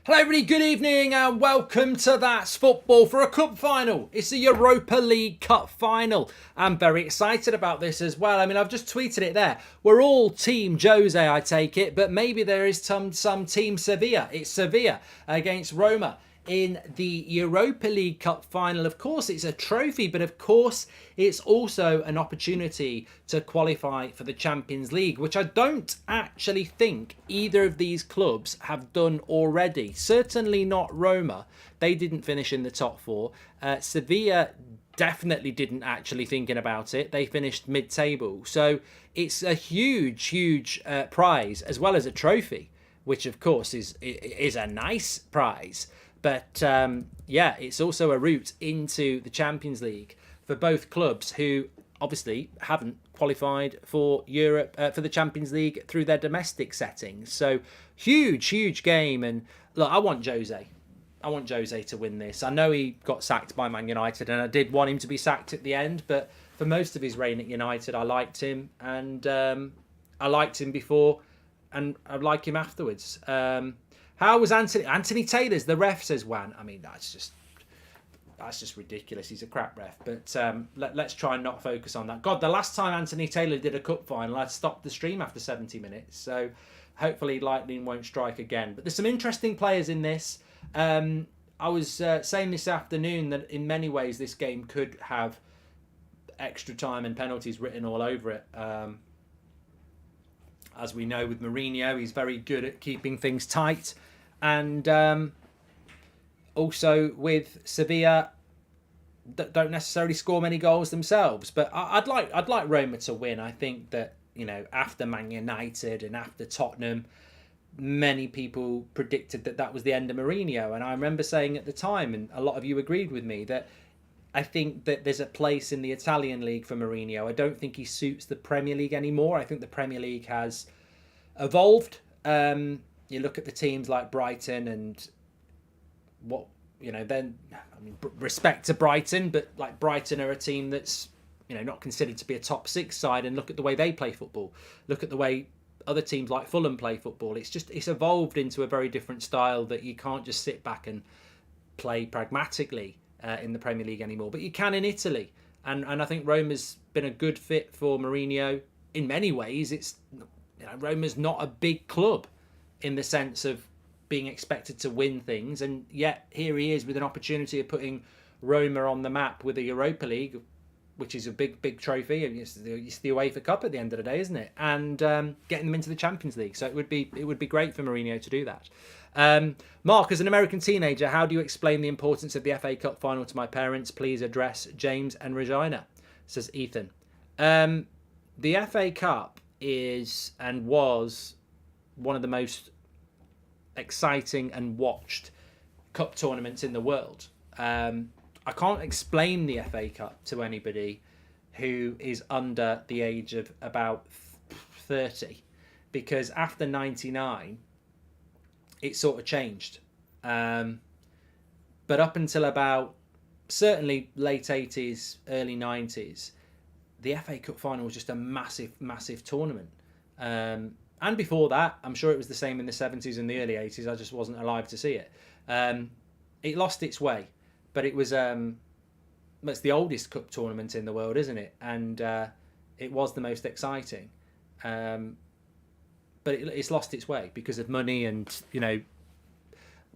Hello everybody, good evening and welcome to That's Football for a cup final. It's the Europa League Cup final. I'm very excited about this as well. I mean, I've just tweeted it there. We're all Team Jose, I take it, but maybe there is some Team Sevilla. It's Sevilla against Roma in the Europa League Cup final. Of course, it's a trophy, but of course, it's also an opportunity to qualify for the Champions League, which I don't actually think either of these clubs have done already. Certainly not Roma. They didn't finish in the top four. Sevilla definitely didn't actually thinking about it. They finished mid-table. So it's a huge prize as well as a trophy, which of course is a nice prize. But yeah, it's also a route into the Champions League for both clubs who obviously haven't qualified for Europe, for the Champions League through their domestic settings. So huge game. And look, I want Jose to win this. I know he got sacked by Man United and I did want him to be sacked at the end. But for most of his reign at United, I liked him. And I liked him before and I like him afterwards. How was Anthony Taylor's? The ref says Wan. I mean, that's just ridiculous. He's a crap ref. But let's try and not focus on that. God, the last time Anthony Taylor did a cup final, I stopped the stream after 70 minutes. So hopefully lightning won't strike again. But there's some interesting players in this. I was saying this afternoon that in many ways this game could have extra time and penalties written all over it. As we know with Mourinho, he's very good at keeping things tight. And also with Sevilla, don't necessarily score many goals themselves. But I'd like Roma to win. I think that, you know, after Man United and after Tottenham, many people predicted that was the end of Mourinho. And I remember saying at the time, and a lot of you agreed with me, that I think that there's a place in the Italian league for Mourinho. I don't think he suits the Premier League anymore. I think the Premier League has evolved. You look at the teams like Brighton and respect to Brighton, but like Brighton are a team that's, not considered to be a top six side, and look at the way they play football. Look at the way other teams like Fulham play football. It's evolved into a very different style that you can't just sit back and play pragmatically in the Premier League anymore, but you can in Italy. And I think Roma's been a good fit for Mourinho in many ways. Roma's not a big club in the sense of being expected to win things, and yet here he is with an opportunity of putting Roma on the map with the Europa League, which is a big trophy. It's the UEFA Cup at the end of the day, isn't it? And getting them into the Champions League. So it would be great for Mourinho to do that. Mark, as an American teenager, how do you explain the importance of the FA Cup final to my parents? Please address James and Regina, says Ethan. The FA Cup is and was one of the most exciting and watched cup tournaments in the world. I can't explain the FA Cup to anybody who is under the age of about 30, because after 99 it sort of changed. But up until about certainly late 80s, early 90s, the FA Cup final was just a massive tournament. And before that, I'm sure it was the same in the 70s and the early 80s. I just wasn't alive to see it. It lost its way, but it was it's the oldest cup tournament in the world, isn't it? And it was the most exciting. But it's lost its way because of money and,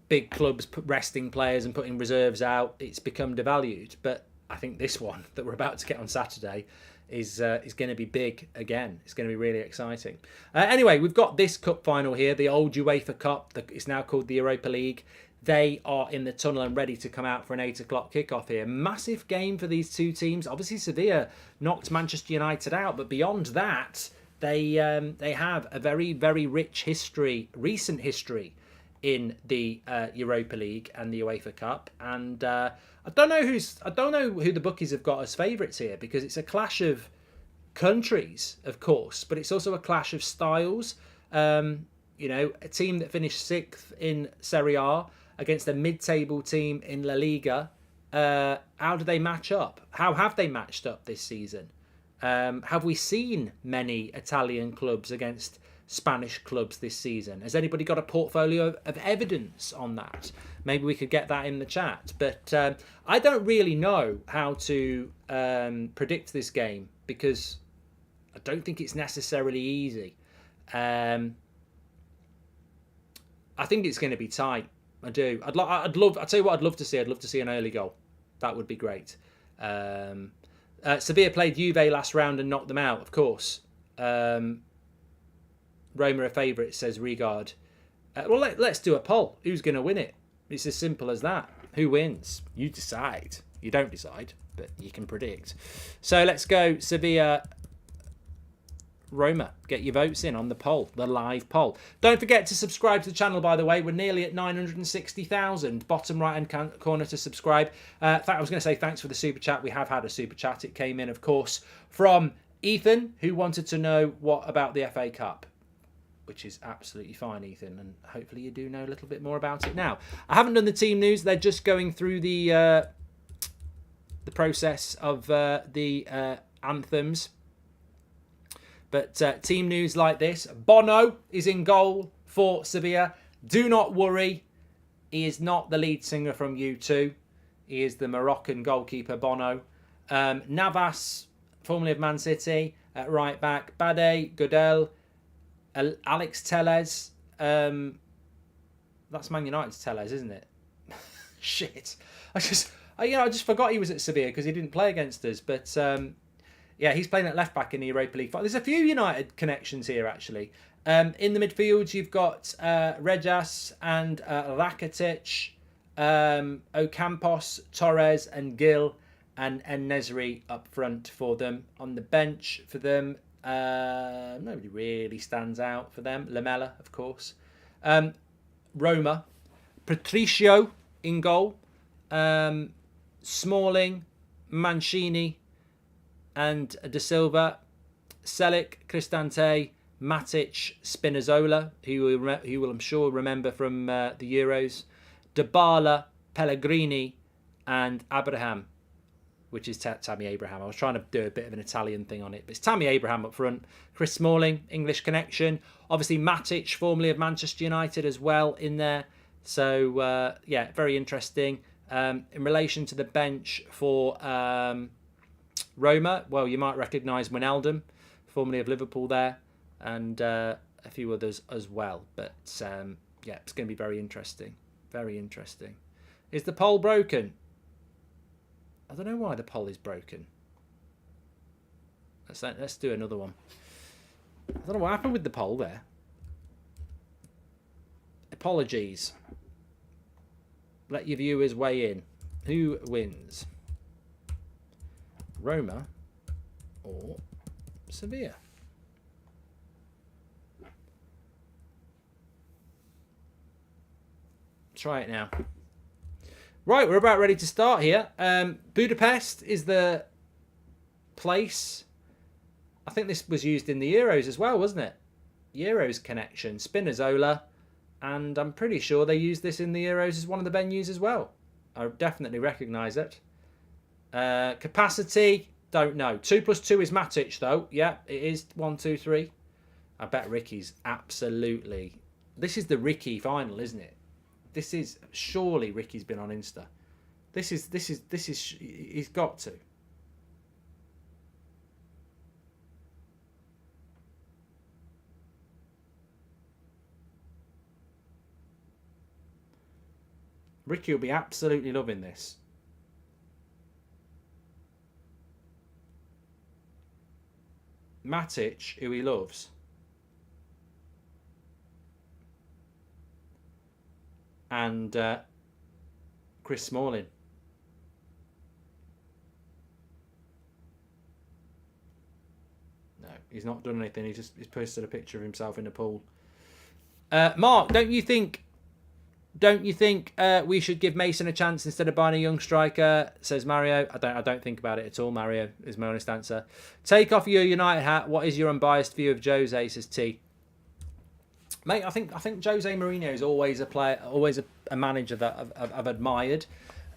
big clubs resting players and putting reserves out. It's become devalued. But I think this one that we're about to get on Saturday is going to be big again. It's going to be really exciting. Anyway, we've got this cup final here, the old UEFA Cup. It's now called the Europa League. They are in the tunnel and ready to come out for an 8 o'clock kickoff here. Massive game for these two teams. Obviously, Sevilla knocked Manchester United out, but beyond that, they have a very rich history, recent history in the Europa League and the UEFA Cup. And I don't know who the bookies have got as favourites here, because it's a clash of countries, of course, but it's also a clash of styles. A team that finished 6th in Serie A against a mid-table team in La Liga. How do they match up? How have they matched up this season? Have we seen many Italian clubs against Spanish clubs this season. Has anybody got a portfolio of evidence on that? Maybe we could get that in the chat. But I don't really know how to predict this game because I don't think it's necessarily easy. I think it's going to be tight. I do. I'll tell you what I'd love to see. I'd love to see an early goal. That would be great. Sevilla played Juve last round and knocked them out, of course. Roma a favourite, says Regard. Well, let's do a poll. Who's going to win it? It's as simple as that. Who wins? You decide. You don't decide, but you can predict. So let's go Sevilla, Roma. Get your votes in on the poll, the live poll. Don't forget to subscribe to the channel, by the way. We're nearly at 960,000. Bottom right-hand corner to subscribe. In fact, I was going to say thanks for the super chat. We have had a super chat. It came in, of course, from Ethan, who wanted to know what about the FA Cup. Which is absolutely fine, Ethan, and hopefully you do know a little bit more about it now. I haven't done the team news. They're just going through the process of the anthems. But team news like this. Bono is in goal for Sevilla. Do not worry. He is not the lead singer from U2. He is the Moroccan goalkeeper, Bono. Navas, formerly of Man City, at right back. Bade, Godel, Alex Telles. That's Man United's Telles, isn't it? Shit. I just forgot he was at Sevilla because he didn't play against us. But yeah, he's playing at left back in the Europa League. There's a few United connections here, actually. In the midfield, you've got Rejas and Rakitic, Ocampos, Torres, and Gil, and Nesri up front for them. On the bench for them, nobody really stands out for them. Lamela, of course. Roma, Patricio in goal. Smalling, Mancini, and De Silva. Selic, Cristante, Matic, Spinazzola, who will I'm sure remember from the Euros. Dybala, Pellegrini, and Abraham, which is Tammy Abraham. I was trying to do a bit of an Italian thing on it, but it's Tammy Abraham up front. Chris Smalling, English connection. Obviously Matic, formerly of Manchester United, as well in there. So, yeah, very interesting. In relation to the bench for Roma, well, you might recognise Wijnaldum, formerly of Liverpool there, and a few others as well. But, yeah, it's going to be very interesting. Very interesting. Is the poll broken? I don't know why the poll is broken. Let's do another one. I don't know what happened with the poll there. Apologies. Let your viewers weigh in. Who wins? Roma or Sevilla? Try it now. Right, we're about ready to start here. Budapest is the place. I think this was used in the Euros as well, wasn't it? Euros connection. Spinazzola. And I'm pretty sure they used this in the Euros as one of the venues as well. I definitely recognise it. Capacity, don't know. 2 + 2 is Matic, though. Yeah, it is 1, 2, 3. I bet Ricky's absolutely... This is the Ricky final, isn't it? This is... Surely Ricky's been on Insta. This is... He's got to. Ricky will be absolutely loving this. Matic, who he loves. And Chris Smalling. No, he's not done anything. He's posted a picture of himself in a pool. Mark, don't you think we should give Mason a chance instead of buying a young striker? Says Mario. I don't think about it at all, Mario, is my honest answer. Take off your United hat. What is your unbiased view of Jose, says T. Mate, I think Jose Mourinho is always a player, always a manager that I've admired.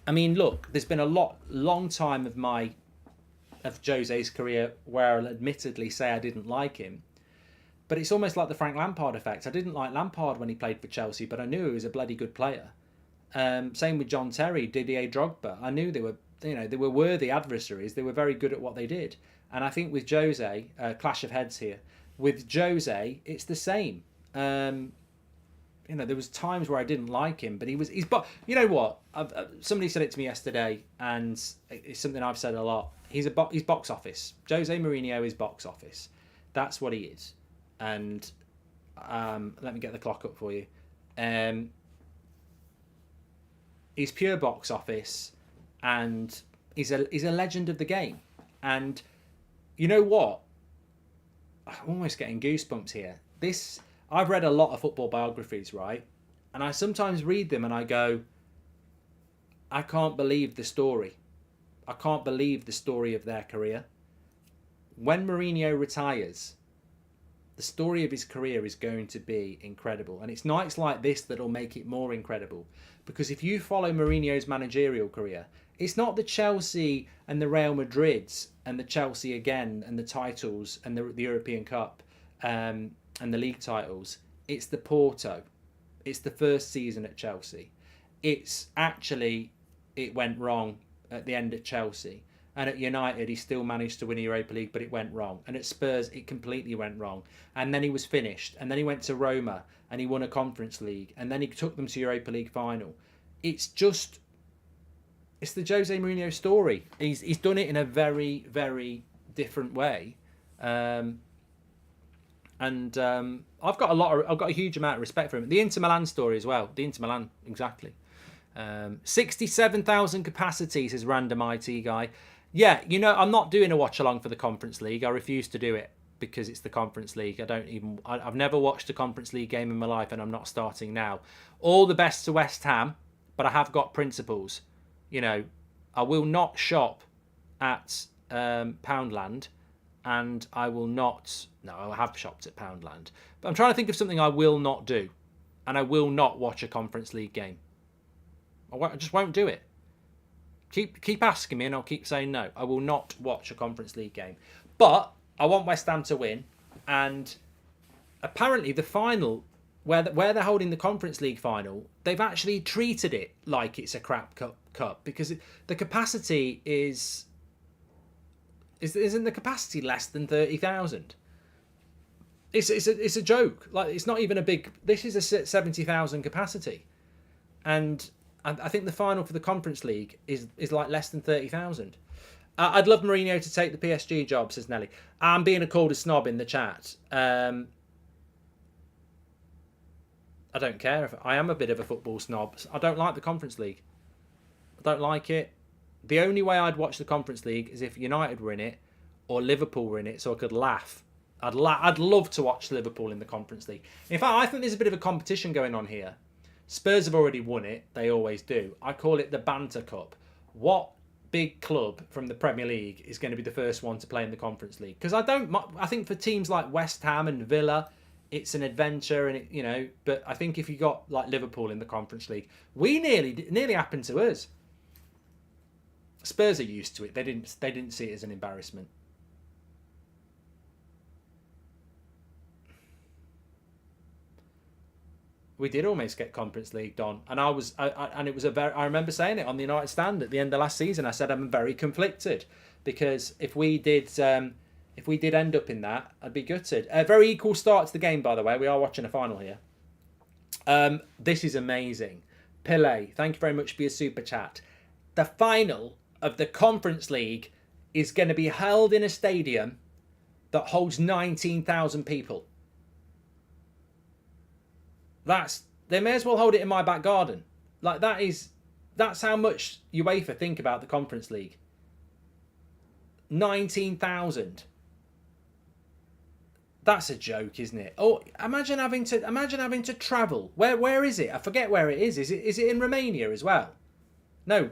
I mean, look, there's been a long time of Jose's career where I'll admittedly say I didn't like him. But it's almost like the Frank Lampard effect. I didn't like Lampard when he played for Chelsea, but I knew he was a bloody good player. Same with John Terry, Didier Drogba. I knew they were, they were worthy adversaries. They were very good at what they did. And I think with Jose, clash of heads here. With Jose, it's the same. There was times where I didn't like him, but he's. But you know what? Somebody said it to me yesterday, and it's something I've said a lot. He's box office. Jose Mourinho is box office. That's what he is. And let me get the clock up for you. He's pure box office, and he's a legend of the game. And you know what? I'm almost getting goosebumps here. I've read a lot of football biographies, right? And I sometimes read them and I go, I can't believe the story. I can't believe the story of their career. When Mourinho retires, the story of his career is going to be incredible. And it's nights like this that'll make it more incredible. Because if you follow Mourinho's managerial career, it's not the Chelsea and the Real Madrids and the Chelsea again and the titles and the European Cup and the league titles. It's the Porto. It's the first season at Chelsea. It's actually, it went wrong at the end at Chelsea. And at United, he still managed to win a Europa League, but it went wrong. And at Spurs, it completely went wrong. And then he was finished. And then he went to Roma and he won a Conference League. And then he took them to Europa League final. It's the Jose Mourinho story. He's done it in a very, very different way. I've got a huge amount of respect for him. The Inter Milan story as well. The Inter Milan, exactly. 67,000 capacity, says Random IT Guy. Yeah, I'm not doing a watch along for the Conference League. I refuse to do it because it's the Conference League. I've never watched a Conference League game in my life, and I'm not starting now. All the best to West Ham, but I have got principles. I will not shop at Poundland, and I will not. No, I have shopped at Poundland, but I'm trying to think of something I will not do, and I will not watch a Conference League game. I just won't do it. Keep asking me and I'll keep saying no. I will not watch a Conference League game. But I want West Ham to win. And apparently the final, where they're holding the Conference League final, they've actually treated it like it's a crap cup because the capacity isn't the capacity less than 30,000. It's a joke. Like, it's not even a big. This is a 70,000 capacity, and I think the final for the Conference League is like less than 30,000. I'd love Mourinho to take the PSG job, says Nelly. I'm being a called a snob in the chat. I don't care if I am a bit of a football snob. I don't like the Conference League. I don't like it. The only way I'd watch the Conference League is if United were in it or Liverpool were in it, so I could laugh. I'd love to watch Liverpool in the Conference League. In fact, I think there's a bit of a competition going on here. Spurs have already won it. They always do. I call it the Banter Cup. What big club from the Premier League is going to be the first one to play in the Conference League? Because I think for teams like West Ham and Villa, it's an adventure, and but I think if you got like Liverpool in the Conference League, we nearly happened to us. Spurs are used to it. They didn't see it as an embarrassment. We did almost get Conference League done, and I remember saying it on the United stand at the end of last season. I said I'm very conflicted because if we did end up in that, I'd be gutted. A very equal start to the game, by the way. We are watching a final here. This is amazing. Pele, thank you very much for your super chat. The final of the Conference League is going to be held in a stadium that holds 19,000 people. They may as well hold it in my back garden. Like, that's how much UEFA think about the Conference League. 19,000. That's a joke, isn't it? Oh, imagine having to travel. Where is it? I forget where it is. Is it in Romania as well? No,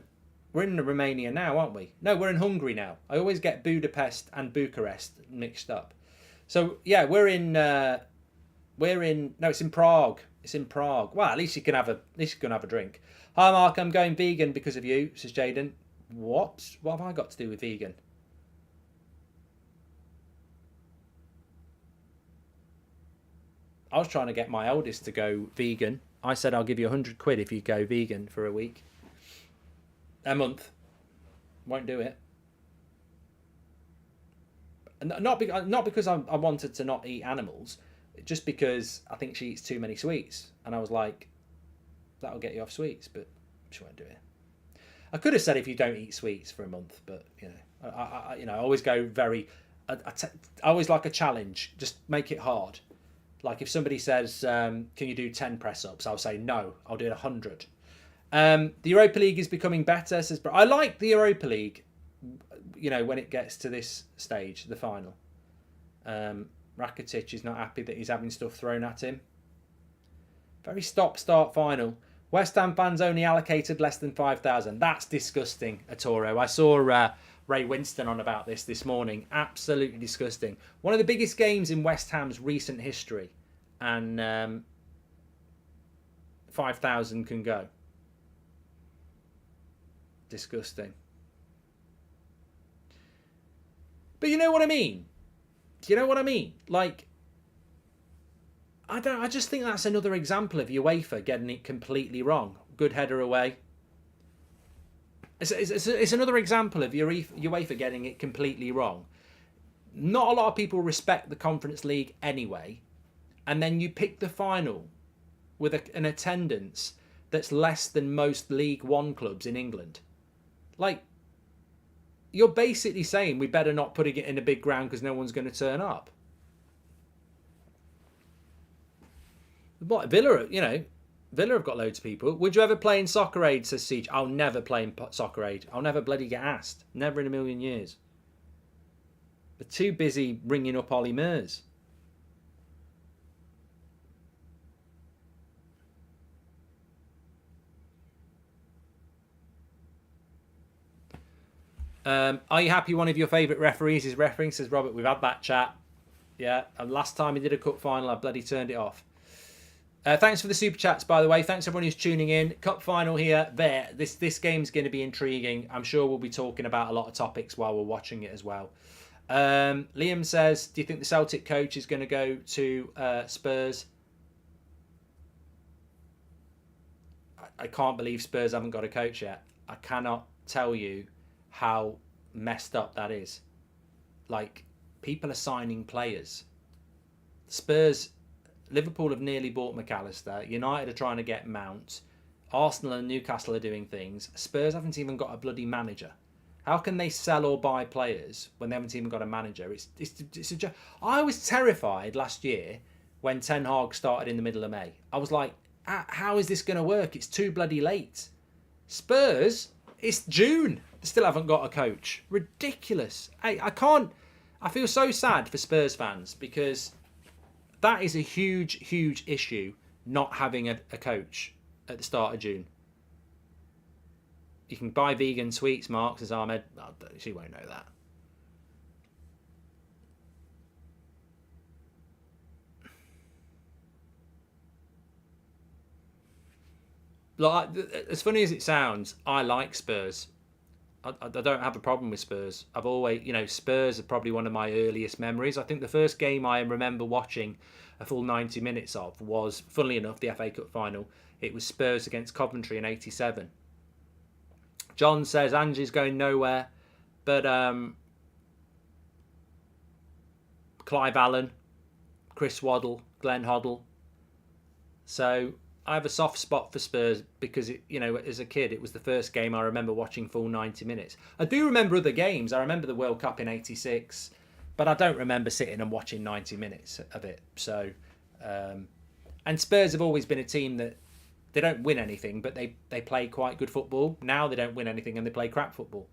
we're in Romania now, aren't we? No, we're in Hungary now. I always get Budapest and Bucharest mixed up. So yeah, no, it's in Prague. It's in Prague. Well, at least you can have a drink. Hi Mark, I'm going vegan because of you, says Jaden. What? What have I got to do with vegan? I was trying to get my eldest to go vegan. I said, I'll give you 100 quid if you go vegan for a month. Won't do it. And not because I wanted to not eat animals, just because I think she eats too many sweets. And I was like, that'll get you off sweets, but she won't do it. I could have said if you don't eat sweets for a month, but I always go I always like a challenge. Just make it hard. Like if somebody says, "Can you do 10 press-ups?" I'll say no. I'll do it 100. The Europa League is becoming better, says. But I like the Europa League. When it gets to this stage, the final. Rakitic is not happy that he's having stuff thrown at him. Very stop-start final. West Ham fans only allocated less than 5,000. That's disgusting, Atoro. I saw Ray Winston on about this morning. Absolutely disgusting. One of the biggest games in West Ham's recent history. And 5,000 can go. Disgusting. But you know what I mean? Do you know what I mean? Like, I just think that's another example of UEFA getting it completely wrong. Good header away. It's another example of UEFA getting it completely wrong. Not a lot of people respect the Conference League anyway, and then you pick the final with an attendance that's less than most League One clubs in England. Like, you're basically saying we better not put it in a big ground because no one's going to turn up. But Villa, Villa have got loads of people. Would you ever play in Soccer Aid, says Siege. I'll never play in Soccer Aid. I'll never bloody get asked. Never in a million years. They're too busy ringing up Ollie Mers. Are you happy one of your favourite referees is refereeing, says Robert. We've had that chat. Yeah, and last time he did a cup final, I bloody turned it off. Thanks for the super chats, by the way. Thanks everyone who's tuning in. Cup final here. This game's going to be intriguing. I'm sure we'll be talking about a lot of topics while we're watching it as well. Liam says, do you think the Celtic coach is going to go to Spurs? I can't believe Spurs haven't got a coach yet. I cannot tell you how messed up that is. Like, people are signing players. Spurs, Liverpool have nearly bought McAllister. United are trying to get Mount. Arsenal and Newcastle are doing things. Spurs haven't even got a bloody manager. How can they sell or buy players when they haven't even got a manager? I was terrified last year when Ten Hag started in the middle of May. I was like, how is this going to work? It's too bloody late. Spurs, it's June. They still haven't got a coach. Ridiculous. I feel so sad for Spurs fans because that is a huge, huge issue, not having a coach at the start of June. You can buy vegan sweets, Mark, says Ahmed. Oh, she won't know that. Like, as funny as it sounds, I like Spurs. I don't have a problem with Spurs. I've always, Spurs are probably one of my earliest memories. I think the first game I remember watching a full 90 minutes of was, funnily enough, the FA Cup final. It was Spurs against Coventry in '87. John says Angie's going nowhere, but Clive Allen, Chris Waddle, Glenn Hoddle. So I have a soft spot for Spurs because, as a kid, it was the first game I remember watching full 90 minutes. I do remember other games. I remember the World Cup in '86, but I don't remember sitting and watching 90 minutes of it. So, and Spurs have always been a team that they don't win anything, but they play quite good football. Now they don't win anything and they play crap football.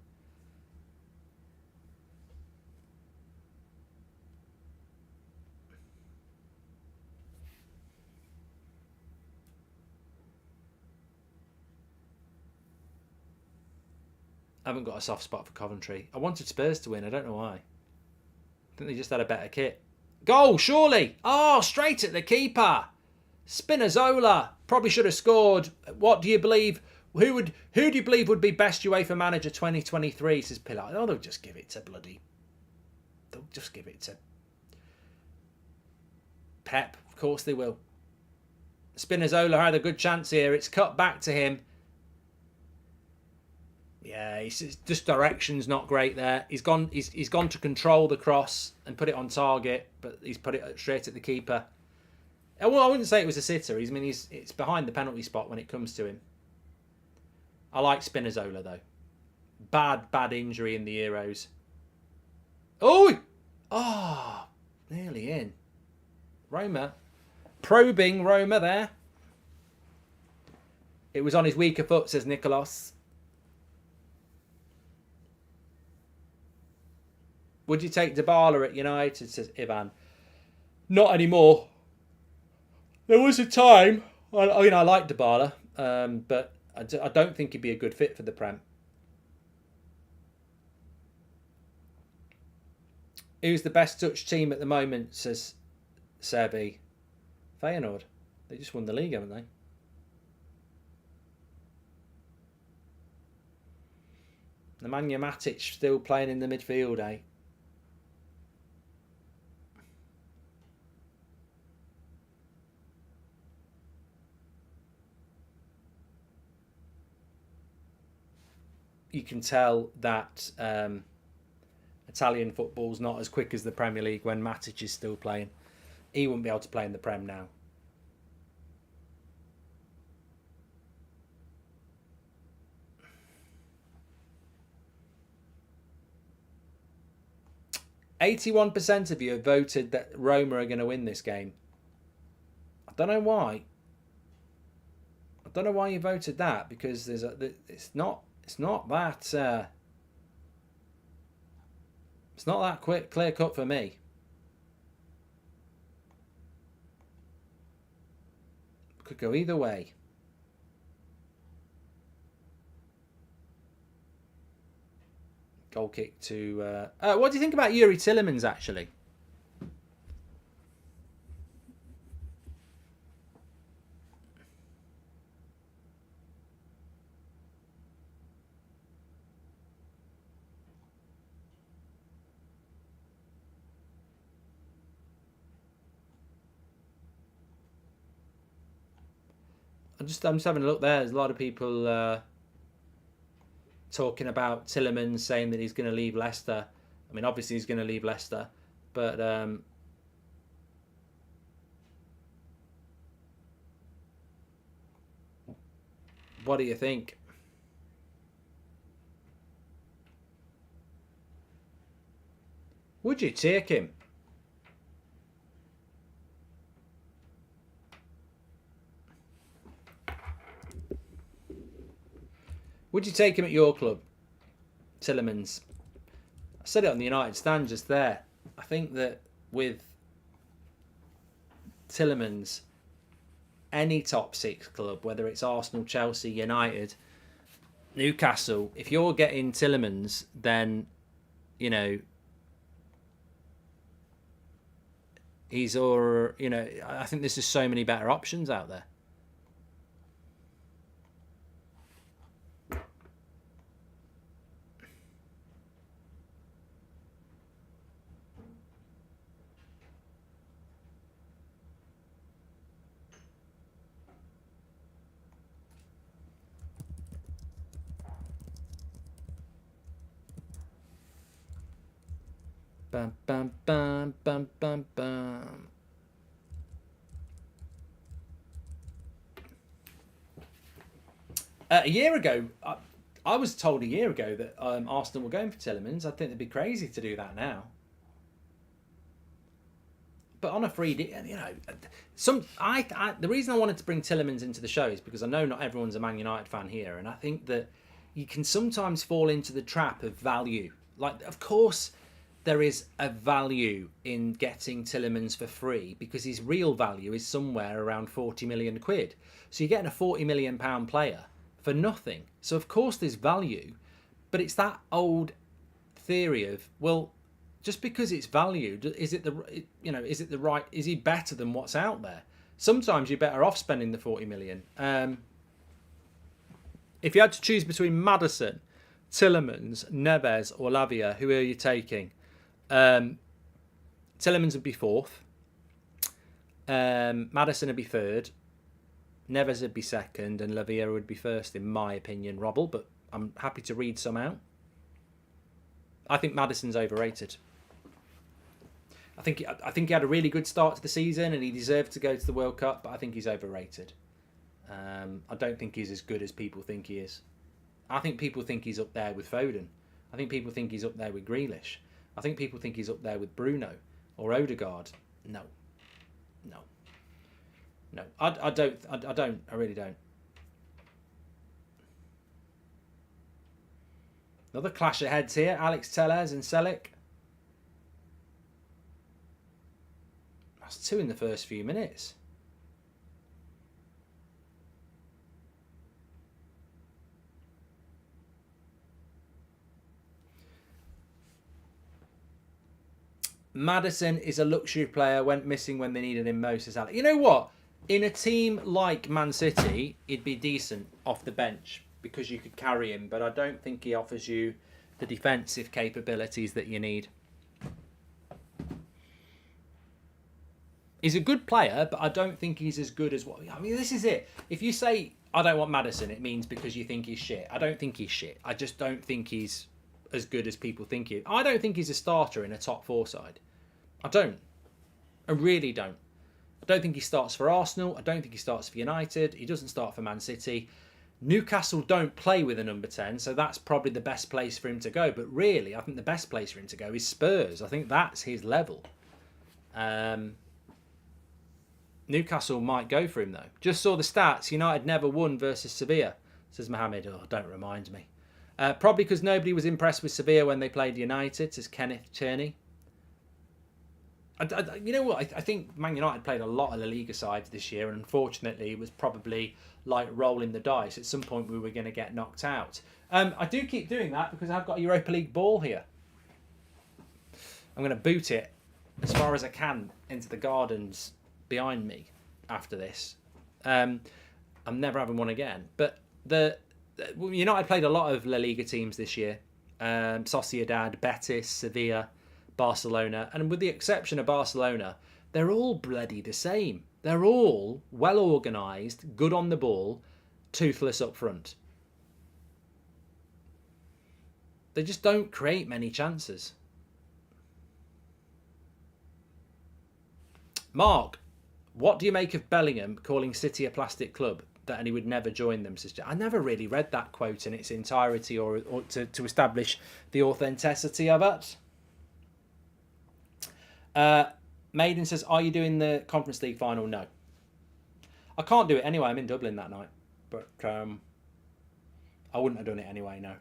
I haven't got a soft spot for Coventry. I wanted Spurs to win. I don't know why. I think they just had a better kit. Goal, surely. Oh, straight at the keeper. Spinazzola probably should have scored. What do you believe? Who do you believe would be best UEFA manager 2023? Says Pilar. Oh, they'll just give it to Pep. course they will. Spinazzola had a good chance here. It's cut back to him. Yeah, it's just direction's not great there. He's gone to control the cross and put it on target, but he's put it straight at the keeper. Well, I wouldn't say it was a sitter. It's behind the penalty spot when it comes to him. I like Spinazzola though. Bad injury in the Euros. Oh, nearly in. Roma. Probing Roma there. It was on his weaker foot, says Nicholas. Would you take Dybala at United, says Ivan. Not anymore. There was a time, I like Dybala, but I don't think he'd be a good fit for the Prem. Who's the best touch team at the moment, says Sevi. Feyenoord. They just won the league, haven't they? Nemanja Matic still playing in the midfield, eh? You can tell that Italian football's not as quick as the Premier League when Matic is still playing. He wouldn't be able to play in the Prem now. %81% of you have voted that Roma are going to win this game. I don't know why. I don't know why you voted that, because it's not that clear cut for me. Could go either way. Goal kick to... what do you think about Yuri Tillemans, actually? I'm just having a look there. There's a lot of people talking about Tillemans, saying that he's going to leave Leicester. I mean, obviously he's going to leave Leicester, but what do you think? Would you take him? Would you take him at your club, Tillemans? I said it on the United stand just there. I think that with Tillemans, any top six club, whether it's Arsenal, Chelsea, United, Newcastle, if you're getting Tillemans, then, you know, I think there's just so many better options out there. Bam, bam, bam, bam, bam, bam. A year ago, I was told a year ago that Arsenal were going for Tillemans. I think they'd be crazy to do that now. But on a free deal, you know, the reason I wanted to bring Tillemans into the show is because I know not everyone's a Man United fan here, and I think that you can sometimes fall into the trap of value. Like, of course, there is a value in getting Tillemans for free because his real value is somewhere around 40 million quid. So you're getting a 40 million pound player for nothing. So of course there's value, but it's that old theory of, well, just because it's valued, is it the right? Is he better than what's out there? Sometimes you're better off spending the 40 million. If you had to choose between Maddison, Tillemans, Neves, or Lavia, who are you taking? Tillemans would be fourth. Maddison would be third. Neves would be second, and Lavia would be first, in my opinion, Robble, but I'm happy to read some out. I think Maddison's overrated. I think he had a really good start to the season, and he deserved to go to the World Cup, but I think he's overrated. I don't think he's as good as people think he is. I think people think he's up there with Foden. I think people think he's up there with Grealish. I think people think he's up there with Bruno or Odegaard. No. I don't. I really don't. Another clash of heads here. Alex Tellez and Selic. That's 2 in the first few minutes. Maddison is a luxury player, went missing when they needed him most, as Alex. You know what? In a team like Man City, he'd be decent off the bench because you could carry him, but I don't think he offers you the defensive capabilities that you need. He's a good player, but I don't think he's as good as what... I mean, this is it. If you say, I don't want Maddison, it means because you think he's shit. I don't think he's shit. I just don't think he's as good as people think he is. I don't think he's a starter in a top 4 side. I don't. I really don't. I don't think he starts for Arsenal. I don't think he starts for United. He doesn't start for Man City. Newcastle don't play with a number 10, so that's probably the best place for him to go. But really, I think the best place for him to go is Spurs. I think that's his level. Newcastle might go for him, though. Just saw the stats. United never won versus Sevilla, says Mohammed. Oh, don't remind me. Probably because nobody was impressed with Sevilla when they played United, says Kenneth Tierney. You know what? I think Man United played a lot of La Liga sides this year, and unfortunately, it was probably like rolling the dice. At some point, we were going to get knocked out. I do keep doing that because I've got a Europa League ball here. I'm going to boot it as far as I can into the gardens behind me after this. I'm never having one again. But United played a lot of La Liga teams this year. Sociedad, Betis, Sevilla, Barcelona, and with the exception of Barcelona, they're all bloody the same. They're all well organised, good on the ball, toothless up front. They just don't create many chances. Mark, what do you make of Bellingham calling City a plastic club? That he would never join them. I never really read that quote in its entirety or to establish the authenticity of it. Maiden says, are you doing the Conference League final? No. I can't do it anyway. I'm in Dublin that night. But I wouldn't have done it anyway, no.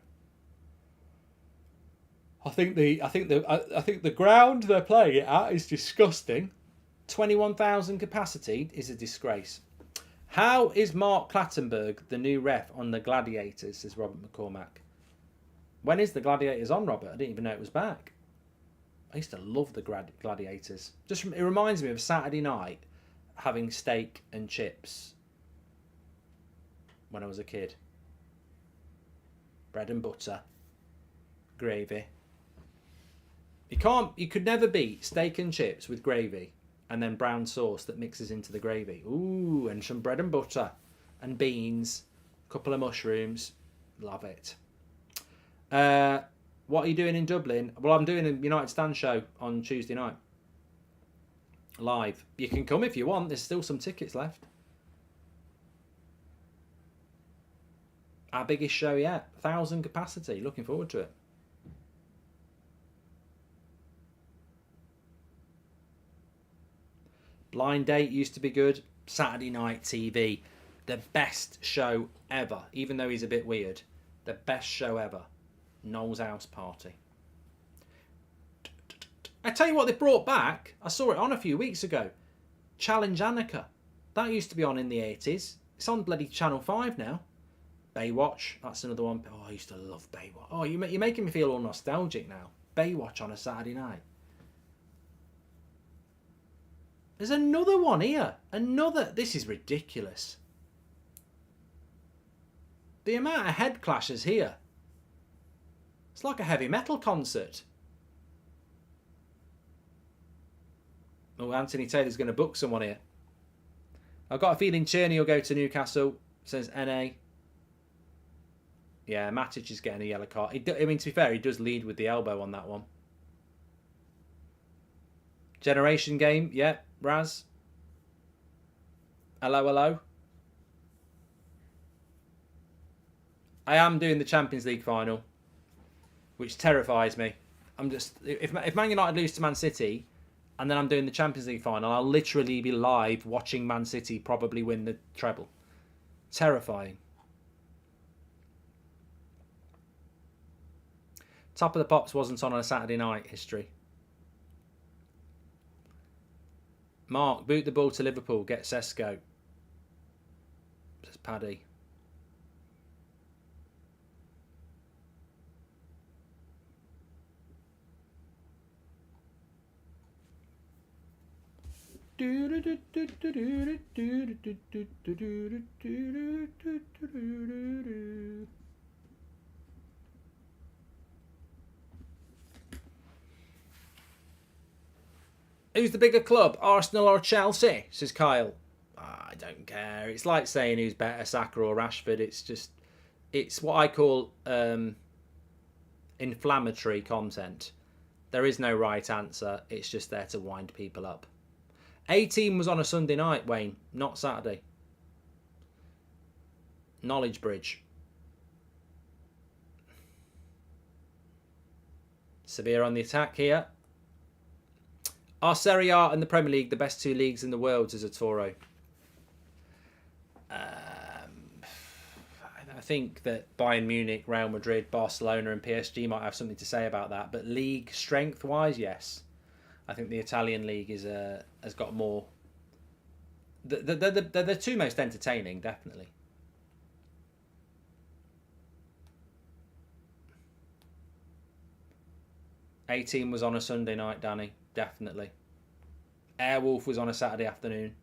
I think the ground they're playing it at is disgusting. 21,000 capacity is a disgrace. How is Mark Clattenburg the new ref on the Gladiators, says Robert McCormack. When is the Gladiators on, Robert? I didn't even know it was back. I used to love the Gladiators. It reminds me of Saturday night having steak and chips when I was a kid. Bread and butter. Gravy. You could never beat steak and chips with gravy. And then brown sauce that mixes into the gravy. Ooh, and some bread and butter. And beans. A couple of mushrooms. Love it. What are you doing in Dublin? Well, I'm doing a United Stand show on Tuesday night. Live. You can come if you want. There's still some tickets left. Our biggest show yet. 1,000 capacity. Looking forward to it. Blind Date used to be good. Saturday Night TV. The best show ever. Even though he's a bit weird. The best show ever. Noel's House Party. I tell you what they brought back. I saw it on a few weeks ago. Challenge Annika. That used to be on in the 80s. It's on bloody Channel 5 now. Baywatch. That's another one. Oh, I used to love Baywatch. Oh, you're making me feel all nostalgic now. Baywatch on a Saturday night. There's another one here. This is ridiculous. The amount of head clashes here. It's like a heavy metal concert. Oh, Anthony Taylor's going to book someone here. I've got a feeling Tierney will go to Newcastle, says NA. Yeah, Matic is getting a yellow card. I mean, to be fair, he does lead with the elbow on that one. Generation game, yeah, Raz. Hello, hello. I am doing the Champions League final, which terrifies me. I'm just if Man United lose to Man City, and then I'm doing the Champions League final, I'll literally be live watching Man City probably win the treble. Terrifying. Top of the Pops wasn't on a Saturday night. History. Mark, boot the ball to Liverpool. Get Sesko. Says Paddy. Who's the bigger club, Arsenal or Chelsea? Says Kyle. I don't care. It's like saying who's better, Saka or Rashford. It's what I call inflammatory content. There is no right answer. It's just there to wind people up. 18 was on a Sunday night, Wayne, not Saturday. Knowledge Bridge. Sevilla on the attack here. Are Serie A and the Premier League the best two leagues in the world, as a Toro? I think that Bayern Munich, Real Madrid, Barcelona and PSG might have something to say about that. But league strength-wise, yes. I think the Italian league has got more. They're the two most entertaining, definitely. A-Team was on a Sunday night, Danny. Definitely. Airwolf was on a Saturday afternoon.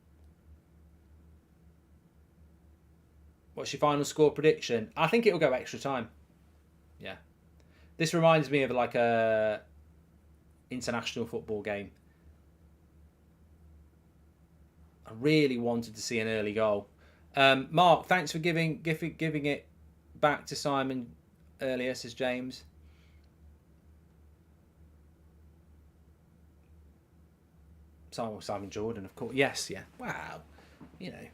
What's your final score prediction? I think it'll go extra time. Yeah. This reminds me of like a international football game. I really wanted to see an early goal. Mark, thanks for giving it back to Simon earlier, says James. Simon Jordan, of course. Yes, yeah. Wow. You know.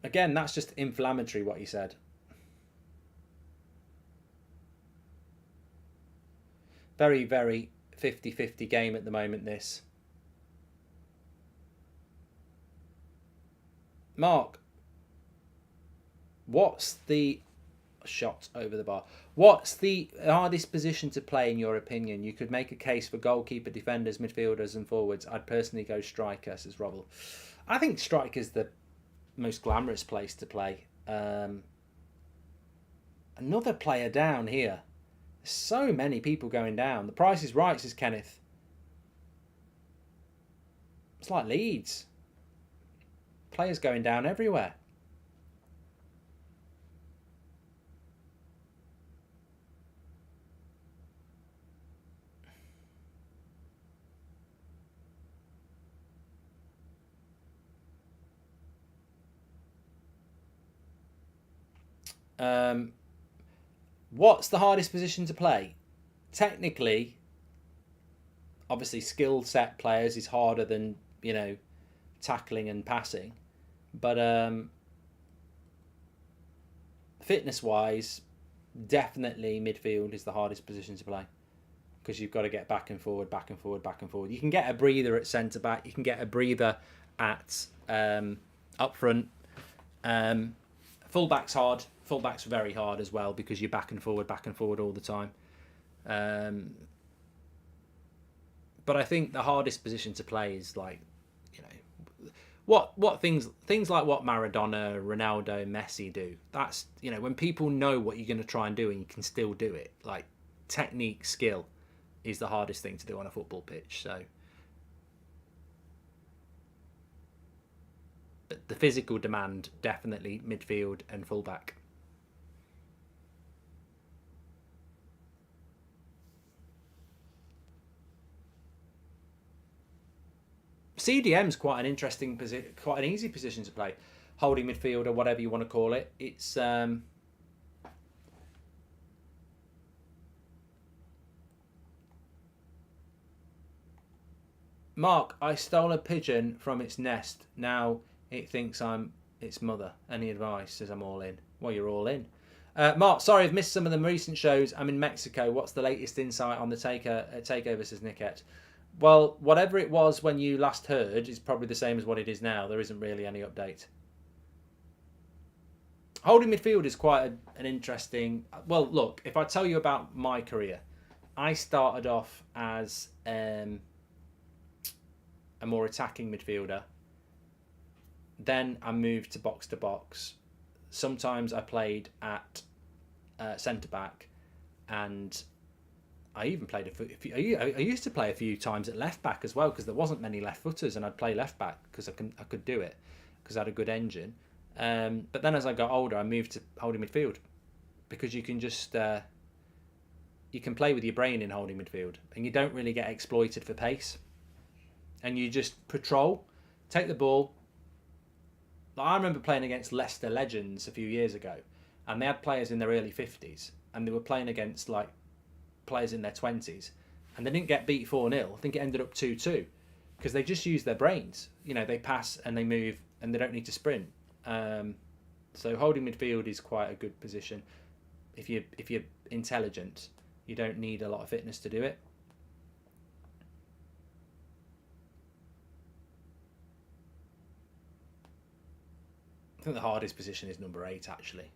Again, that's just inflammatory what he said. Very, very 50-50 game at the moment, this. Mark, what's the shot over the bar? What's the hardest position to play in your opinion? You could make a case for goalkeeper, defenders, midfielders and forwards. I'd personally go striker, says Robble. I think striker's the most glamorous place to play. Another player down here. There's so many people going down. The price is right, says Kenneth. It's like Leeds. Players going down everywhere. What's the hardest position to play? Technically, obviously, skill set players is harder than, tackling and passing. But fitness-wise, definitely midfield is the hardest position to play because you've got to get back and forward, back and forward, back and forward. You can get a breather at centre-back. You can get a breather at up front. Fullback's hard. Fullback's very hard as well because you're back and forward all the time. But I think the hardest position to play is like, what things like what Maradona, Ronaldo, Messi do. That's, when people know what you're going to try and do and you can still do it. Like technique, skill is the hardest thing to do on a football pitch. So but the physical demand, definitely midfield and fullback. CDM's quite an interesting position, quite an easy position to play. Holding midfield or whatever you want to call it. It's Mark, I stole a pigeon from its nest. Now it thinks I'm its mother. Any advice? Says I'm all in. Well, you're all in. Mark, sorry I've missed some of the recent shows. I'm in Mexico. What's the latest insight on the takeover, says Nickette. Well, whatever it was when you last heard is probably the same as what it is now. There isn't really any update. Holding midfield is quite an interesting... Well, look, if I tell you about my career, I started off as a more attacking midfielder. Then I moved to box. Sometimes I played at centre-back, and I even played I used to play a few times at left-back as well, because there wasn't many left-footers, and I'd play left-back because I could do it, because I had a good engine. But then as I got older, I moved to holding midfield, because you can just you can play with your brain in holding midfield, and you don't really get exploited for pace, and you just patrol, take the ball. Like, I remember playing against Leicester Legends a few years ago, and they had players in their early 50s, and they were playing against like players in their 20s, and they didn't get beat 4-0. I think it ended up 2-2, because they just use their brains. You know, they pass and they move, and they don't need to sprint. So holding midfield is quite a good position. If you're intelligent, you don't need a lot of fitness to do it. I think the hardest position is number 8, actually.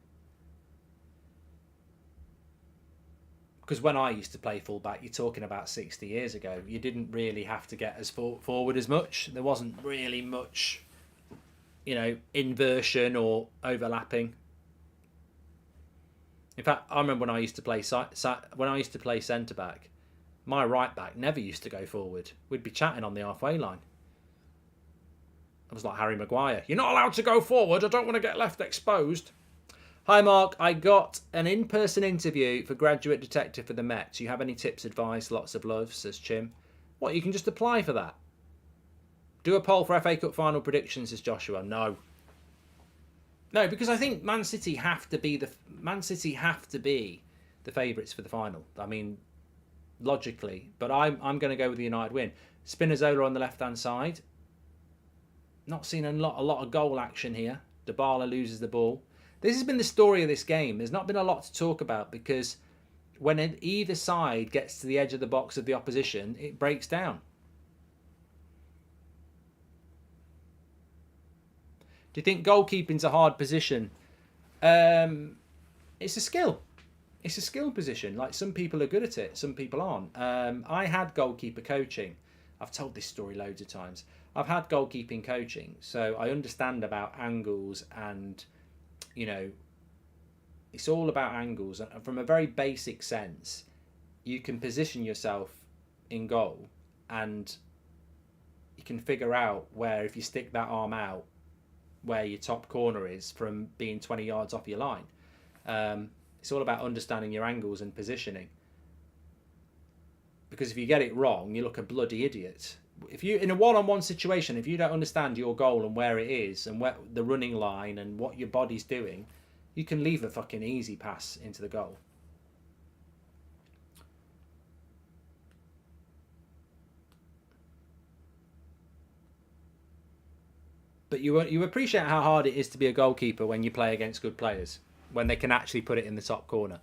Because when I used to play fullback, you're talking about 60 years ago, you didn't really have to get as forward as much. There wasn't really much, you know, inversion or overlapping. In fact, I remember when I used to play centre back, my right back never used to go forward. We'd be chatting on the halfway line. I was like Harry Maguire. You're not allowed to go forward. I don't want to get left exposed. Hi, Mark. I got an in-person interview for Graduate Detective for the Met. Do you have any tips, advice? Lots of love, says Chim. What, you can just apply for that? Do a poll for FA Cup final predictions, says Joshua. No, because I think Man City have to be the favourites for the final. I mean, logically, but I'm going to go with the United win. Spinazzola on the left-hand side. Not seen a lot of goal action here. Dybala loses the ball. This has been the story of this game. There's not been a lot to talk about, because when either side gets to the edge of the box of the opposition, it breaks down. Do you think goalkeeping's a hard position? It's a skill. It's a skill position. Like, some people are good at it, some people aren't. I had goalkeeper coaching. I've told this story loads of times. I've had goalkeeping coaching, so I understand about angles, and, you know, it's all about angles. And from a very basic sense, you can position yourself in goal, and you can figure out where, if you stick that arm out, where your top corner is from being 20 yards off your line. It's all about understanding your angles and positioning. Because if you get it wrong, you look a bloody idiot. If you, in a one-on-one situation, if you don't understand your goal and where it is, and where the running line and what your body's doing, you can leave a fucking easy pass into the goal. But you appreciate how hard it is to be a goalkeeper when you play against good players, when they can actually put it in the top corner.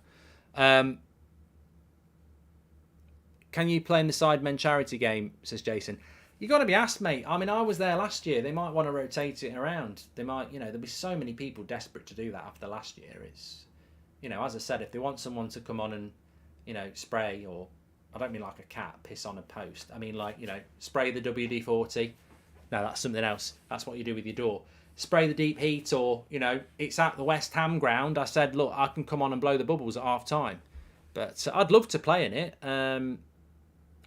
Can you play in the Sidemen charity game, says Jason. You got to be asked, mate. I mean, I was there last year. They might want to rotate it around. They might, you know, there'll be so many people desperate to do that after last year. It's, you know, as I said, if they want someone to come on and, you know, spray, or, I don't mean like a cat piss on a post. I mean, like, you know, spray the WD-40. No, that's something else. That's what you do with your door. Spray the deep heat, or, you know, it's at the West Ham ground. I said, look, I can come on and blow the bubbles at half time. But I'd love to play in it.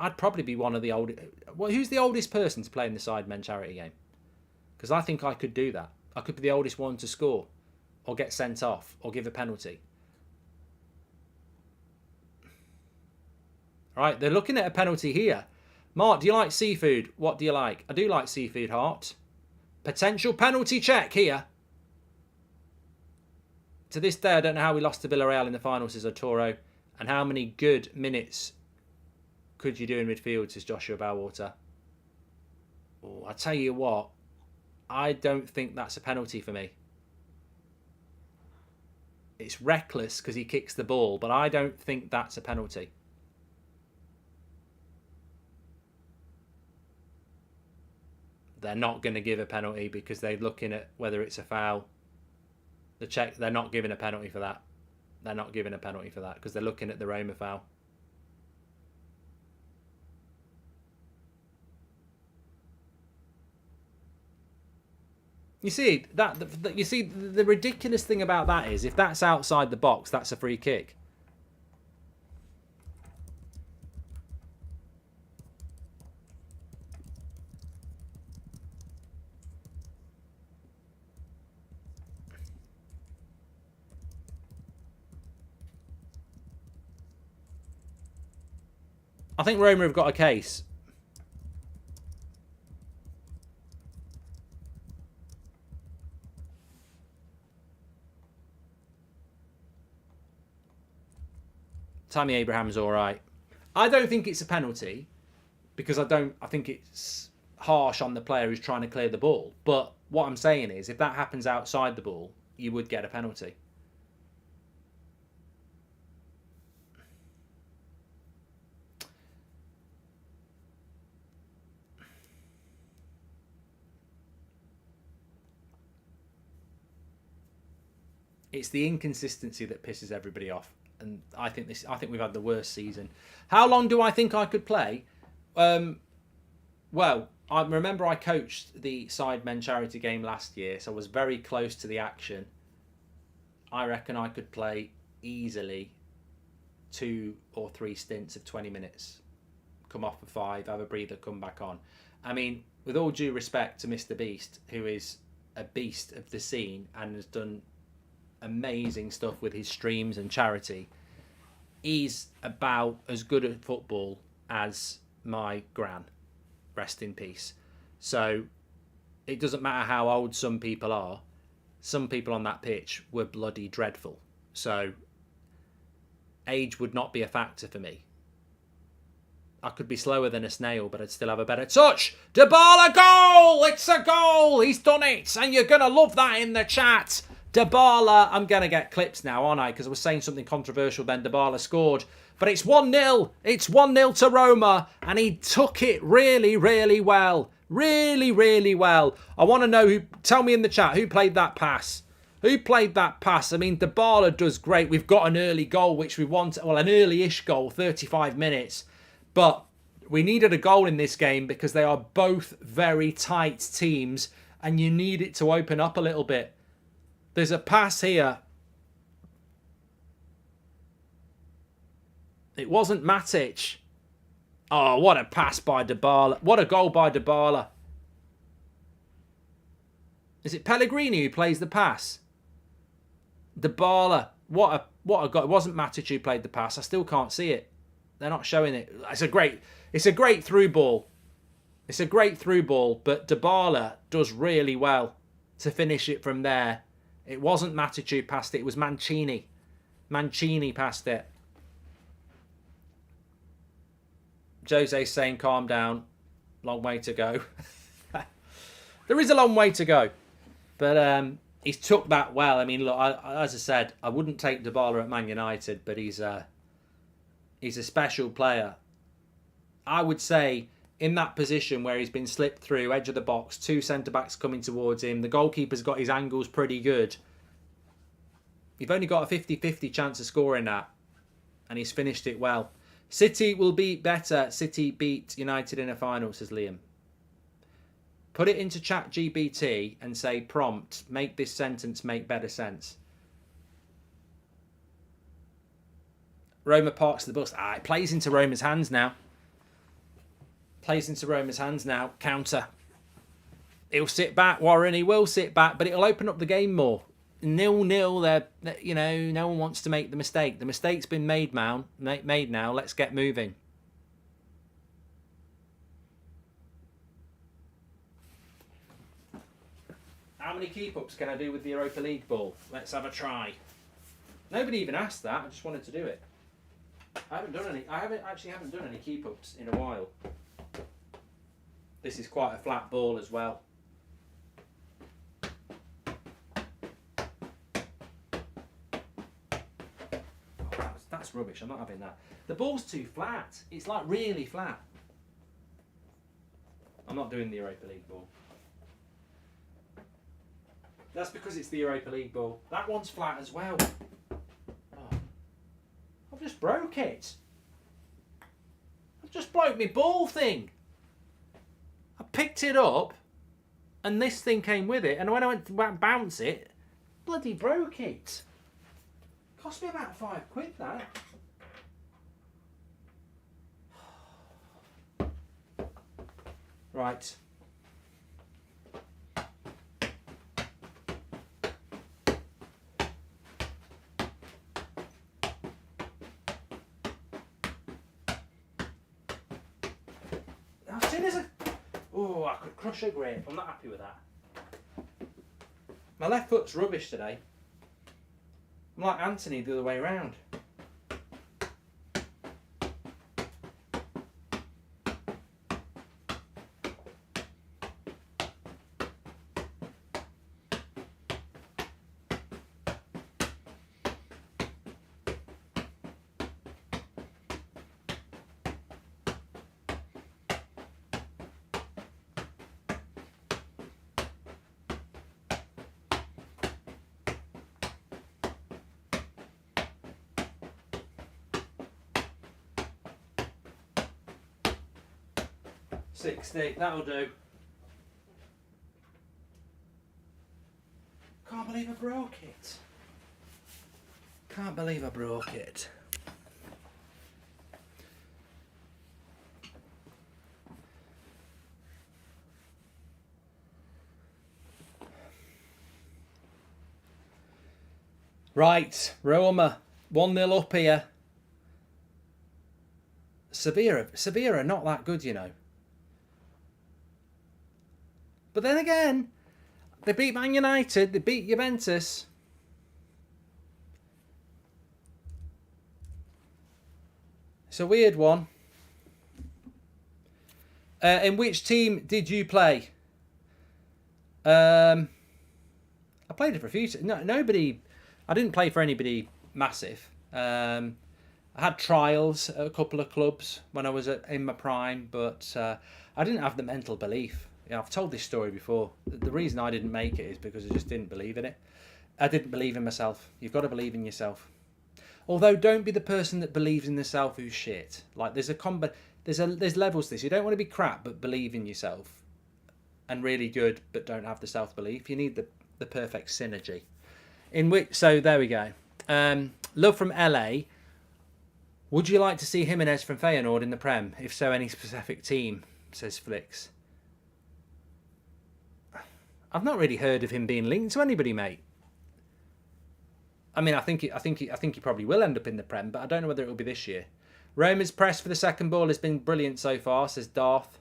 I'd probably be one of the oldest. Well, who's the oldest person to play in the Sidemen charity game? Because I think I could do that. I could be the oldest one to score, or get sent off, or give a penalty. Right, they're looking at a penalty here. Mark, do you like seafood? What do you like? I do like seafood, Hart. Potential penalty check here. To this day, I don't know how we lost to Villarreal in the final, says Arturo. And how many good minutes could you do in midfield, says Joshua Bowwater. Oh, I tell you what, I don't think that's a penalty for me. It's reckless because he kicks the ball, but I don't think that's a penalty. They're not going to give a penalty because they're looking at whether it's a foul. The check, they're not giving a penalty for that. They're not giving a penalty for that because they're looking at the Roma foul. You see the ridiculous thing about that is if that's outside the box, that's a free kick. I think Roma have got a case. Tammy Abraham's all right. I don't think it's a penalty because I think it's harsh on the player who's trying to clear the ball. But what I'm saying is if that happens outside the ball, you would get a penalty. It's the inconsistency that pisses everybody off. And I think we've had the worst season. How long do I think I could play? Well, I remember I coached the Sidemen charity game last year, so I was very close to the action. I reckon I could play easily 2 or 3 stints of 20 minutes. Come off for 5, have a breather, come back on. I mean, with all due respect to Mr. Beast, who is a beast of the scene and has done amazing stuff with his streams and charity, he's about as good at football as my gran, rest in peace. So it doesn't matter how old some people are, some people on that pitch were bloody dreadful. So age would not be a factor for me. I could be slower than a snail, but I'd still have a better touch. Dybala goal! It's a goal! He's done it! And you're going to love that in the chat. Dybala, I'm going to get clips now, aren't I? Because I was saying something controversial then. Dybala scored. But it's 1-0. It's 1-0 to Roma. And he took it really, really well. Really, really well. I want to know who... Tell me in the chat, who played that pass? Who played that pass? I mean, Dybala does great. We've got an early goal, which we want... Well, an early-ish goal, 35 minutes. But we needed a goal in this game because they are both very tight teams. And you need it to open up a little bit. There's a pass here. It wasn't Matic. Oh, what a pass by Dybala. What a goal by Dybala. Is it Pellegrini who plays the pass? Dybala. What a goal. It wasn't Matic who played the pass. I still can't see it. They're not showing it. It's a great through ball. It's a great through ball, but Dybala does really well to finish it from there. It wasn't Matic who passed it. It was Mancini. Mancini passed it. Jose's saying, calm down. Long way to go. There is a long way to go. But he's took that well. I mean, look, as I said, I wouldn't take Dybala at Man United, but he's a special player. I would say in that position where he's been slipped through, edge of the box, 2 centre-backs coming towards him, the goalkeeper's got his angles pretty good. You've only got a 50-50 chance of scoring that, and he's finished it well. City will be better. City beat United in a final, says Liam. Put it into ChatGPT and say, prompt, make this sentence make better sense. Roma parks the bus. It plays into Roma's hands now. Plays into Roma's hands now. Counter. He'll sit back, Warren. He will sit back, but it'll open up the game more. 0-0. No one wants to make the mistake. The mistake's been made now. Let's get moving. How many keep-ups can I do with the Europa League ball? Let's have a try. Nobody even asked that. I just wanted to do it. I haven't done any. I haven't done any keep-ups in a while. This is quite a flat ball as well. Oh, that's rubbish. I'm not having that. The ball's too flat. It's like really flat. I'm not doing the Europa League ball. That's because it's the Europa League ball. That one's flat as well. Oh. I've just broke it. I've just broke my ball thing. I picked it up and this thing came with it, and when I went to bounce it, bloody broke it. Cost me about £5 that. Right. As soon as I could crush a grape. I'm not happy with that. My left foot's rubbish today. I'm like Anthony the other way around. 60, that'll do. Can't believe I broke it. Can't believe I broke it. Right, Roma, 1-0 up here. Sevilla are not that good, you know. But then again, they beat Man United, they beat Juventus. It's a weird one. In which team did you play? I played it for a few. Nobody. I didn't play for anybody massive. I had trials at a couple of clubs when I was in my prime, but I didn't have the mental belief. You know, I've told this story before. The reason I didn't make it is because I just didn't believe in it. I didn't believe in myself. You've got to believe in yourself. Although, don't be the person that believes in yourself who's shit. Like there's levels to this. You don't want to be crap, but believe in yourself, and really good, but don't have the self belief. You need the perfect synergy. So there we go. Love from LA. Would you like to see Jimenez from Feyenoord in the Prem? If so, any specific team? Says Flicks. I've not really heard of him being linked to anybody, mate. I mean, I think he probably will end up in the Prem, but I don't know whether it will be this year. Roma's press for the second ball has been brilliant so far, says Darth.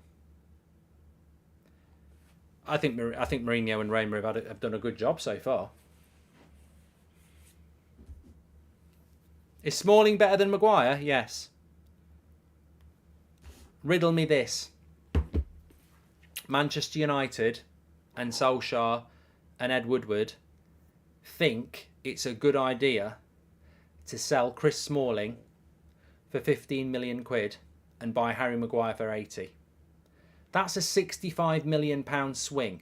I think Mourinho and Roma have done a good job so far. Is Smalling better than Maguire? Yes. Riddle me this. Manchester United and Solskjaer and Ed Woodward think it's a good idea to sell Chris Smalling for 15 million quid and buy Harry Maguire for 80. That's a 65 million pound swing.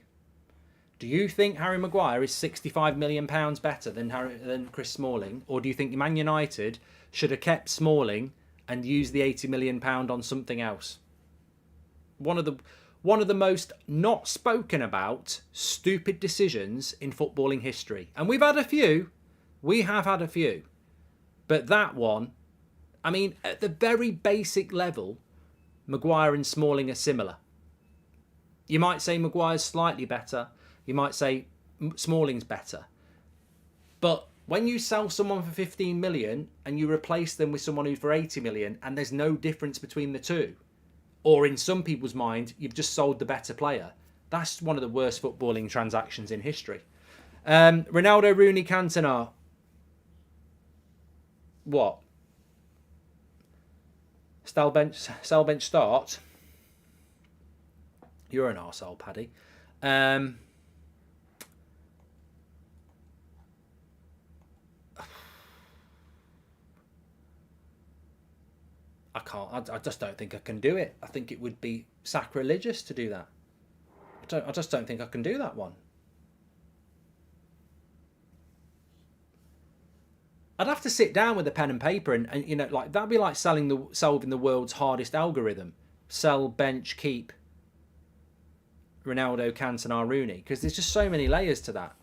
Do you think Harry Maguire is 65 million pounds better than Chris Smalling, or do you think Man United should have kept Smalling and used the 80 million pound on something else? One of the most not spoken about stupid decisions in footballing history. And we've had a few. We have had a few. But that one, I mean, at the very basic level, Maguire and Smalling are similar. You might say Maguire's slightly better. You might say Smalling's better. But when you sell someone for 15 million and you replace them with someone who's for 80 million and there's no difference between the two, or in some people's mind, you've just sold the better player, That's one of the worst footballing transactions in history. Ronaldo, Rooney, Cantona. What? Sell bench start. You're an arsehole, Paddy. I can't. I just don't think I can do it. I think it would be sacrilegious to do that. I just don't think I can do that one. I'd have to sit down with a pen and paper and you know, like that'd be like solving the world's hardest algorithm. Sell, bench, keep. Ronaldo, Cantona, Rooney, because there's just so many layers to that.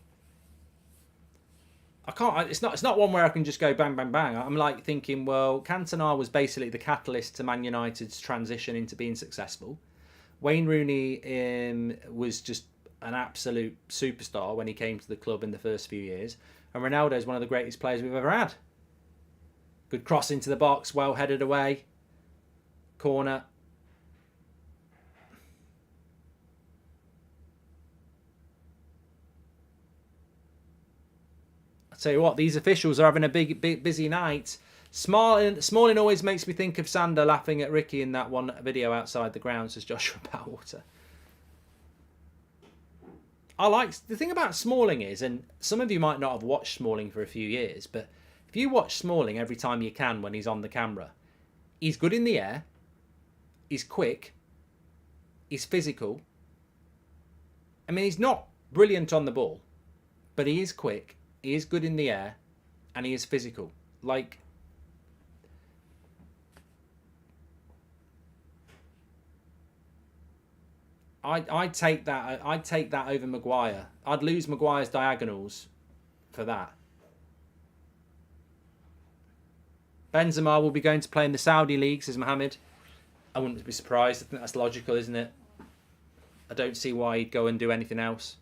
I can't. It's not one where I can just go bang bang bang. I'm like thinking, well, Cantona was basically the catalyst to Man United's transition into being successful. Wayne Rooney was just an absolute superstar when he came to the club in the first few years, and Ronaldo is one of the greatest players we've ever had. Good cross into the box, well headed away, corner. Tell you what, these officials are having a big busy night. Smalling always makes me think of Sander laughing at Ricky in that one video outside the ground, says Joshua Powwater. The thing about Smalling is, and some of you might not have watched Smalling for a few years, but if you watch Smalling every time you can when he's on the camera, he's good in the air, he's quick, he's physical. I mean, he's not brilliant on the ball, but he is quick. He is good in the air, and he is physical. Like, I'd take that. I'd take that over Maguire. I'd lose Maguire's diagonals for that. Benzema will be going to play in the Saudi league, says Mohammed. I wouldn't be surprised. I think that's logical, isn't it? I don't see why he'd go and do anything else.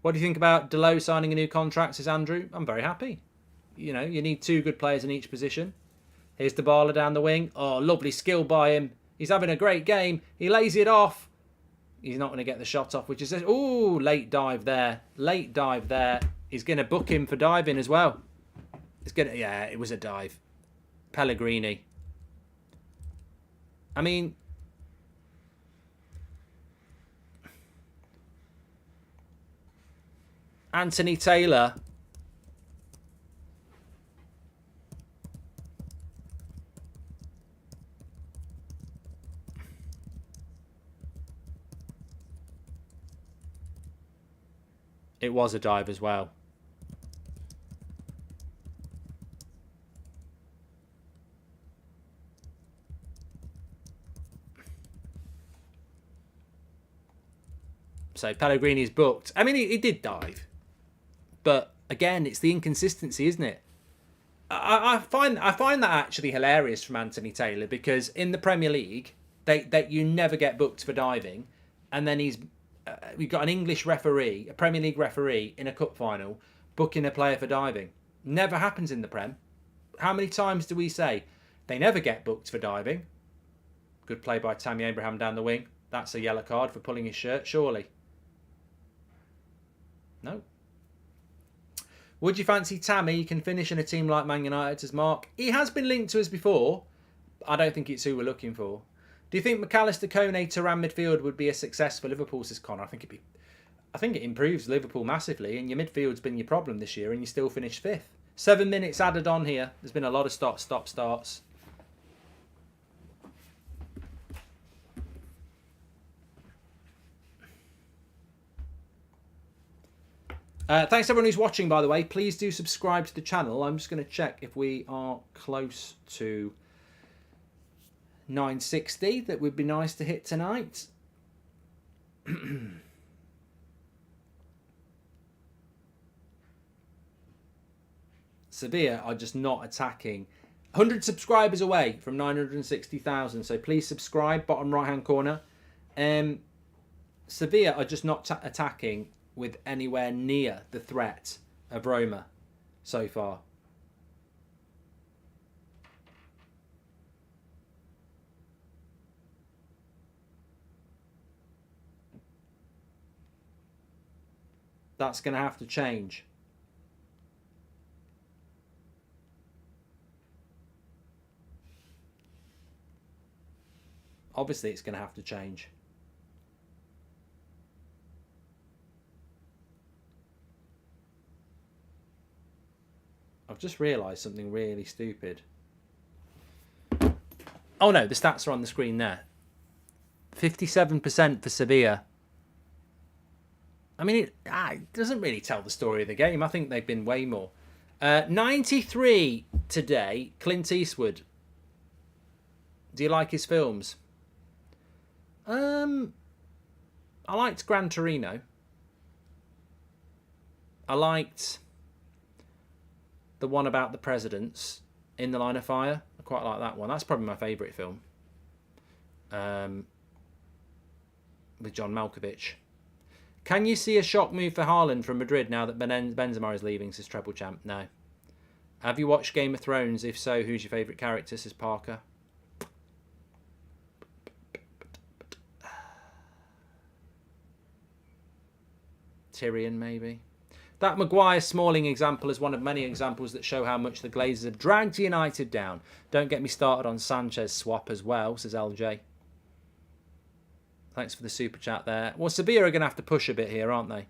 What do you think about Delo signing a new contract, says Andrew? I'm very happy. You know, you need two good players in each position. Here's Dybala down the wing. Oh, lovely skill by him. He's having a great game. He lays it off. He's not going to get the shot off, which is... Ooh, late dive there. Late dive there. He's going to book him for diving as well. Yeah, it was a dive. Pellegrini. I mean... Anthony Taylor. It was a dive as well. So Pellegrini's booked. I mean, he did dive. But again, it's the inconsistency, isn't it? I find that actually hilarious from Anthony Taylor, because in the Premier League, that you never get booked for diving, and then we've got an English referee, a Premier League referee in a cup final, booking a player for diving. Never happens in the Prem. How many times do we say they never get booked for diving? Good play by Tammy Abraham down the wing. That's a yellow card for pulling his shirt, surely. No. Would you fancy Tammy? He can finish in a team like Man United, says Mark. He has been linked to us before. I don't think it's who we're looking for. Do you think McAllister, Kone, Turan midfield would be a success for Liverpool, says Connor? I think it improves Liverpool massively, and your midfield's been your problem this year, and you still finished fifth. 7 minutes added on here. There's been a lot of stop starts. Thanks everyone who's watching, by the way. Please do subscribe to the channel. I'm just going to check if we are close to 960. That would be nice to hit tonight. Sevilla are just not attacking. 100 subscribers away from 960,000. So please subscribe, bottom right hand corner. Sevilla are just not attacking with anywhere near the threat of Roma so far. That's going to have to change. Obviously, it's going to have to change. I've just realised something really stupid. Oh no, the stats are on the screen there. 57% for Sevilla. I mean, it doesn't really tell the story of the game. I think they've been way more. 93 today, Clint Eastwood. Do you like his films? I liked Gran Torino. I liked the one about the presidents in the Line of Fire. I quite like that one. That's probably my favourite film. With John Malkovich. Can you see a shock move for Haaland from Madrid now that Benzema is leaving, says Treble Champ? No. Have you watched Game of Thrones? If so, who's your favourite character, says Parker? Tyrion, maybe. That Maguire-Smalling example is one of many examples that show how much the Glazers have dragged United down. Don't get me started on Sanchez swap as well, says LJ. Thanks for the super chat there. Well, Sevilla are going to have to push a bit here, aren't they?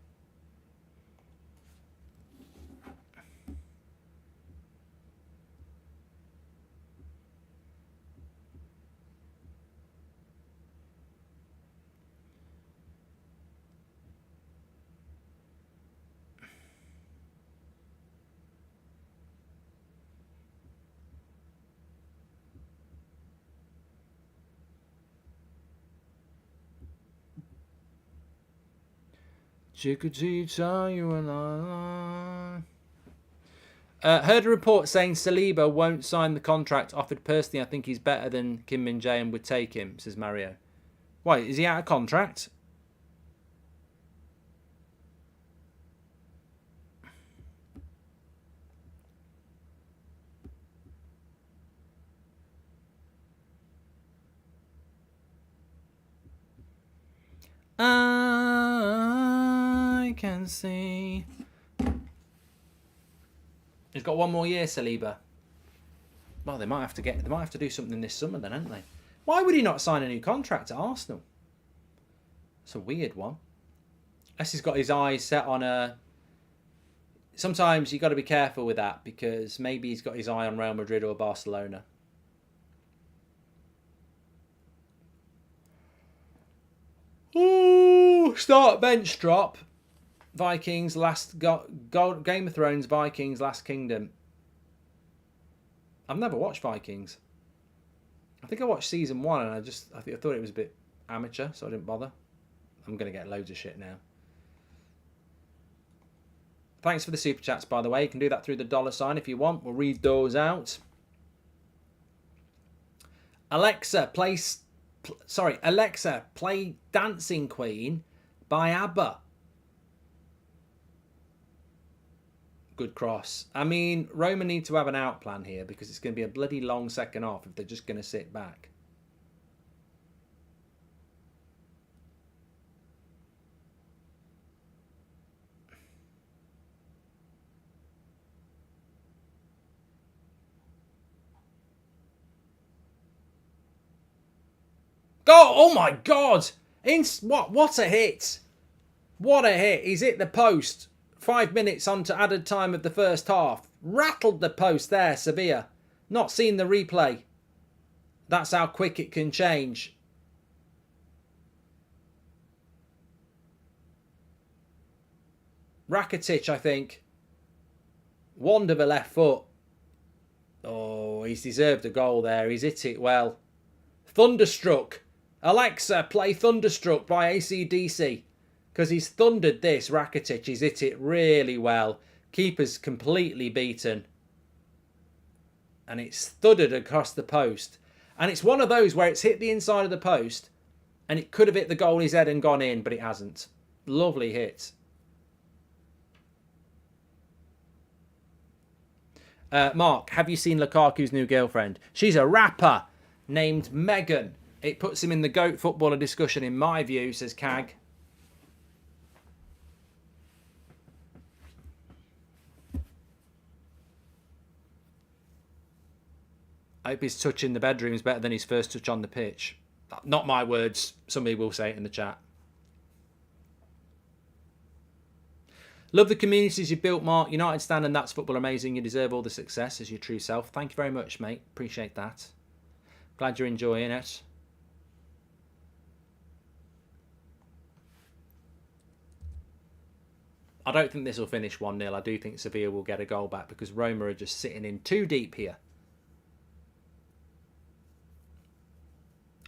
Chickadee, you and I. Heard a report saying Saliba won't sign the contract offered. Personally, I think he's better than Kim Min-jae and would take him, says Mario. Why, is he out of contract? I can see. He's got one more year, Saliba. Well, they might have to do something this summer then, haven't they? Why would he not sign a new contract at Arsenal? It's a weird one. Unless he's got his eyes set on a. Sometimes you got to be careful with that because maybe he's got his eye on Real Madrid or Barcelona. Ooh, start bench drop. Vikings last Game of Thrones. Vikings Last Kingdom. I've never watched Vikings. I think I watched season 1 and I thought it was a bit amateur, so I didn't bother. I'm gonna get loads of shit now. Thanks for the super chats, by the way. You can do that through the $ if you want. We'll read those out. Alexa, play Dancing Queen by ABBA. Good cross. I mean, Roma need to have an out plan here because it's going to be a bloody long second half if they're just going to sit back. Go! Oh my God! What a hit! What a hit! He's hit the post. 5 minutes on to added time of the first half. Rattled the post there, Sevilla. Not seen the replay. That's how quick it can change. Rakitic, I think. Wand of a left foot. Oh, he's deserved a goal there. He's hit it well. Thunderstruck. Alexa, play Thunderstruck by AC/DC. Because he's thundered this, Rakitic. He's hit it really well. Keeper's completely beaten. And it's thudded across the post. And it's one of those where it's hit the inside of the post. And it could have hit the goalie's head and gone in, but it hasn't. Lovely hit. Mark, have you seen Lukaku's new girlfriend? She's a rapper named Megan. It puts him in the GOAT footballer discussion, in my view, says Cag. hope his touch in the bedroom is better than his first touch on the pitch. Not my words. Somebody will say it in the chat. Love the communities you've built, Mark. United stand and that's football amazing. You deserve all the success as your true self. Thank you very much, mate. Appreciate that. Glad you're enjoying it. I don't think this will finish 1-0. I do think Sevilla will get a goal back because Roma are just sitting in too deep here.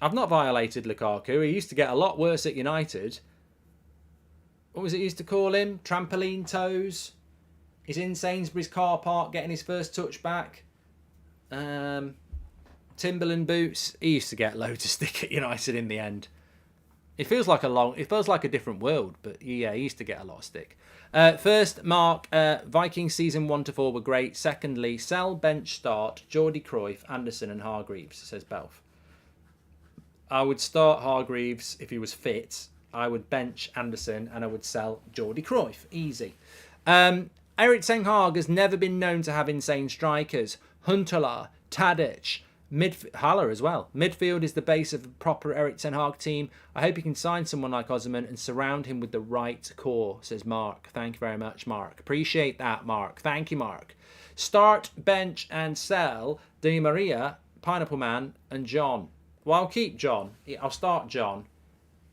I've not violated Lukaku. He used to get a lot worse at United. What was it used to call him? Trampoline toes. He's in Sainsbury's car park getting his first touch back. Timberland boots. He used to get loads of stick at United in the end. It feels like a different world, but yeah, he used to get a lot of stick. First, Mark, Vikings season 1 to 4 were great. Secondly, sell, bench, start, Jordi Cruyff, Anderson and Hargreaves, says Belf. I would start Hargreaves if he was fit. I would bench Anderson and I would sell Jordi Cruyff. Easy. Erik Ten Hag has never been known to have insane strikers. Huntelaar, Tadic, Haller as well. Midfield is the base of a proper Erik Ten Hag team. I hope he can sign someone like Osimhen and surround him with the right core, says Mark. Thank you very much, Mark. Appreciate that, Mark. Thank you, Mark. Start, bench and sell Di Maria, Pineapple Man and John. Well, I'll keep John. I'll start John.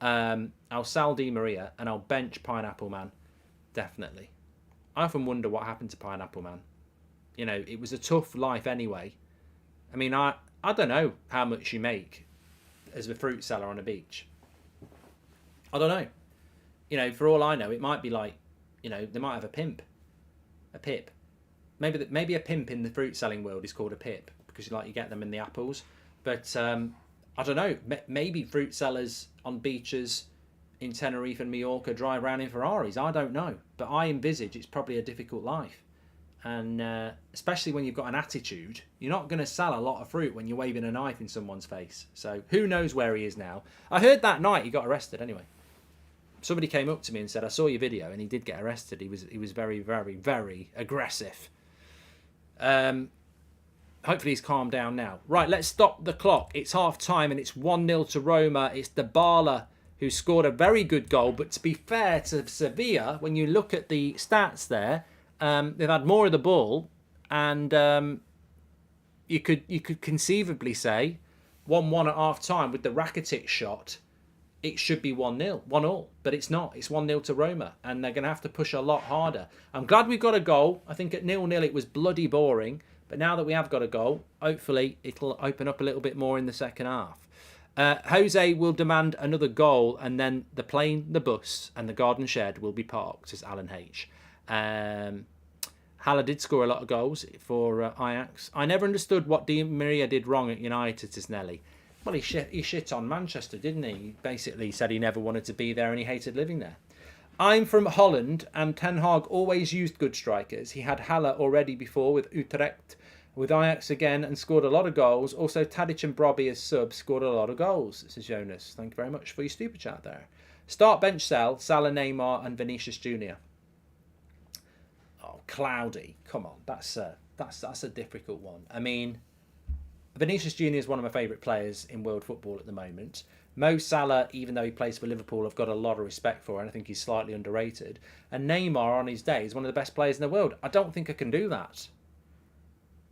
I'll sell Di Maria and I'll bench Pineapple Man. Definitely. I often wonder what happened to Pineapple Man. You know, it was a tough life anyway. I mean, I don't know how much you make as a fruit seller on a beach. I don't know. You know, for all I know, it might be like, you know, they might have a pimp. A pip. Maybe a pimp in the fruit selling world is called a pip because you get them in the apples. But I don't know. Maybe fruit sellers on beaches in Tenerife and Mallorca drive around in Ferraris. I don't know. But I envisage it's probably a difficult life. And especially when you've got an attitude, you're not going to sell a lot of fruit when you're waving a knife in someone's face. So who knows where he is now. I heard that night he got arrested anyway. Somebody came up to me and said, I saw your video, and he did get arrested. He was very, very, very aggressive. Hopefully he's calmed down now. Right, let's stop the clock. It's half time and it's 1-0 to Roma. It's Dybala who scored a very good goal. But to be fair to Sevilla, when you look at the stats there, they've had more of the ball, and you could conceivably say 1-1 at half time with the Rakitic shot. It should be 1-0, 1-1, but it's not. It's 1-0 to Roma, and they're going to have to push a lot harder. I'm glad we've got a goal. I think at 0-0 it was bloody boring, but now that we have got a goal, hopefully it'll open up a little bit more in the second half. Jose will demand another goal, and then the plane, the bus, and the garden shed will be parked, says Alan H. Haller did score a lot of goals for Ajax. I never understood what Di Maria did wrong at United, says Nelly. Well, he shit on Manchester, didn't he? He basically said he never wanted to be there and he hated living there. I'm from Holland, and Ten Hag always used good strikers. He had Haller already before with Utrecht, with Ajax again, and scored a lot of goals. Also, Tadic and Brobby as subs scored a lot of goals, says Jonas. Thank you very much for your super chat there. Start, bench, sell, Salah, Neymar and Vinicius Jr. Oh, Cloudy. Come on, that's a difficult one. I mean, Vinicius Jr. is one of my favourite players in world football at the moment. Mo Salah, even though he plays for Liverpool, I've got a lot of respect for, and I think he's slightly underrated. And Neymar, on his day, is one of the best players in the world. I don't think I can do that.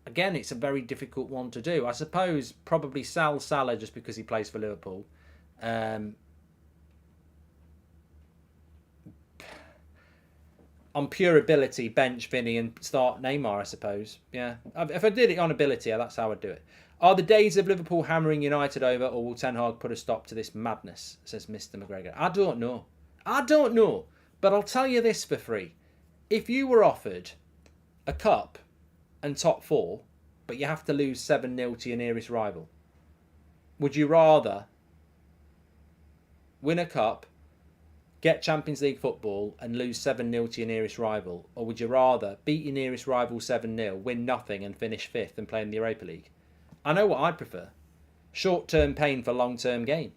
Again, it's a very difficult one to do. I suppose probably sell Salah just because he plays for Liverpool. On pure ability, bench Vinny and start Neymar, I suppose. Yeah. If I did it on ability, that's how I'd do it. Are the days of Liverpool hammering United over, or will Ten Hag put a stop to this madness, says Mr. McGregor. I don't know. But I'll tell you this for free. If you were offered a cup and top four, but you have to lose 7-0 to your nearest rival, would you rather win a cup, get Champions League football and lose 7-0 to your nearest rival? Or would you rather beat your nearest rival 7-0, win nothing and finish 5th and play in the Europa League? I know what I'd prefer. Short-term pain for long-term gain.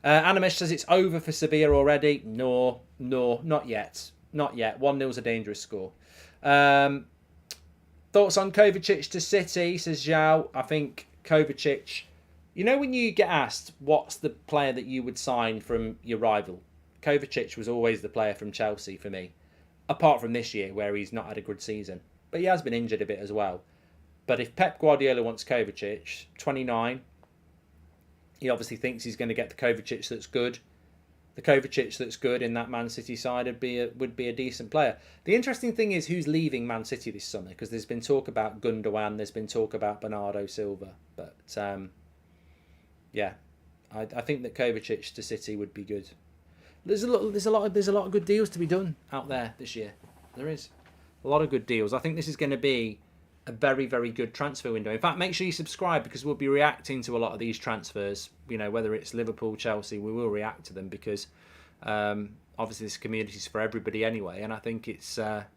Animesh says it's over for Sevilla already. No, not yet. Not yet. 1-0's a dangerous score. Thoughts on Kovacic to City, says Zhao. I think Kovacic, you know when you get asked what's the player that you would sign from your rival, Kovacic was always the player from Chelsea for me, apart from this year where he's not had a good season. But he has been injured a bit as well. But if Pep Guardiola wants Kovacic, 29, he obviously thinks he's going to get the Kovacic that's good. The Kovacic that's good in that Man City side would be a decent player. The interesting thing is who's leaving Man City this summer, because there's been talk about Gundogan, there's been talk about Bernardo Silva, but yeah, I think that Kovacic to City would be good. There's a lot of good deals to be done out there this year. There is a lot of good deals. I think this is going to be a very, very good transfer window. In fact, make sure you subscribe because we'll be reacting to a lot of these transfers. You know, whether it's Liverpool, Chelsea, we will react to them because obviously this community is for everybody anyway. And I think it's going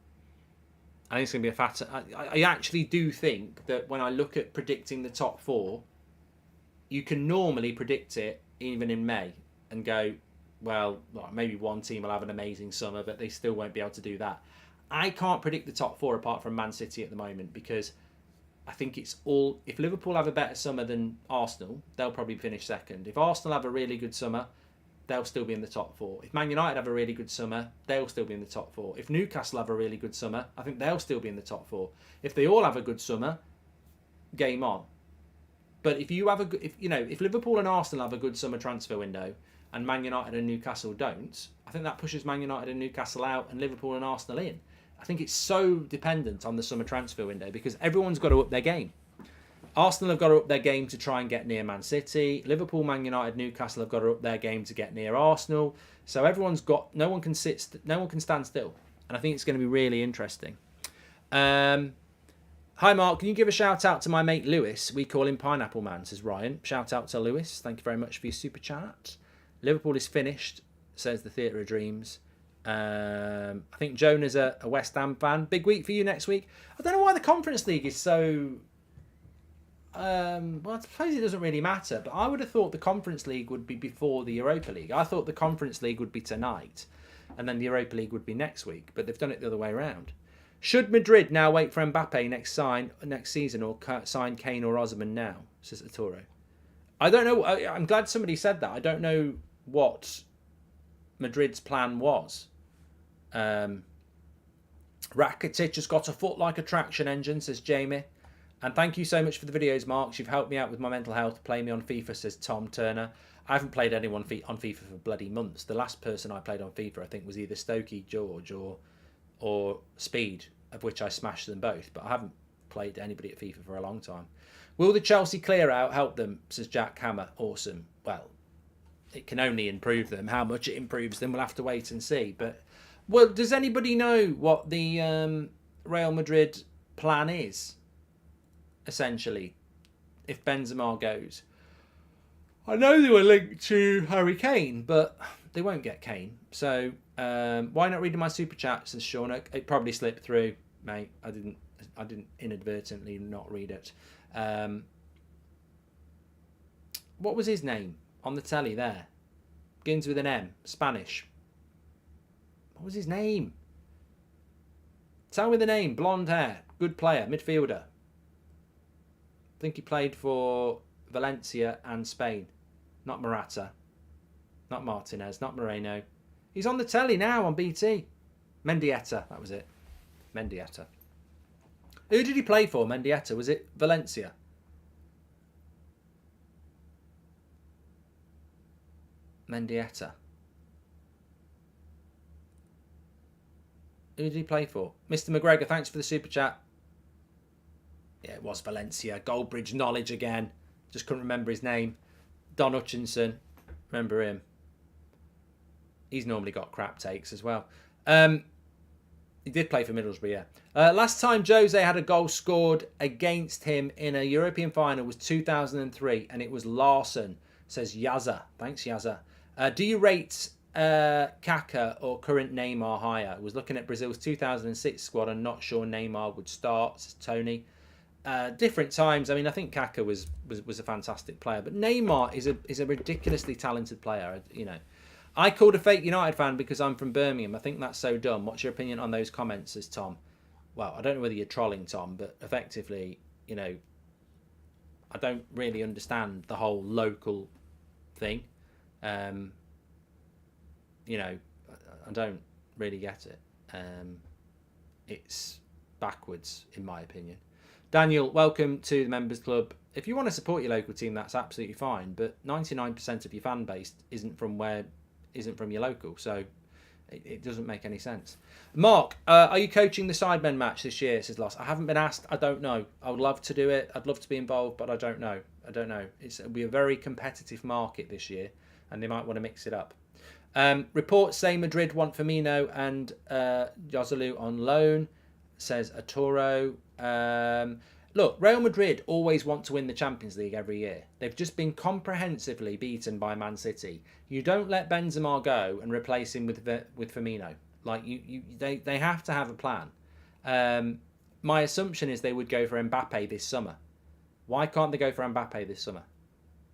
to be a fat. I actually do think that when I look at predicting the top four, you can normally predict it even in May and go, well, maybe one team will have an amazing summer, but they still won't be able to do that. I can't predict the top four apart from Man City at the moment because I think it's all... If Liverpool have a better summer than Arsenal, they'll probably finish second. If Arsenal have a really good summer, they'll still be in the top four. If Man United have a really good summer, they'll still be in the top four. If Newcastle have a really good summer, I think they'll still be in the top four. If they all have a good summer, game on. But if you have if Liverpool and Arsenal have a good summer transfer window and Man United and Newcastle don't, I think that pushes Man United and Newcastle out and Liverpool and Arsenal in. I think it's so dependent on the summer transfer window because everyone's got to up their game. Arsenal have got to up their game to try and get near Man City. Liverpool, Man United, Newcastle have got to up their game to get near Arsenal. So no one can stand still. And I think it's going to be really interesting. Hi Mark, can you give a shout out to my mate Lewis? We call him Pineapple Man, says Ryan. Shout out to Lewis. Thank you very much for your super chat. Liverpool is finished, says the Theatre of Dreams. I think Jonah's a West Ham fan. Big week for you next week. I don't know why the Conference League is so... well, I suppose it doesn't really matter, but I would have thought the Conference League would be before the Europa League. I thought the Conference League would be tonight, and then the Europa League would be next week, but they've done it the other way around. Should Madrid now wait for Mbappe next season or sign Kane or Osimhen now, says Arturo. I don't know. I'm glad somebody said that. I don't know what Madrid's plan was. Rakitic has got a foot like a traction engine, says Jamie. And thank you so much for the videos, Mark. You've helped me out with my mental health. Play me on FIFA, says Tom Turner. I haven't played anyone on FIFA for bloody months. The last person I played on FIFA, I think, was either Stokey George or Speed, of which I smashed them both. But I haven't played anybody at FIFA for a long time. Will the Chelsea clear out help them, says Jack Hammer. Awesome. Well, it can only improve them. How much it improves them, we'll have to wait and see. But, well, does anybody know what the Real Madrid plan is, essentially, if Benzema goes? I know they were linked to Harry Kane, but they won't get Kane. So why not read my super chat, says Shauna. It probably slipped through, mate. I didn't inadvertently not read it. What was his name on the telly there? Begins with an M. Spanish. What was his name? Tell me the name. Blonde hair. Good player. Midfielder. I think he played for Valencia and Spain. Not Morata. Not Martinez. Not Moreno. He's on the telly now on BT. Mendieta. That was it. Mendieta. Who did he play for, Mendieta? Was it Valencia? Mendieta. Who did he play for? Mr. McGregor, thanks for the super chat. Yeah, it was Valencia. Goldbridge knowledge again. Just couldn't remember his name. Don Hutchinson. Remember him. He's normally got crap takes as well. He did play for Middlesbrough, yeah. Last time Jose had a goal scored against him in a European final was 2003, and it was Larson, says Yaza. Thanks, Yaza. Do you rate Kaka or current Neymar higher? I was looking at Brazil's 2006 squad and not sure Neymar would start, says Tony. Different times. I mean, I think Kaka was a fantastic player, but Neymar is a ridiculously talented player. You know, I called a fake United fan because I'm from Birmingham. I think that's so dumb. What's your opinion on those comments, says Tom? well, I don't know whether you're trolling Tom, but effectively, I don't really understand the whole local thing. I don't really get it. It's backwards, in my opinion. Daniel, welcome to the Members Club. If you want to support your local team, that's absolutely fine. But 99% of your fan base isn't from your local, so it doesn't make any sense. Mark, are you coaching the Sidemen match this year? Says Loss. I haven't been asked. I don't know. I would love to do it. I'd love to be involved, but I don't know. It'll be a very competitive market this year, and they might want to mix it up. Reports say Madrid want Firmino and Joselu on loan, says Arturo. Look, Real Madrid always want to win the Champions League every year. They've just been comprehensively beaten by Man City. You don't let Benzema go and replace him with Firmino. Like they have to have a plan. My assumption is they would go for Mbappe this summer. Why can't they go for Mbappe this summer?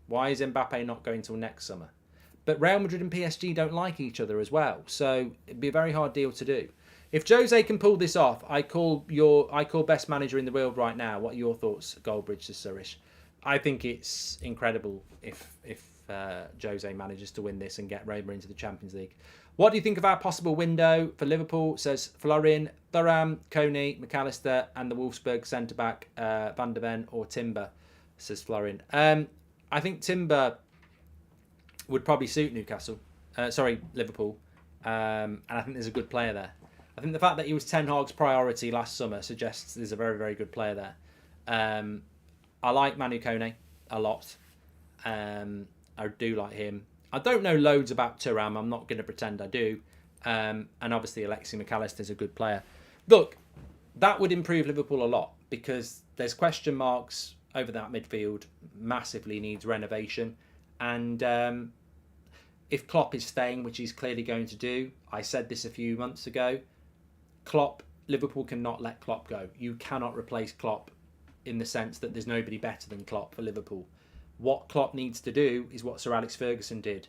Why is Mbappe not going till next summer? But Real Madrid and PSG don't like each other as well, so it'd be a very hard deal to do. If Jose can pull this off, I call best manager in the world right now. What are your thoughts, Goldbridge to Surish? I think it's incredible if Jose manages to win this and get Roma into the Champions League. What do you think of our possible window for Liverpool? Says Florin, Thuram, Coney, McAllister, and the Wolfsburg centre back Van der Ven or Timber. Says Florin. I think Timber would probably suit Liverpool. And I think there's a good player there. I think the fact that he was Ten Hag's priority last summer suggests there's a very, very good player there. I like Manu Kone a lot. I do like him. I don't know loads about Thuram. I'm not going to pretend I do. And obviously Alexi McAllister is a good player. Look, that would improve Liverpool a lot because there's question marks over that midfield. Massively needs renovation. And if Klopp is staying, which he's clearly going to do, I said this a few months ago, Liverpool cannot let Klopp go. You cannot replace Klopp in the sense that there's nobody better than Klopp for Liverpool. What Klopp needs to do is what Sir Alex Ferguson did.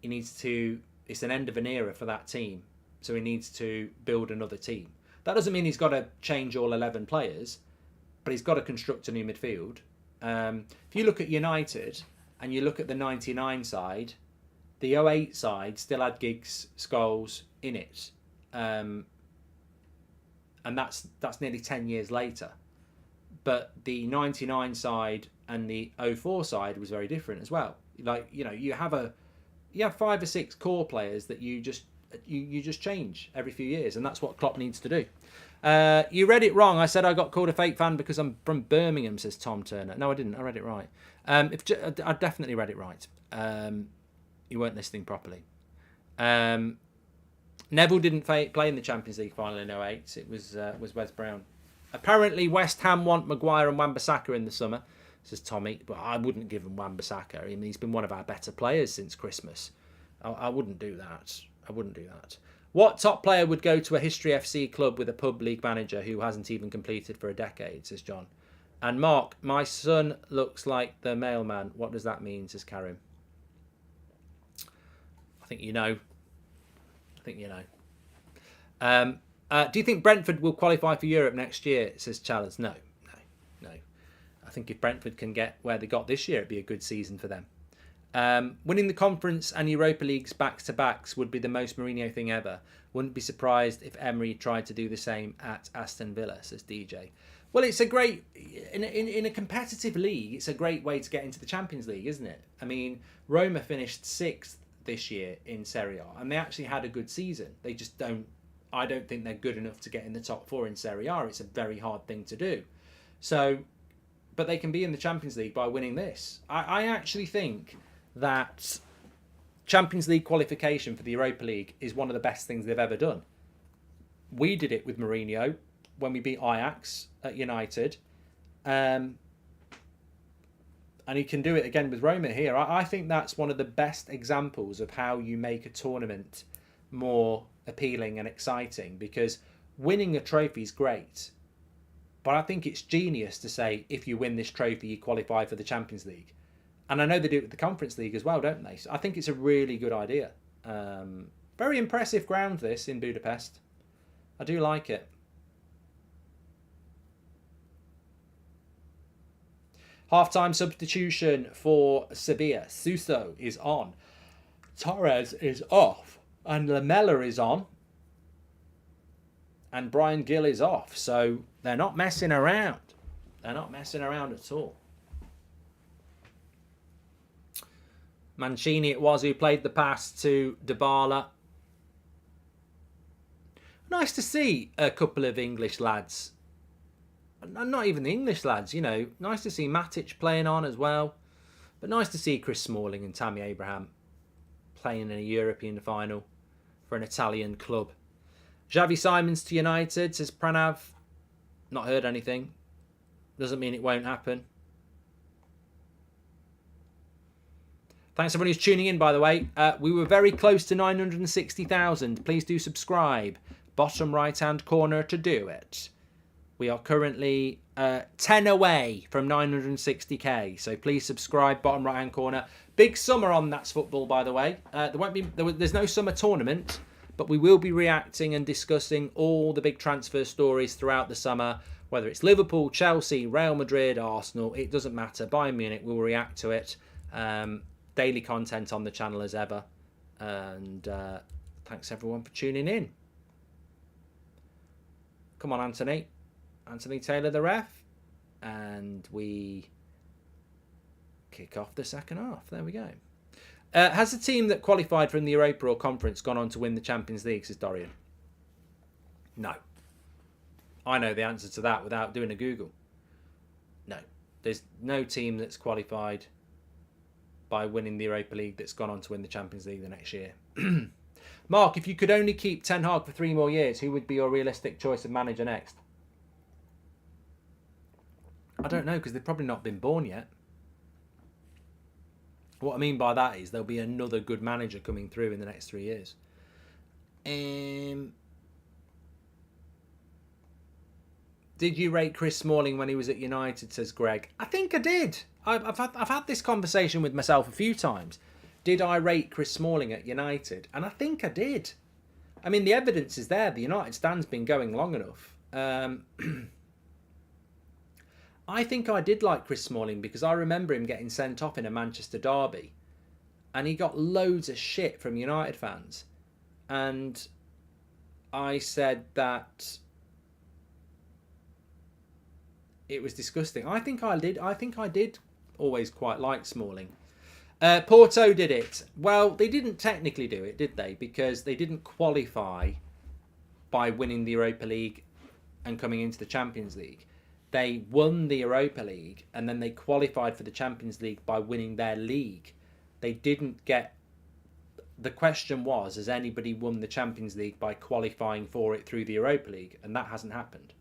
It's an end of an era for that team. So he needs to build another team. That doesn't mean he's got to change all 11 players, but he's got to construct a new midfield. If you look at United and you look at the 99 side, the 08 side still had Giggs, Scholes in it. And that's nearly 10 years later. But the 99 side and the 04 side was very different as well. Like, you have 5 or 6 core players that you just change every few years, and that's what Klopp needs to do. You read it wrong. I said I got called a fake fan because I'm from Birmingham, says Tom Turner. No, I didn't. I read it right. I definitely read it right. You weren't listening properly. Neville didn't play in the Champions League final in 08. It was Wes Brown. Apparently, West Ham want Maguire and Wan-Bissaka in the summer, says Tommy. But I wouldn't give him Wan-Bissaka. I mean, he's been one of our better players since Christmas. I wouldn't do that. What top player would go to a History FC club with a pub league manager who hasn't even completed for a decade, says John. And Mark, my son looks like the mailman. What does that mean, says Karim. I think you know. Do you think Brentford will qualify for Europe next year, says Challenge? No. I think if Brentford can get where they got this year, it'd be a good season for them. Winning the Conference and Europa Leagues back-to-backs would be the most Mourinho thing ever. Wouldn't be surprised if Emery tried to do the same at Aston Villa, says DJ. Well, it's a great... In a competitive league, it's a great way to get into the Champions League, isn't it? I mean, Roma finished 6th this year in Serie A, and they actually had a good season. They just don't... I don't think they're good enough to get in the top 4 in Serie A. It's a very hard thing to do. So, but they can be in the Champions League by winning this. I actually think that Champions League qualification for the Europa League is one of the best things they've ever done. We did it with Mourinho when we beat Ajax at United. And he can do it again with Roma here. I think that's one of the best examples of how you make a tournament more appealing and exciting, because winning a trophy is great, but I think it's genius to say if you win this trophy you qualify for the Champions League. And I know they do it with the Conference League as well, don't they? So I think it's a really good idea. Very impressive ground this in Budapest. I do like it. Half-time substitution for Sevilla. Suso is on. Torres is off. And Lamela is on. And Brian Gill is off. So they're not messing around. They're not messing around at all. Mancini it was who played the pass to Dybala. Nice to see a couple of English lads. Not even the English lads, you know. Nice to see Matic playing on as well. But nice to see Chris Smalling and Tammy Abraham playing in a European final for an Italian club. Xavi Simons to United, says Pranav. Not heard anything. Doesn't mean it won't happen. Thanks everyone who's tuning in, by the way. We were very close to 960,000. Please do subscribe. Bottom right-hand corner to do it. We are currently 10 away from 960k. So please subscribe, bottom right-hand corner. Big summer on That's Football, by the way. There's no summer tournament, but we will be reacting and discussing all the big transfer stories throughout the summer. Whether it's Liverpool, Chelsea, Real Madrid, Arsenal, it doesn't matter. Bayern Munich, we'll react to it. Daily content on the channel as ever. And thanks everyone for tuning in. Come on, Anthony. Anthony Taylor, the ref. And we kick off the second half. There we go. Has the team that qualified from the Europa or Conference gone on to win the Champions League, says Dorian? No. I know the answer to that without doing a Google. No. There's no team that's qualified by winning the Europa League that's gone on to win the Champions League the next year. Mark, if you could only keep Ten Hag for 3 more years, who would be your realistic choice of manager next? I don't know, because they've probably not been born yet. What I mean by that is there'll be another good manager coming through in the next 3 years. Did you rate Chris Smalling when he was at United, says Greg? I think I did. I've had this conversation with myself a few times. Did I rate Chris Smalling at United? And I think I did. I mean, the evidence is there. The United stand's been going long enough. I think I did like Chris Smalling because I remember him getting sent off in a Manchester derby. And he got loads of shit from United fans. And I said that it was disgusting. I think I did always quite like Smalling. Porto did it. Well, they didn't technically do it, did they? Because they didn't qualify by winning the Europa League and coming into the Champions League. They won the Europa League and then they qualified for the Champions League by winning their league. They didn't get... The question was, has anybody won the Champions League by qualifying for it through the Europa League? And that hasn't happened.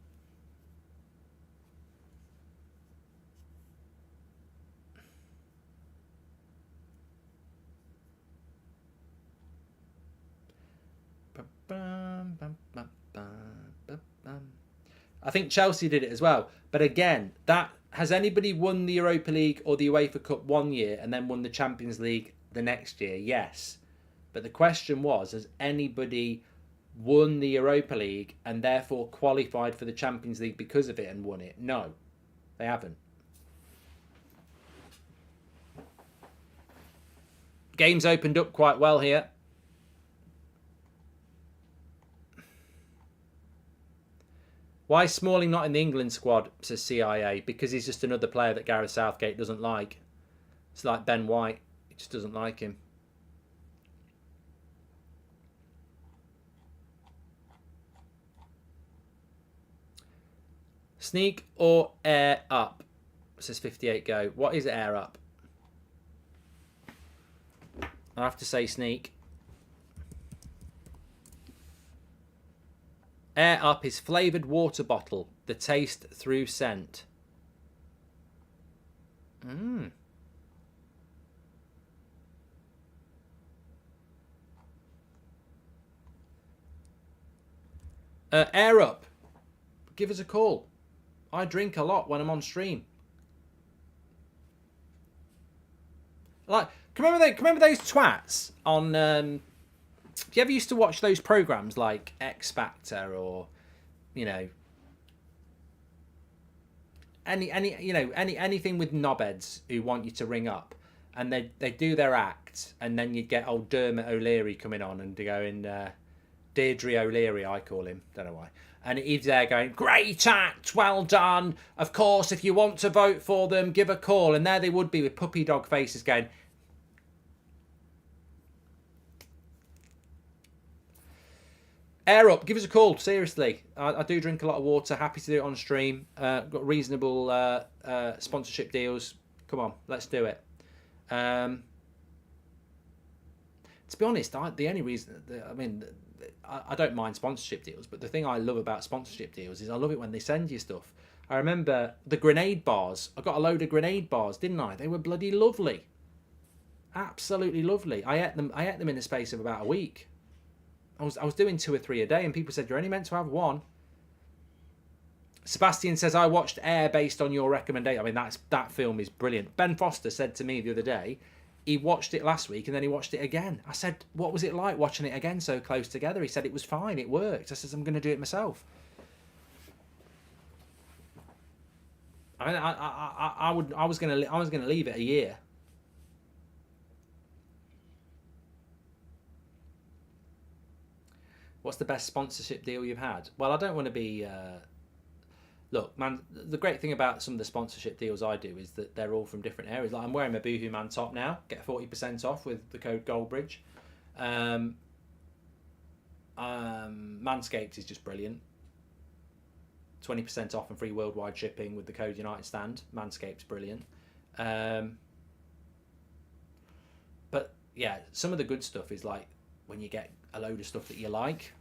I think Chelsea did it as well. But again, has anybody won the Europa League or the UEFA Cup 1 year and then won the Champions League the next year? Yes. But the question was, has anybody won the Europa League and therefore qualified for the Champions League because of it and won it? No, they haven't. Game's opened up quite well here. Why is Smalling not in the England squad, says CIA? Because he's just another player that Gareth Southgate doesn't like. It's like Ben White. He just doesn't like him. Sneak or air up, says 58 Go. What is air up? I have to say sneak. Air up is flavoured water bottle. The taste through scent. Air up. Give us a call. I drink a lot when I'm on stream. Like, remember those twats on... do you ever used to watch those programmes like X Factor or, you know, anything with knobheads who want you to ring up, and they do their act, and then you get old Dermot O'Leary coming on and going, Deirdre O'Leary, I call him, don't know why. And he's there going, great act, well done. Of course, if you want to vote for them, give a call. And there they would be with puppy dog faces going, air up, give us a call, seriously. I do drink a lot of water, happy to do it on stream. Got reasonable sponsorship deals. Come on, let's do it. To be honest, the only reason, I don't mind sponsorship deals, but the thing I love about sponsorship deals is I love it when they send you stuff. I remember the grenade bars. I got a load of grenade bars, didn't I? They were bloody lovely. Absolutely lovely. I ate them in the space of about a week. I was doing 2 or 3 a day, and people said, you're only meant to have one. Sebastian says, I watched Air based on your recommendation. I mean, that film is brilliant. Ben Foster said to me the other day, he watched it last week and then he watched it again. I said, what was it like watching it again so close together? He said it was fine, it worked. I said, I'm going to do it myself. I mean, I was going to leave it a year. What's the best sponsorship deal you've had? Well, I don't want to be... Look, man, the great thing about some of the sponsorship deals I do is that they're all from different areas. Like I'm wearing my Boohoo Man top now. Get 40% off with the code Goldbridge. Manscaped is just brilliant. 20% off and free worldwide shipping with the code United Stand. Manscaped's brilliant. But yeah, some of the good stuff is like when you get a load of stuff that you like.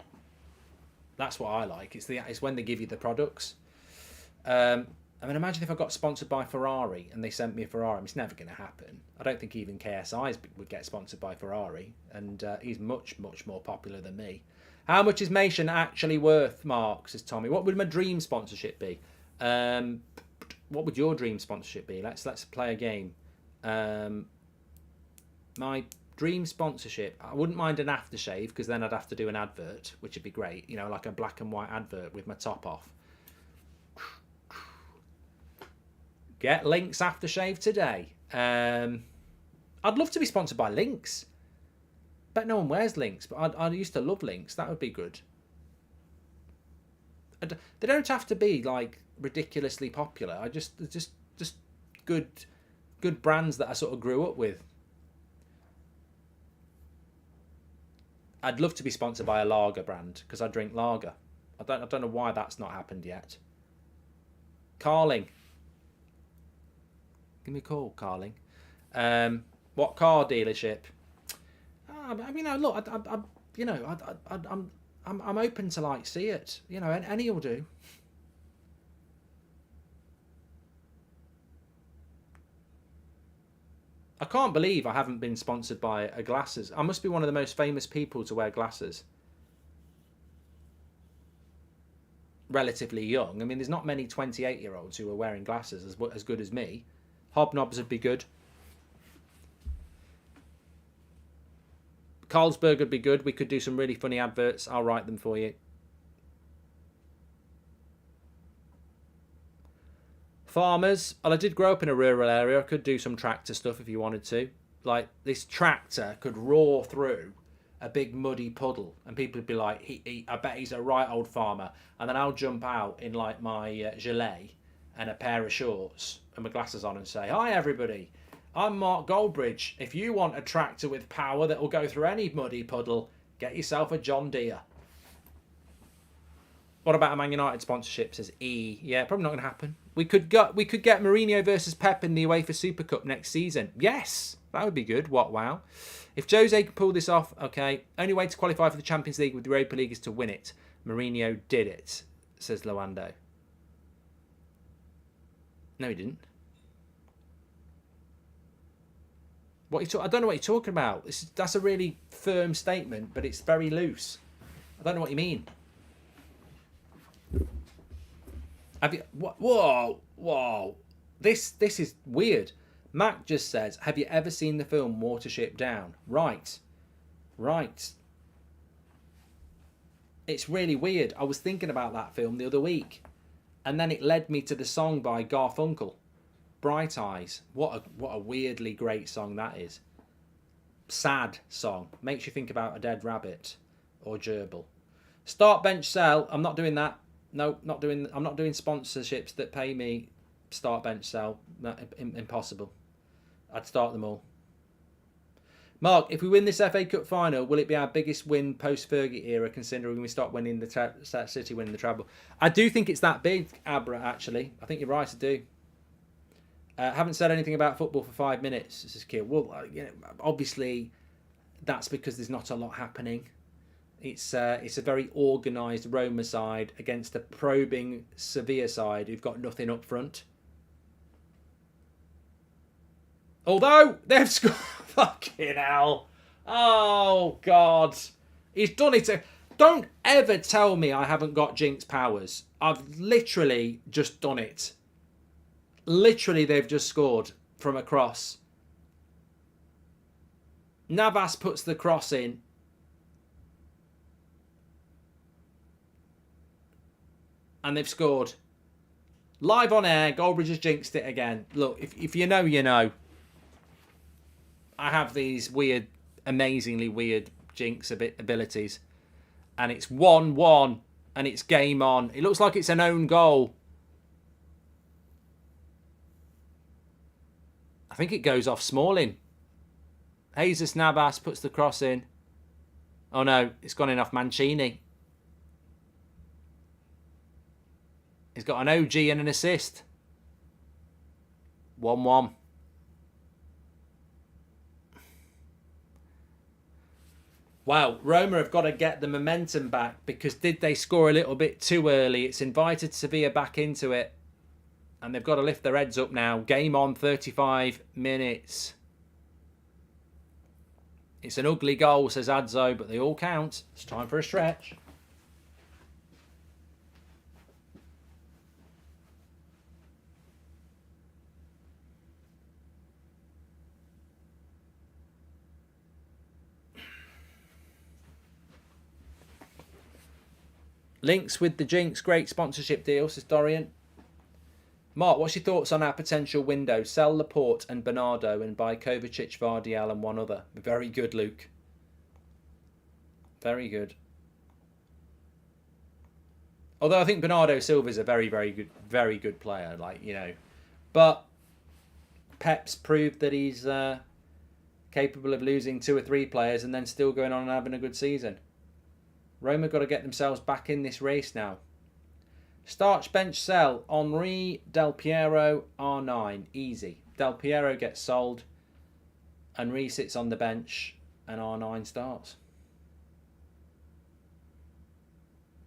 That's what I like. It's when they give you the products. I mean, imagine if I got sponsored by Ferrari and they sent me a Ferrari. It's never going to happen. I don't think even KSI would get sponsored by Ferrari, and he's much, much more popular than me. How much is Mason actually worth, Mark? Says Tommy. What would my dream sponsorship be? What would your dream sponsorship be? Let's play a game. My dream sponsorship, I wouldn't mind an aftershave because then I'd have to do an advert, which would be great. You know, like a black and white advert with my top off. Get Lynx aftershave today. I'd love to be sponsored by Lynx. Bet no one wears Lynx, but I used to love Lynx. That would be good. They don't have to be like ridiculously popular. I just good brands that I sort of grew up with. I'd love to be sponsored by a lager brand because I drink lager. I don't know why that's not happened yet. Carling. Give me a call, Carling. What car dealership? I mean, look, I'm open to like see it. You know, any will do. I can't believe I haven't been sponsored by a glasses. I must be one of the most famous people to wear glasses. Relatively young. I mean, there's not many 28-year-olds who are wearing glasses as good as me. Hobnobs would be good. Carlsberg would be good. We could do some really funny adverts. I'll write them for you. Farmers. Well, I did grow up in a rural area. I could do some tractor stuff if you wanted to. Like, this tractor could roar through a big muddy puddle and people would be like, I bet he's a right old farmer. And then I'll jump out in like my gilet and a pair of shorts and my glasses on and say, hi everybody, I'm Mark Goldbridge. If you want a tractor with power that will go through any muddy puddle, get yourself a John Deere. What about a Man United sponsorship? Says E. Yeah, probably not going to happen. We could get Mourinho versus Pep in the UEFA Super Cup next season. Yes, that would be good. What, wow. If Jose can pull this off, okay. Only way to qualify for the Champions League with the Europa League is to win it. Mourinho did it, says Loando. No, he didn't. I don't know what you're talking about. That's a really firm statement, but it's very loose. I don't know what you mean. Have you? Whoa! This is weird. Mac just says, "Have you ever seen the film Watership Down?" Right. It's really weird. I was thinking about that film the other week. And then it led me to the song by Garfunkel, Bright Eyes. What a weirdly great song that is. Sad song. Makes you think about a dead rabbit or gerbil. Start, bench, sell. I'm not doing that. No, not doing. I'm not doing sponsorships that pay me. Start, bench, sell. Impossible. I'd start them all. Mark, if we win this FA Cup final, will it be our biggest win post-Fergie era, considering we start winning the City winning the treble? I do think it's that big, Abra, actually. I think you're right, I do. Haven't said anything about football for 5 minutes, this is Kiel. Well, obviously, that's because there's not a lot happening. It's a very organised Roma side against a probing Sevilla side who've got nothing up front. Although they've scored. Fucking hell. Oh, God. He's done it. Don't ever tell me I haven't got jinx powers. I've literally just done it. Literally, they've just scored from a cross. Navas puts the cross in. And they've scored. Live on air, Goldbridge has jinxed it again. Look, if you know, you know. I have these weird, amazingly weird jinx abilities. And it's 1-1. And it's game on. It looks like it's an own goal. I think it goes off Smalling. Jesus Navas puts the cross in. Oh no, it's gone in off Mancini. He's got an OG and an assist. 1-1. Wow, Roma have got to get the momentum back, because did they score a little bit too early? It's invited Sevilla back into it. And they've got to lift their heads up now. Game on, 35 minutes. It's an ugly goal, says Adzo, but they all count. It's time for a stretch. Links with the Jinx, great sponsorship deal, says Dorian. Mark, what's your thoughts on our potential window? Sell Laporte and Bernardo and buy Kovacic, Vardiel and one other. Very good, Luke. Very good. Although I think Bernardo Silva's a very good player. But Pep's proved that he's capable of losing 2 or 3 players and then still going on and having a good season. Roma got to get themselves back in this race now. Starch, bench, sell. Henri, Del Piero, R9. Easy. Del Piero gets sold. Henri sits on the bench. And R9 starts.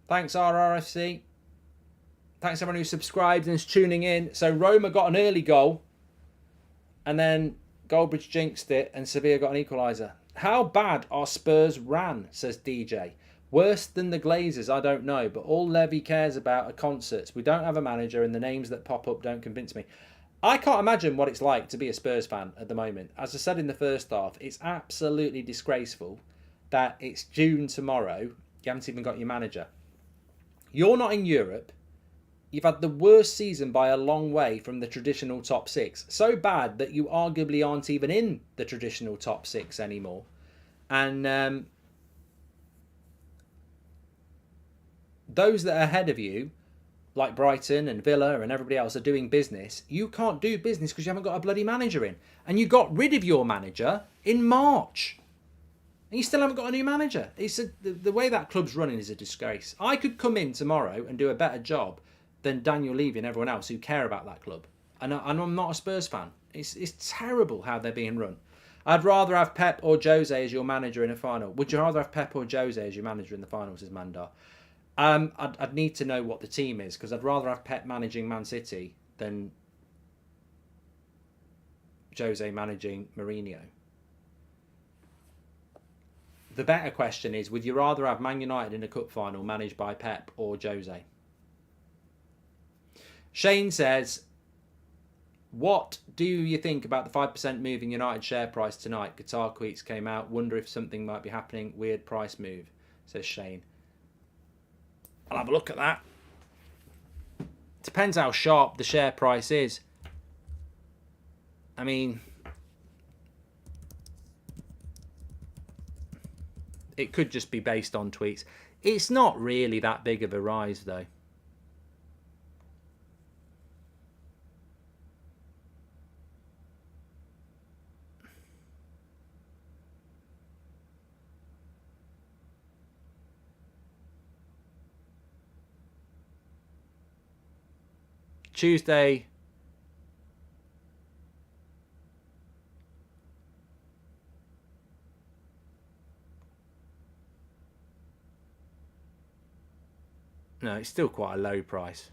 Thanks, RRFC. Thanks everyone who subscribed and is tuning in. So Roma got an early goal. And then Goldbridge jinxed it. And Sevilla got an equaliser. How bad are Spurs ran, says DJ. Worse than the Glazers, I don't know, but all Levy cares about are concerts. We don't have a manager and the names that pop up don't convince me. I can't imagine what it's like to be a Spurs fan at the moment. As I said in the first half, it's absolutely disgraceful that it's June tomorrow. You haven't even got your manager. You're not in Europe. You've had the worst season by a long way from the traditional top 6. So bad that you arguably aren't even in the traditional top 6 anymore. And those that are ahead of you, like Brighton and Villa and everybody else, are doing business. You can't do business because you haven't got a bloody manager in. And you got rid of your manager in March. And you still haven't got a new manager. The way that club's running is a disgrace. I could come in tomorrow and do a better job than Daniel Levy and everyone else who care about that club. And I'm not a Spurs fan. It's terrible how they're being run. I'd rather have Pep or Jose as your manager in a final. Would you rather have Pep or Jose as your manager in the final, says Mandar? I'd need to know what the team is, because I'd rather have Pep managing Man City than Jose managing Mourinho. The better question is, would you rather have Man United in a cup final managed by Pep or Jose? Shane says, what do you think about the 5% move in United share price tonight? Qatar tweets came out. Wonder if something might be happening. Weird price move, says Shane. I'll have a look at that. Depends how sharp the share price is. I mean, it could just be based on tweets. It's not really that big of a rise, though. Tuesday. No, it's still quite a low price.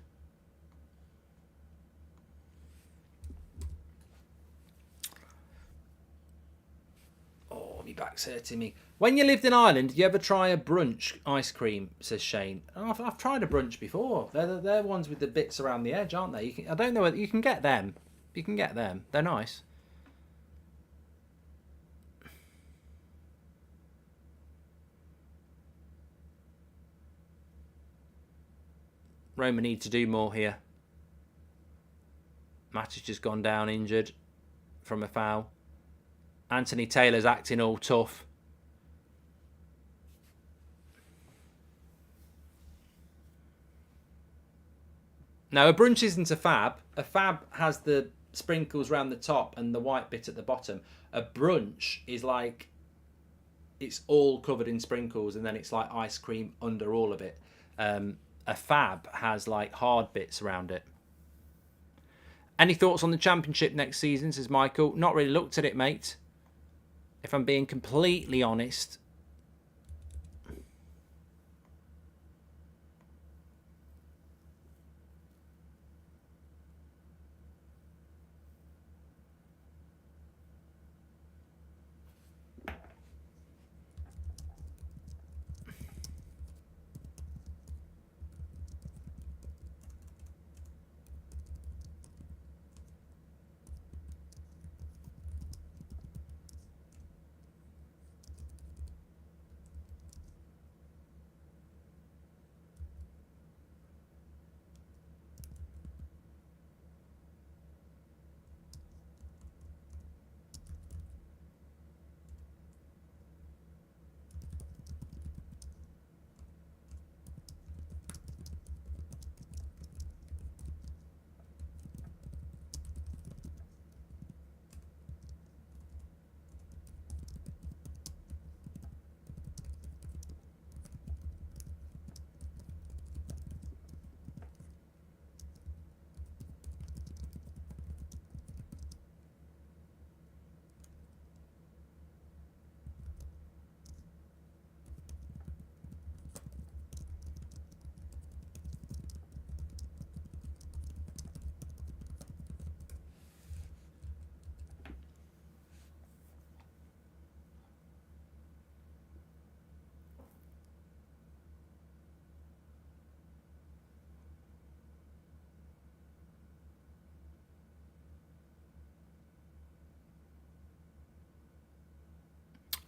Oh, my back's hurting me. When you lived in Ireland, did you ever try a brunch ice cream, says Shane? I've tried a brunch before. They're ones with the bits around the edge, aren't they? I don't know whether you can get them. You can get them. They're nice. Roma need to do more here. Matt has just gone down injured from a foul. Anthony Taylor's acting all tough. Now, a brunch isn't a fab. A fab has the sprinkles around the top and the white bit at the bottom. A brunch is like, it's all covered in sprinkles and then it's like ice cream under all of it. A fab has like hard bits around it. Any thoughts on the championship next season, says Michael? Not really looked at it, mate. If I'm being completely honest.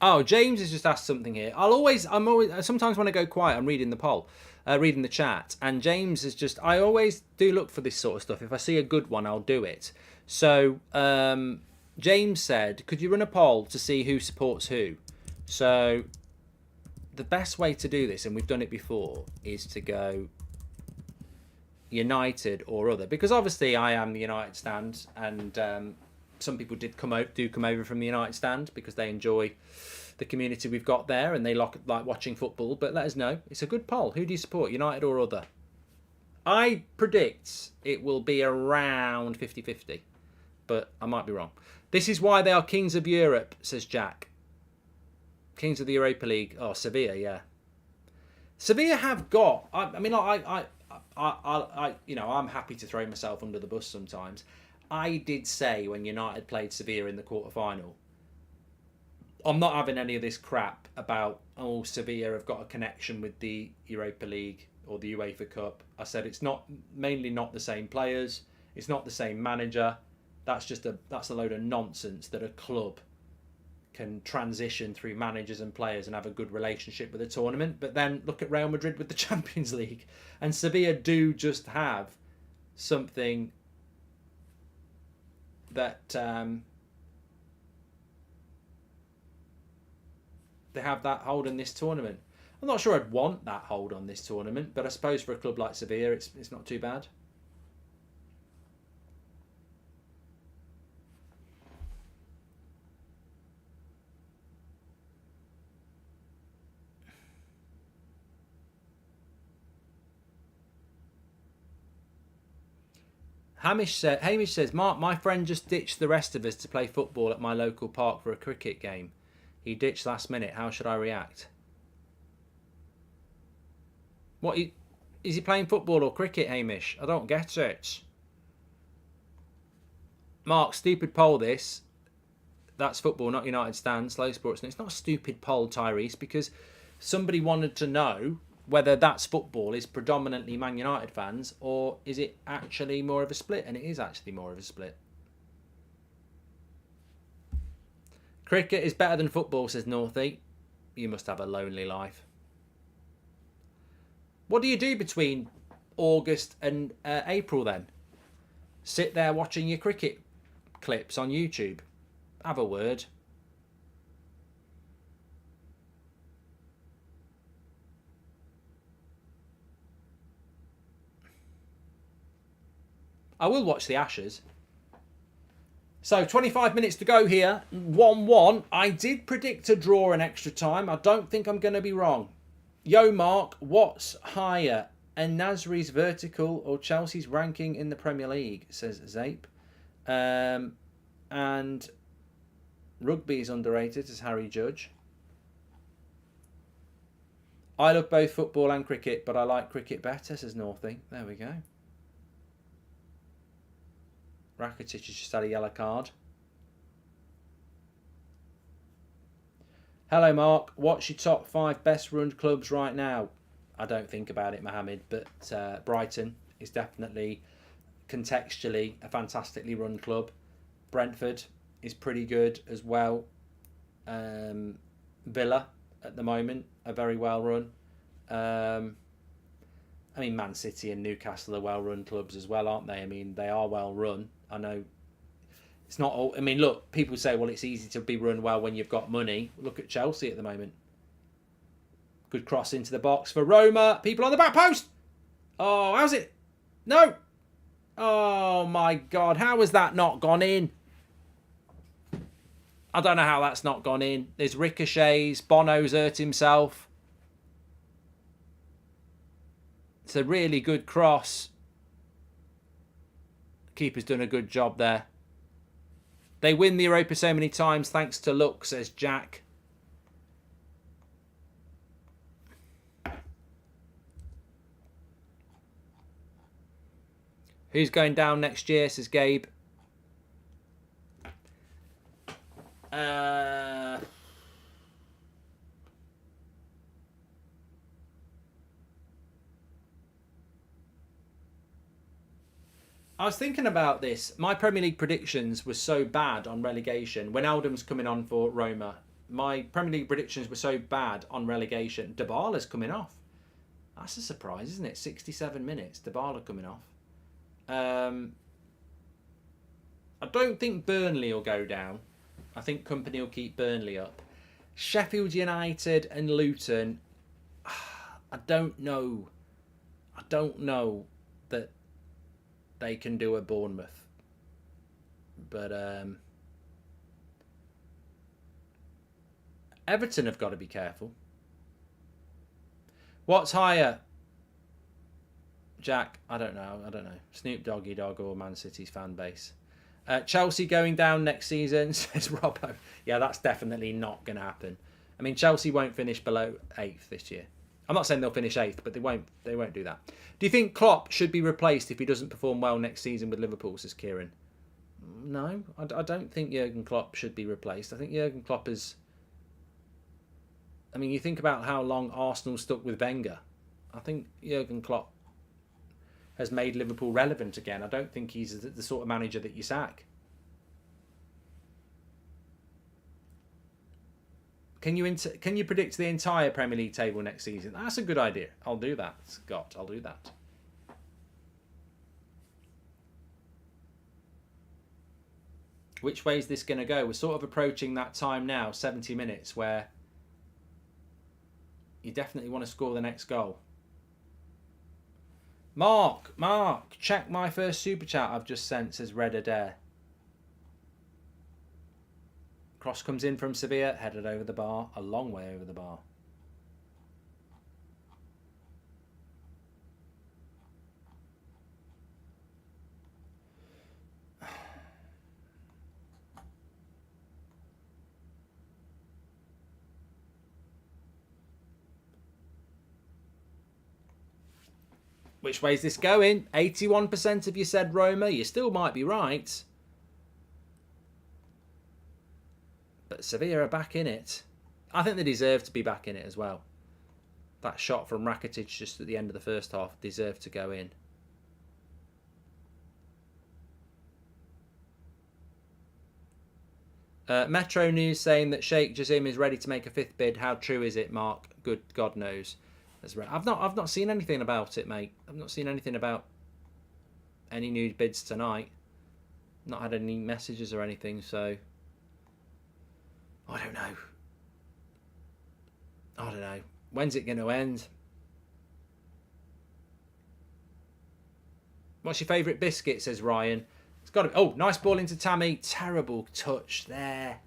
Oh, James has just asked something here. Sometimes when I go quiet, I'm reading the poll, reading the chat, and James is just, I always do look for this sort of stuff. If I see a good one, I'll do it. So, James said, could you run a poll to see who supports who? So, the best way to do this, and we've done it before, is to go United or other, because obviously I am the United stand, and some people come over from the United stand because they enjoy the community we've got there and they like watching football. But let us know. It's a good poll. Who do you support, United or other? I predict it will be around 50-50, but I might be wrong. This is why they are kings of Europe, says Jack. Kings of the Europa League. Oh, Sevilla, yeah. Sevilla have got. I'm happy to throw myself under the bus sometimes. I did say when United played Sevilla in the quarter-final, I'm not having any of this crap about, Sevilla have got a connection with the Europa League or the UEFA Cup. I said it's mainly not the same players, it's not the same manager. That's a load of nonsense that a club can transition through managers and players and have a good relationship with a tournament. But then look at Real Madrid with the Champions League, and Sevilla do just have something that they have that hold in this tournament. I'm not sure I'd want that hold on this tournament, but I suppose for a club like Sevilla, it's not too bad. Hamish says, Mark, my friend just ditched the rest of us to play football at my local park for a cricket game. He ditched last minute. How should I react? What is he playing football or cricket, Hamish? I don't get it. Mark, stupid poll this. That's football, not United stand, slow sports. And it's not a stupid poll, Tyrese, because somebody wanted to know whether that's football is predominantly Man United fans or is it actually more of a split? And it is actually more of a split. Cricket is better than football, says Northie. You must have a lonely life. What do you do between August and April then? Sit there watching your cricket clips on YouTube. Have a word. I will watch the Ashes. So 25 minutes to go here. 1-1. I did predict a draw in extra time. I don't think I'm going to be wrong. Yo, Mark, what's higher? En-Nasri's vertical or Chelsea's ranking in the Premier League, says Zape. And rugby is underrated, says Harry Judge. I love both football and cricket, but I like cricket better, says Northie. There we go. Rakitic has just had a yellow card. Hello, Mark. What's your top 5 best run clubs right now? I don't think about it, Mohammed, but Brighton is definitely contextually a fantastically run club. Brentford is pretty good as well. Villa at the moment are very well run. I mean, Man City and Newcastle are well run clubs as well, aren't they? I mean, they are well run. I know it's not all. I mean, look, people say, well, it's easy to be run well when you've got money. Look at Chelsea at the moment. Good cross into the box for Roma. People on the back post. Oh, how's it? No. Oh, my God. How has that not gone in? I don't know how that's not gone in. There's ricochets. Bono's hurt himself. It's a really good cross. Keeper's done a good job there. They win the Europa so many times thanks to luck, says Jack. Who's going down next year, says Gabe. I was thinking about this. My Premier League predictions were so bad on relegation. When Wijnaldum's coming on for Roma, my Premier League predictions were so bad on relegation. Dybala's coming off. That's a surprise, isn't it? 67 minutes, Dybala coming off. I don't think Burnley will go down. I think Company will keep Burnley up. Sheffield United and Luton, I don't know. I don't know that they can do a Bournemouth. But Everton have got to be careful. What's higher? Jack, I don't know. Snoop Doggy Dogg or Man City's fan base. Chelsea going down next season, says Robbo. Yeah, that's definitely not going to happen. I mean, Chelsea won't finish below 8th this year. I'm not saying they'll finish 8th, but they won't do that. Do you think Klopp should be replaced if he doesn't perform well next season with Liverpool, says Kieran? No, I don't think Jurgen Klopp should be replaced. I think Jurgen Klopp is... I mean, you think about how long Arsenal stuck with Wenger. I think Jurgen Klopp has made Liverpool relevant again. I don't think he's the sort of manager that you sack. Can you predict the entire Premier League table next season? That's a good idea. I'll do that, Scott. I'll do that. Which way is this going to go? We're sort of approaching that time now, 70 minutes, where you definitely want to score the next goal. Mark, check my first super chat I've just sent, says Red Adair. Cross comes in from Sevilla, headed over the bar, a long way over the bar. Which way is this going? 81% of you said Roma. You still might be right. But Sevilla are back in it. I think they deserve to be back in it as well. That shot from Rakitic just at the end of the first half deserved to go in. Metro News saying that Sheikh Jassim is ready to make a fifth bid. How true is it, Mark? Good God knows. I've not seen anything about it, mate. I've not seen anything about any new bids tonight. Not had any messages or anything, so I don't know. When's it going to end? What's your favourite biscuit, says Ryan. It's got to be... Oh, nice ball into Tammy. Terrible touch there.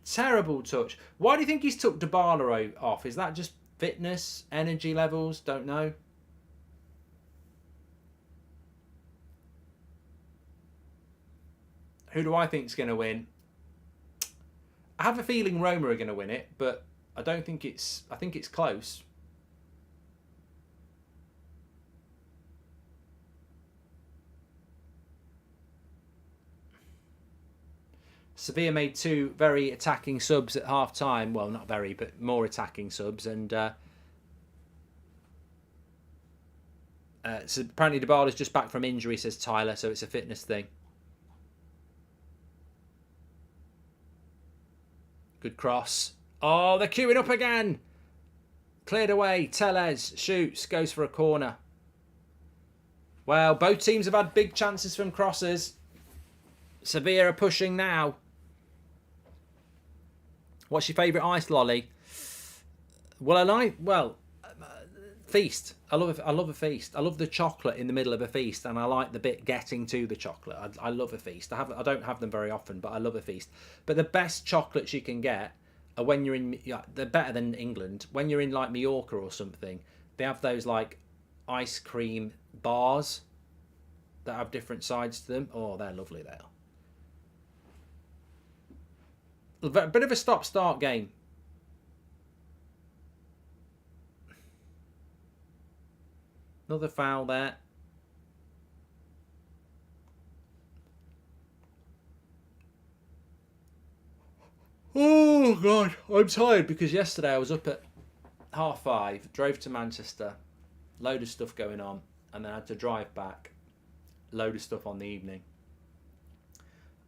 Terrible touch. Why do you think he's took Dybala off? Is that just fitness, energy levels? Don't know. Who do I think is going to win? I have a feeling Roma are going to win it, but I don't think it's... I think it's close. Sevilla made two very attacking subs at half-time. Well, not very, but more attacking subs. And so apparently Dybala's just back from injury, says Tyler, so it's a fitness thing. Good cross. Oh, they're queuing up again. Cleared away. Tellez shoots, goes for a corner. Well, both teams have had big chances from crosses. Sevilla are pushing now. What's your favourite ice lolly? Feast. I love a feast. I love the chocolate in the middle of a feast, and I like the bit getting to the chocolate. I love a feast. I don't have them very often, but I love a feast. But the best chocolates you can get are when you're in. They're better than England. When you're in like Mallorca or something, they have those like ice cream bars that have different sides to them. Oh, they're lovely. They are. A bit of a stop-start game. Another foul there. Oh, God. I'm tired because yesterday I was up at 5:30, drove to Manchester, load of stuff going on, and then I had to drive back, load of stuff on the evening.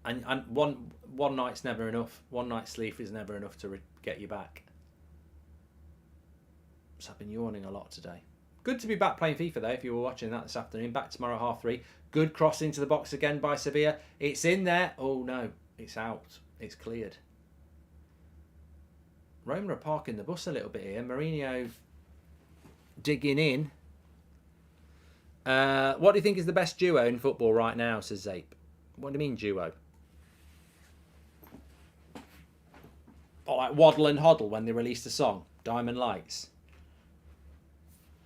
And one night's never enough. One night's sleep is never enough to get you back. So I've been yawning a lot today. Good to be back playing FIFA though, if you were watching that this afternoon. Back tomorrow at 3:30. Good cross into the box again by Sevilla. It's in there. Oh no, it's out. It's cleared. Roma are parking the bus a little bit here. Mourinho digging in. What do you think is the best duo in football right now, says Zape? What do you mean duo? Oh, like Waddle and Hoddle when they released a song, Diamond Lights.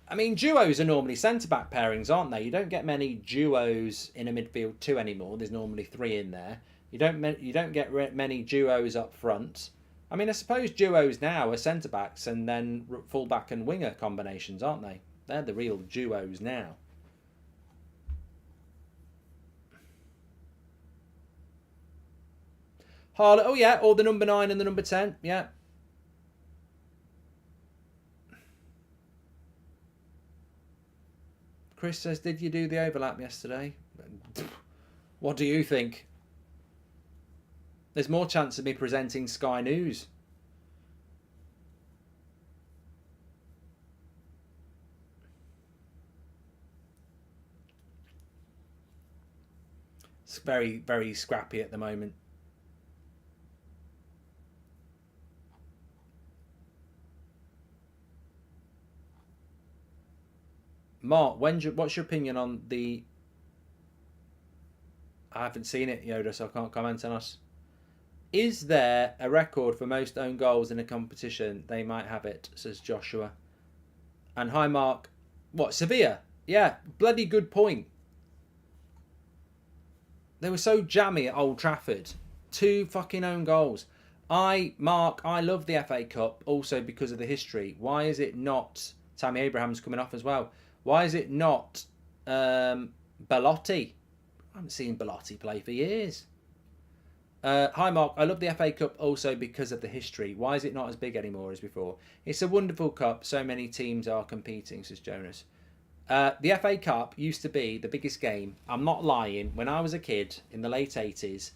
I mean, duos are normally centre-back pairings, aren't they? You don't get many duos in a midfield two anymore. There's normally three in there. You don't get many duos up front. I mean, I suppose duos now are centre-backs and then full-back and winger combinations, aren't they? They're the real duos now. Harlot, oh yeah, or the number 9 and the number 10, yeah. Chris says, did you do the overlap yesterday? What do you think? There's more chance of me presenting Sky News. It's very, very scrappy at the moment. Mark, what's your opinion on the... I haven't seen it, Yoda, so I can't comment on us. Is there a record for most own goals in a competition? They might have it, says Joshua. And hi, Mark. What, Sevilla? Yeah, bloody good point. They were so jammy at Old Trafford. 2 fucking own goals. Mark, I love the FA Cup also because of the history. Why is it not... Tammy Abraham's coming off as well. Why is it not Belotti? I haven't seen Belotti play for years. Hi Mark, I love the FA Cup also because of the history. Why is it not as big anymore as before? It's a wonderful cup. So many teams are competing, says Jonas. The FA Cup used to be the biggest game. I'm not lying. When I was a kid in the late 80s,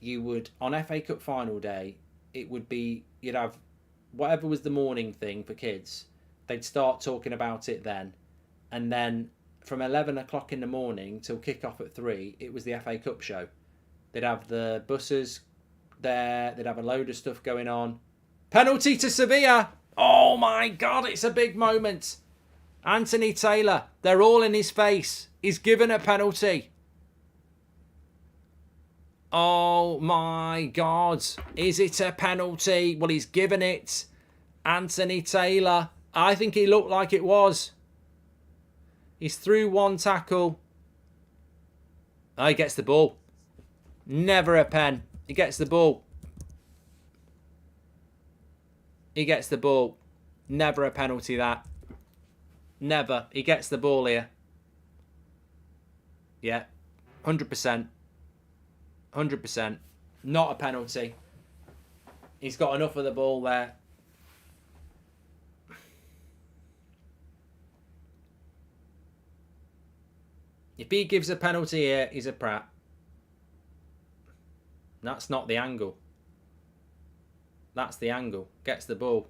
you would, on FA Cup final day, it would be, you'd have whatever was the morning thing for kids. They'd start talking about it then. And then from 11 o'clock in the morning till kick-off at 3, it was the FA Cup show. They'd have the buses there. They'd have a load of stuff going on. Penalty to Sevilla. Oh my God, it's a big moment. Anthony Taylor. They're all in his face. He's given a penalty. Oh my God. Is it a penalty? Well, he's given it. Anthony Taylor. I think he looked like it was. He's through one tackle. Oh, he gets the ball. Never a pen. He gets the ball. He gets the ball. Never a penalty, that. Never. He gets the ball here. Yeah. 100%. 100%. Not a penalty. He's got enough of the ball there. If he gives a penalty here, he's a prat. That's not the angle. That's the angle. Gets the ball.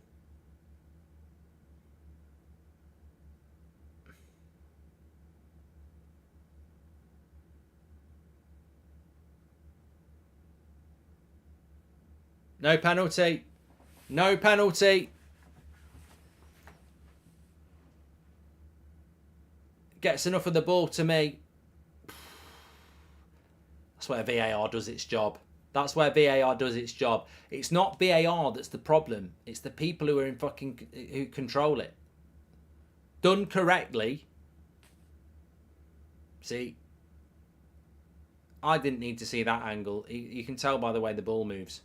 No penalty. No penalty. Gets enough of the ball to me. That's where VAR does its job. That's where VAR does its job. It's not VAR that's the problem. It's the people who are who control it. Done correctly. See, I didn't need to see that angle. You can tell by the way the ball moves.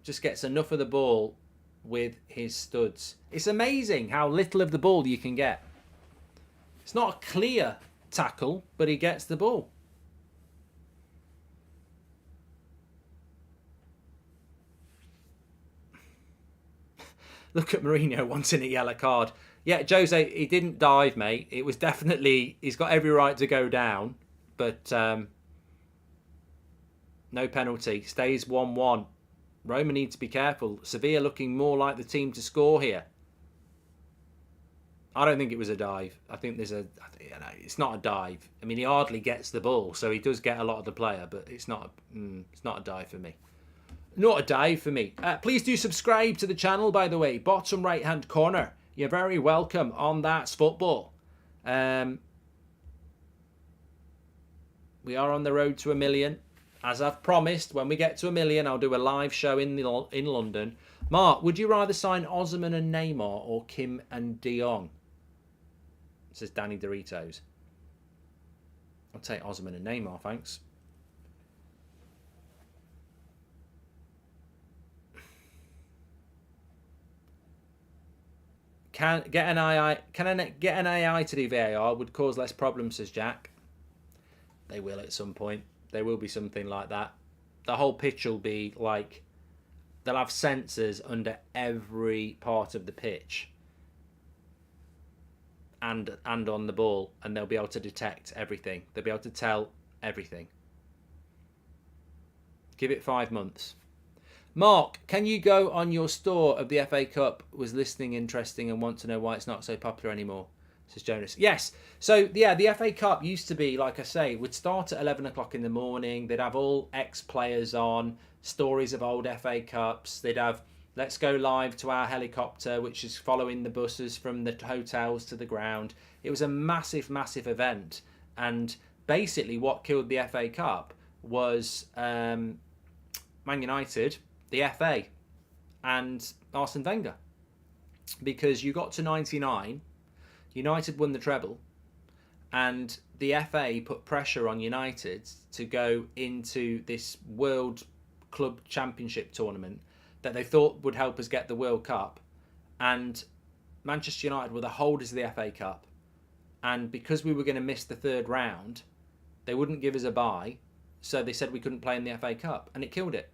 Just gets enough of the ball with his studs. It's amazing how little of the ball you can get. It's not a clear tackle, but he gets the ball. Look at Mourinho wanting a yellow card. Yeah, Jose, he didn't dive, mate. It was definitely... He's got every right to go down. But no penalty. Stays 1-1. Roma needs to be careful. Sevilla looking more like the team to score here. I don't think it was a dive. I think there's it's not a dive. I mean, he hardly gets the ball, so he does get a lot of the player, but it's not a dive for me. Not a dive for me. Please do subscribe to the channel, by the way. Bottom right-hand corner. You're very welcome on That's Football. We are on the road to 1 million. As I've promised, when we get to 1 million, I'll do a live show in London. Mark, would you rather sign Osimhen and Neymar or Kim and De Jong? Says Danny Doritos. I'll take Osimhen and Neymar, thanks. Can I get an AI to do VAR would cause less problems, says Jack. They will at some point. There will be something like that. The whole pitch will be like, they'll have sensors under every part of the pitch and on the ball, and they'll be able to detect everything. They'll be able to tell everything. Give it 5 months. Mark, can you go on your store of the FA Cup? Was listening interesting and want to know why it's not so popular anymore, says Jonas. Yes. So, yeah, the FA Cup used to be, like I say, would start at 11 o'clock in the morning. They'd have all ex-players on, stories of old FA Cups. They'd have Let's go live to our helicopter, which is following the buses from the hotels to the ground. It was a massive, massive event. And basically what killed the FA Cup was Man United, the FA, and Arsene Wenger. Because you got to 99, United won the treble, and the FA put pressure on United to go into this World Club Championship tournament that they thought would help us get the World Cup. And Manchester United were the holders of the FA Cup. And because we were going to miss the third round, they wouldn't give us a bye. So they said we couldn't play in the FA Cup. And it killed it.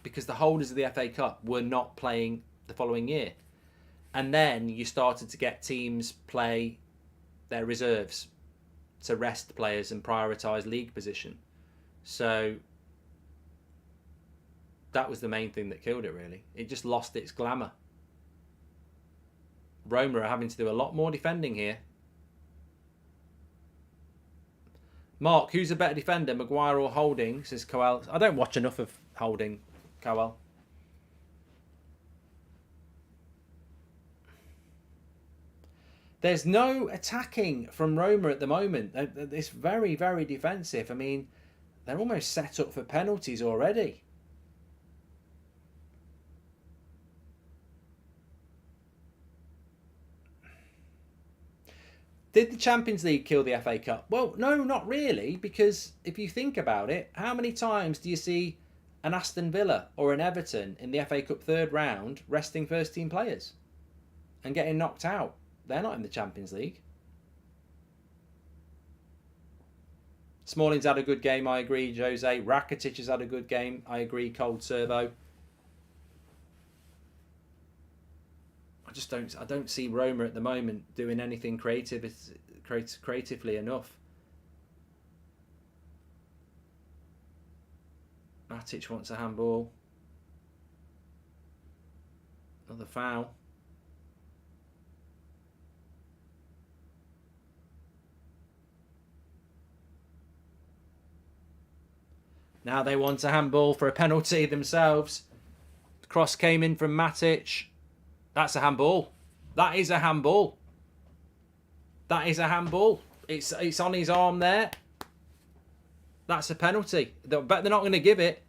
Because the holders of the FA Cup were not playing the following year. And then you started to get teams play their reserves to rest players and prioritise league position. So that was the main thing that killed it, really. It just lost its glamour. Roma are having to do a lot more defending here. Mark, who's a better defender, Maguire or Holding, says Coel. I don't watch enough of Holding, Coel. There's no attacking from Roma at the moment. It's very, very defensive. I mean, they're almost set up for penalties already. Did the Champions League kill the FA Cup? Well, no, not really, because if you think about it, how many times do you see an Aston Villa or an Everton in the FA Cup third round resting first team players and getting knocked out? They're not in the Champions League. Smalling's had a good game, I agree, Jose. Rakitic has had a good game, I agree, Cold Servo. I don't see Roma at the moment doing anything creatively enough. Matic wants a handball. Another foul. Now they want a handball for a penalty themselves. The cross came in from Matic. That's a handball. That is a handball. That is a handball. It's on his arm there. That's a penalty. They're not going to give it.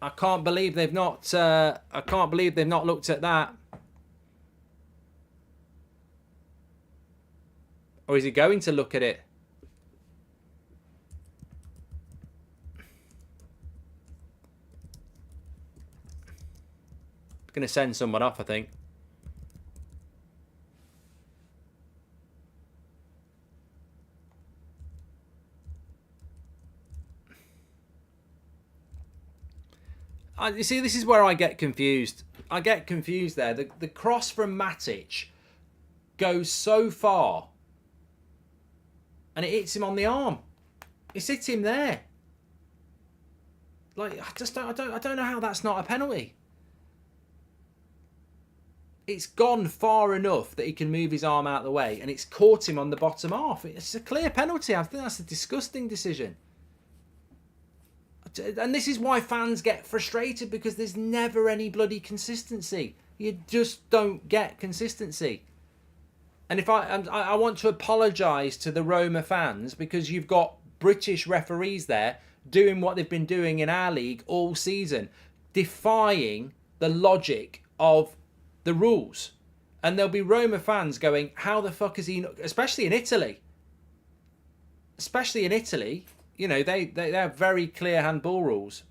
I can't believe they've not. I can't believe they've not looked at that. Or is he going to look at it? Going to send someone off, I think. You see, this is where I get confused. I get confused there. The cross from Matic goes so far and it hits him on the arm. It's hit him there. Like, I don't know how that's not a penalty. It's gone far enough that he can move his arm out of the way, and it's caught him on the bottom half. It's a clear penalty. I think that's a disgusting decision. And this is why fans get frustrated, because there's never any bloody consistency. You just don't get consistency. And if I want to apologise to the Roma fans, because you've got British referees there doing what they've been doing in our league all season, defying the logic of the rules. And there'll be Roma fans going, how the fuck is he not, especially in Italy, you know, they have very clear handball rules.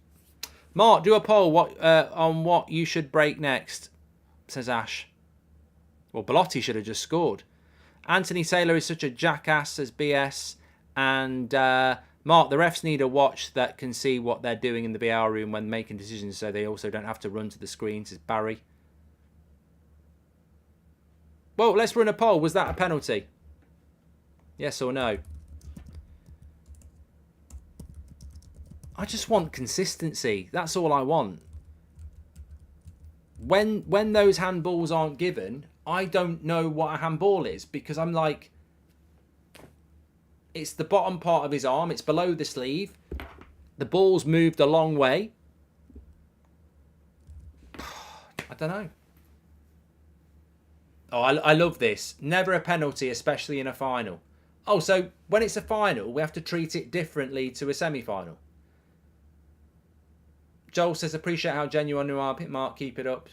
Mark, do a poll on what you should break next, says Ash. Well, Belotti should have just scored. Anthony Taylor is such a jackass, says BS. And Mark, the refs need a watch that can see what they're doing in the VR room when making decisions, so they also don't have to run to the screen, says Barry. Well, let's run a poll. Was that a penalty? Yes or no? I just want consistency. That's all I want. When those handballs aren't given, I don't know what a handball is, because I'm like, it's the bottom part of his arm. It's below the sleeve. The ball's moved a long way. I don't know. Oh, I love this. Never a penalty, especially in a final. Oh, so when it's a final, we have to treat it differently to a semi-final. Joel says, appreciate how genuine you are. Mark, keep it up.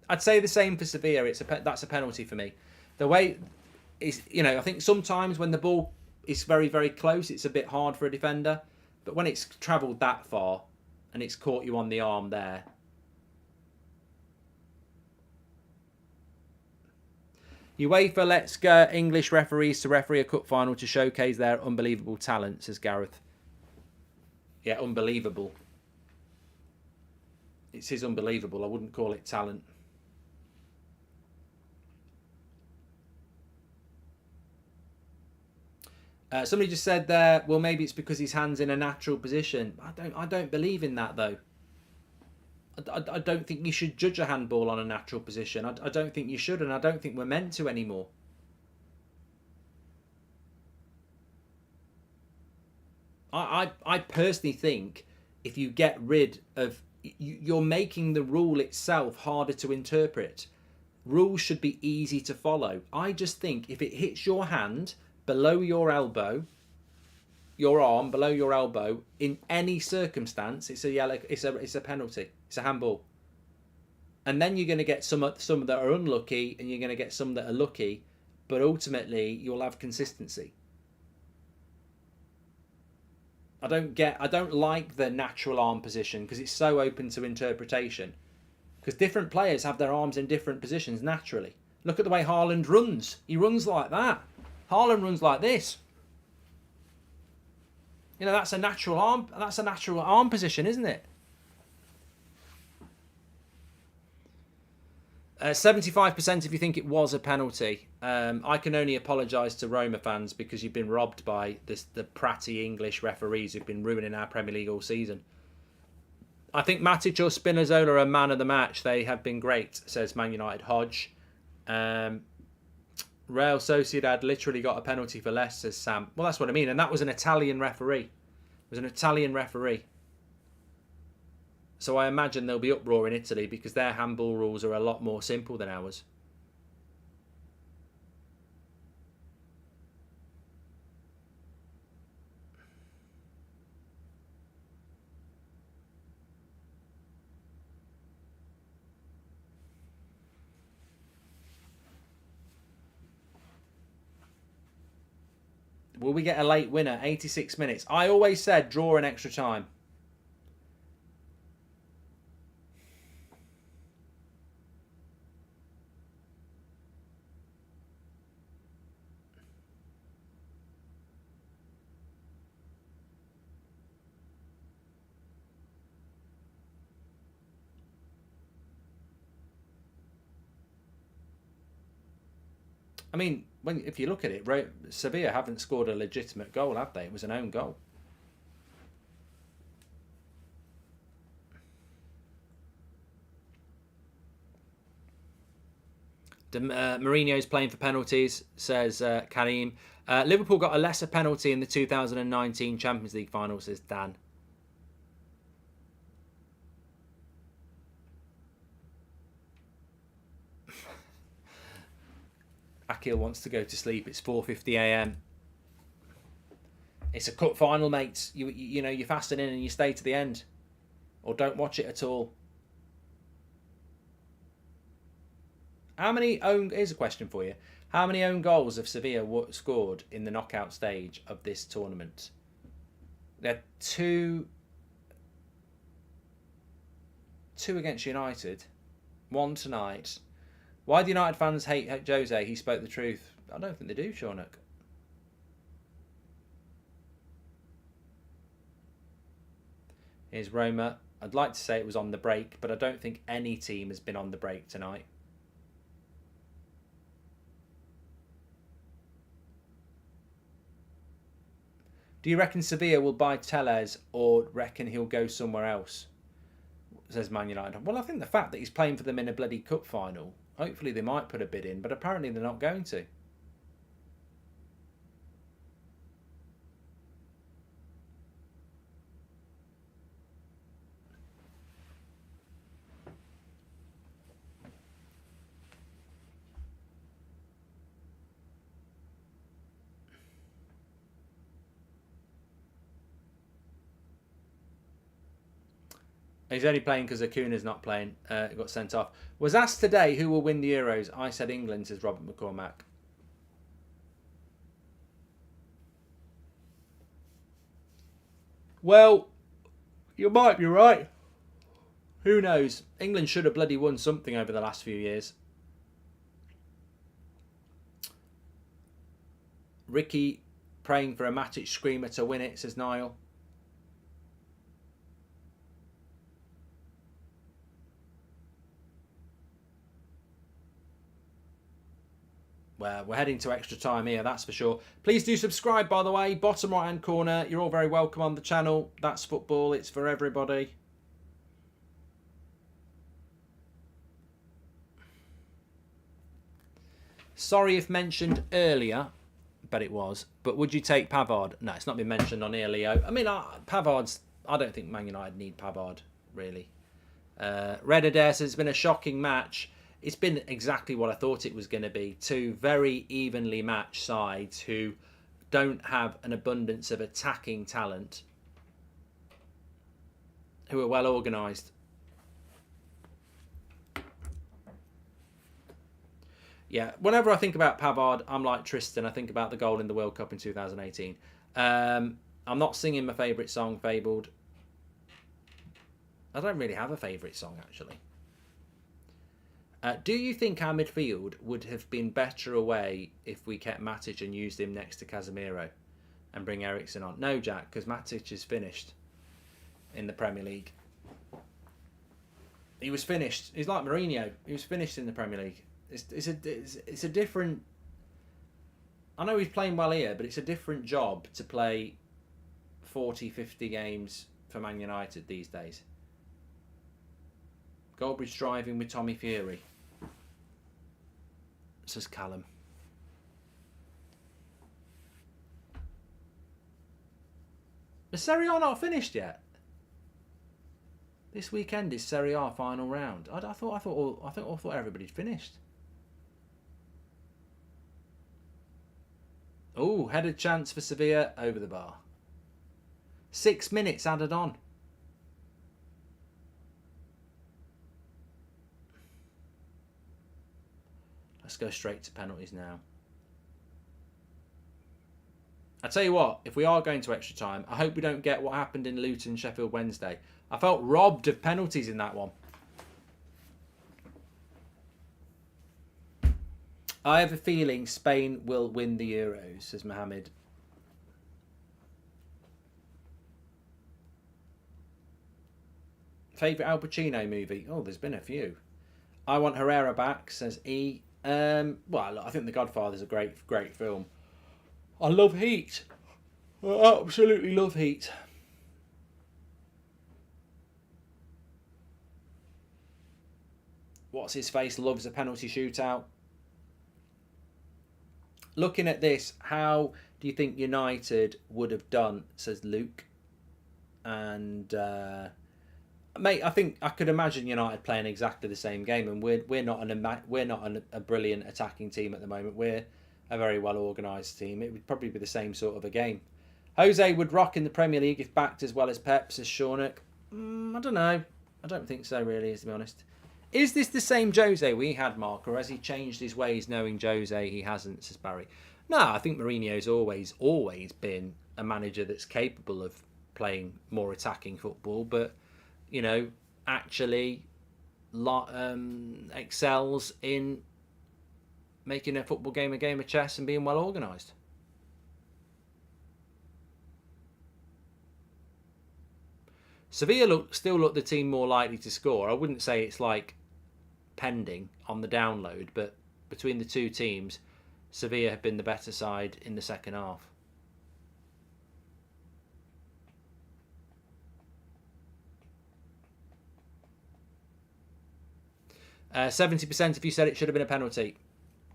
I'd say the same for Sevilla. That's a penalty for me. The way is, I think sometimes when the ball is very, very close, it's a bit hard for a defender. But when it's travelled that far and it's caught you on the arm there. UEFA lets go English referees to referee a cup final to showcase their unbelievable talent, says Gareth. Yeah, unbelievable. It is unbelievable. I wouldn't call it talent. Somebody just said there, well, maybe it's because his hand's in a natural position. I don't believe in that, though. I don't think you should judge a handball on a natural position. I don't think you should, and I don't think we're meant to anymore. I personally think if you get rid of... You're making the rule itself harder to interpret. Rules should be easy to follow. I just think if it hits your hand below your elbow, your arm below your elbow, in any circumstance, it's a yellow. It's a penalty. It's a handball. And then you're going to get some that are unlucky, and you're going to get some that are lucky. But ultimately, you'll have consistency. I don't like the natural arm position because it's so open to interpretation. Because different players have their arms in different positions naturally. Look at the way Haaland runs. He runs like that. Haaland runs like this. That's a natural arm. That's a natural arm position, isn't it? 75% if you think it was a penalty. I can only apologise to Roma fans because you've been robbed by the pratty English referees who've been ruining our Premier League all season. I think Matic or Spinazzola are man of the match. They have been great, says Man United Hodge. Real Sociedad literally got a penalty for less, says Sam. Well, that's what I mean. And that was an Italian referee. It was an Italian referee. So I imagine there'll be uproar in Italy because their handball rules are a lot more simple than ours. Will we get a late winner? 86 minutes. I always said draw in extra time. I mean, if you look at it, Sevilla haven't scored a legitimate goal, have they? It was an own goal. Mourinho's playing for penalties, says Karim. Liverpool got a lesser penalty in the 2019 Champions League final, says Dan. Akil wants to go to sleep. It's 4:50 a.m. It's a cup final, mates. You're fasting in and you stay to the end, or don't watch it at all. Here's a question for you. How many own goals have Sevilla scored in the knockout stage of this tournament? They're two against United, one tonight. Why do United fans hate Jose? He spoke the truth. I don't think they do, Shaunuk. Here's Roma. I'd like to say it was on the break, but I don't think any team has been on the break tonight. Do you reckon Sevilla will buy Tellez or reckon he'll go somewhere else? Says Man United. Well, I think the fact that he's playing for them in a bloody cup final, hopefully they might put a bid in, but apparently they're not going to. He's only playing because Acuna's not playing. Got sent off. Was asked today who will win the Euros. I said England, says Robert McCormack. Well, you might be right. Who knows? England should have bloody won something over the last few years. Ricky praying for a Matic screamer to win it, says Niall. Well, we're heading to extra time here, that's for sure. Please do subscribe, by the way. Bottom right-hand corner. You're all very welcome on the channel. That's football. It's for everybody. Sorry if mentioned earlier, but it was. But would you take Pavard? No, it's not been mentioned on here, Leo. I mean, Pavard's... I don't think Man United need Pavard, really. Red Adair says it's been a shocking match. It's been exactly what I thought it was going to be. Two very evenly matched sides who don't have an abundance of attacking talent, who are well organised. Yeah, whenever I think about Pavard, I'm like Tristan. I think about the goal in the World Cup in 2018. I'm not singing my favourite song, Fabled. I don't really have a favourite song, actually. Do you think our midfield would have been better away if we kept Matic and used him next to Casemiro and bring Eriksen on? No, Jack, because Matic is finished in the Premier League. He was finished. He's like Mourinho. He was finished in the Premier League. It's a different... I know he's playing well here, but it's a different job to play 40, 50 games for Man United these days. Goldbridge driving with Tommy Fury, says Callum. Is Serie A not finished yet? This weekend is Serie A final round. I thought everybody'd finished. Oh, headed chance for Sevilla over the bar. 6 minutes added on. Let's go straight to penalties now. I tell you what, if we are going to extra time, I hope we don't get what happened in Luton, Sheffield Wednesday. I felt robbed of penalties in that one. I have a feeling Spain will win the Euros, says Mohammed. Favourite Al Pacino movie? Oh, there's been a few. I Want Herrera Back, says E. Well, I think The Godfather's a great film. I love Heat. I absolutely love Heat. What's his face loves a penalty shootout. Looking at this, how do you think United would have done, says Luke. And mate, I think I could imagine United playing exactly the same game, and we're not a brilliant attacking team at the moment. We're a very well organised team. It would probably be the same sort of a game. Jose would rock in the Premier League if backed as well as Pep, says Shaunak. I don't know. I don't think so, really, to be honest. Is this the same Jose we had, Mark, or has he changed his ways knowing Jose he hasn't, says Barry? No, I think Mourinho's always been a manager that's capable of playing more attacking football, but, you know, actually excels in making a football game a game of chess and being well organised. Sevilla still look the team more likely to score. I wouldn't say it's like pending on the download, but between the two teams, Sevilla have been the better side in the second half. – 70% if you said it should have been a penalty.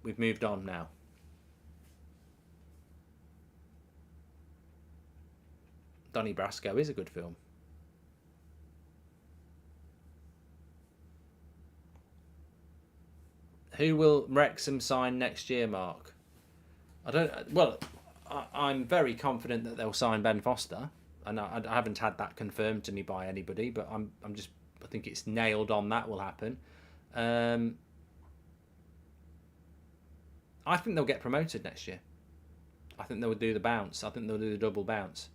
We've moved on now. Donnie Brasco is a good film. Who will Wrexham sign next year, Mark? I'm very confident that they'll sign Ben Foster, and I haven't had that confirmed to me by anybody, but I'm just I think it's nailed on that will happen. I think they'll get promoted next year. I think they'll do the bounce. I think they'll do the double bounce.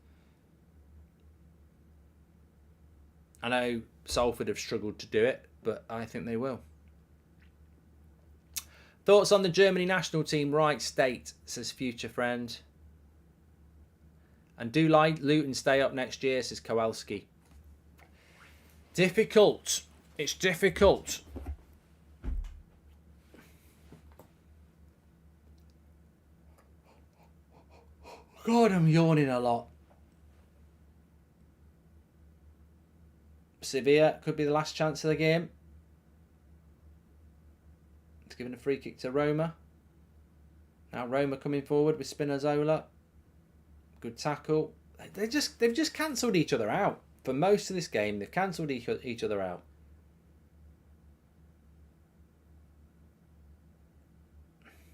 I know Salford have struggled to do it, but I think they will. Thoughts on the Germany national team? Right state, says future friend. And do Luton stay up next year, says Kowalski. Difficult. It's difficult. God, I'm yawning a lot. Sevilla could be the last chance of the game. It's given a free kick to Roma. Now Roma coming forward with Spinazzola. Good tackle. They've just cancelled each other out. For most of this game, they've cancelled each other out.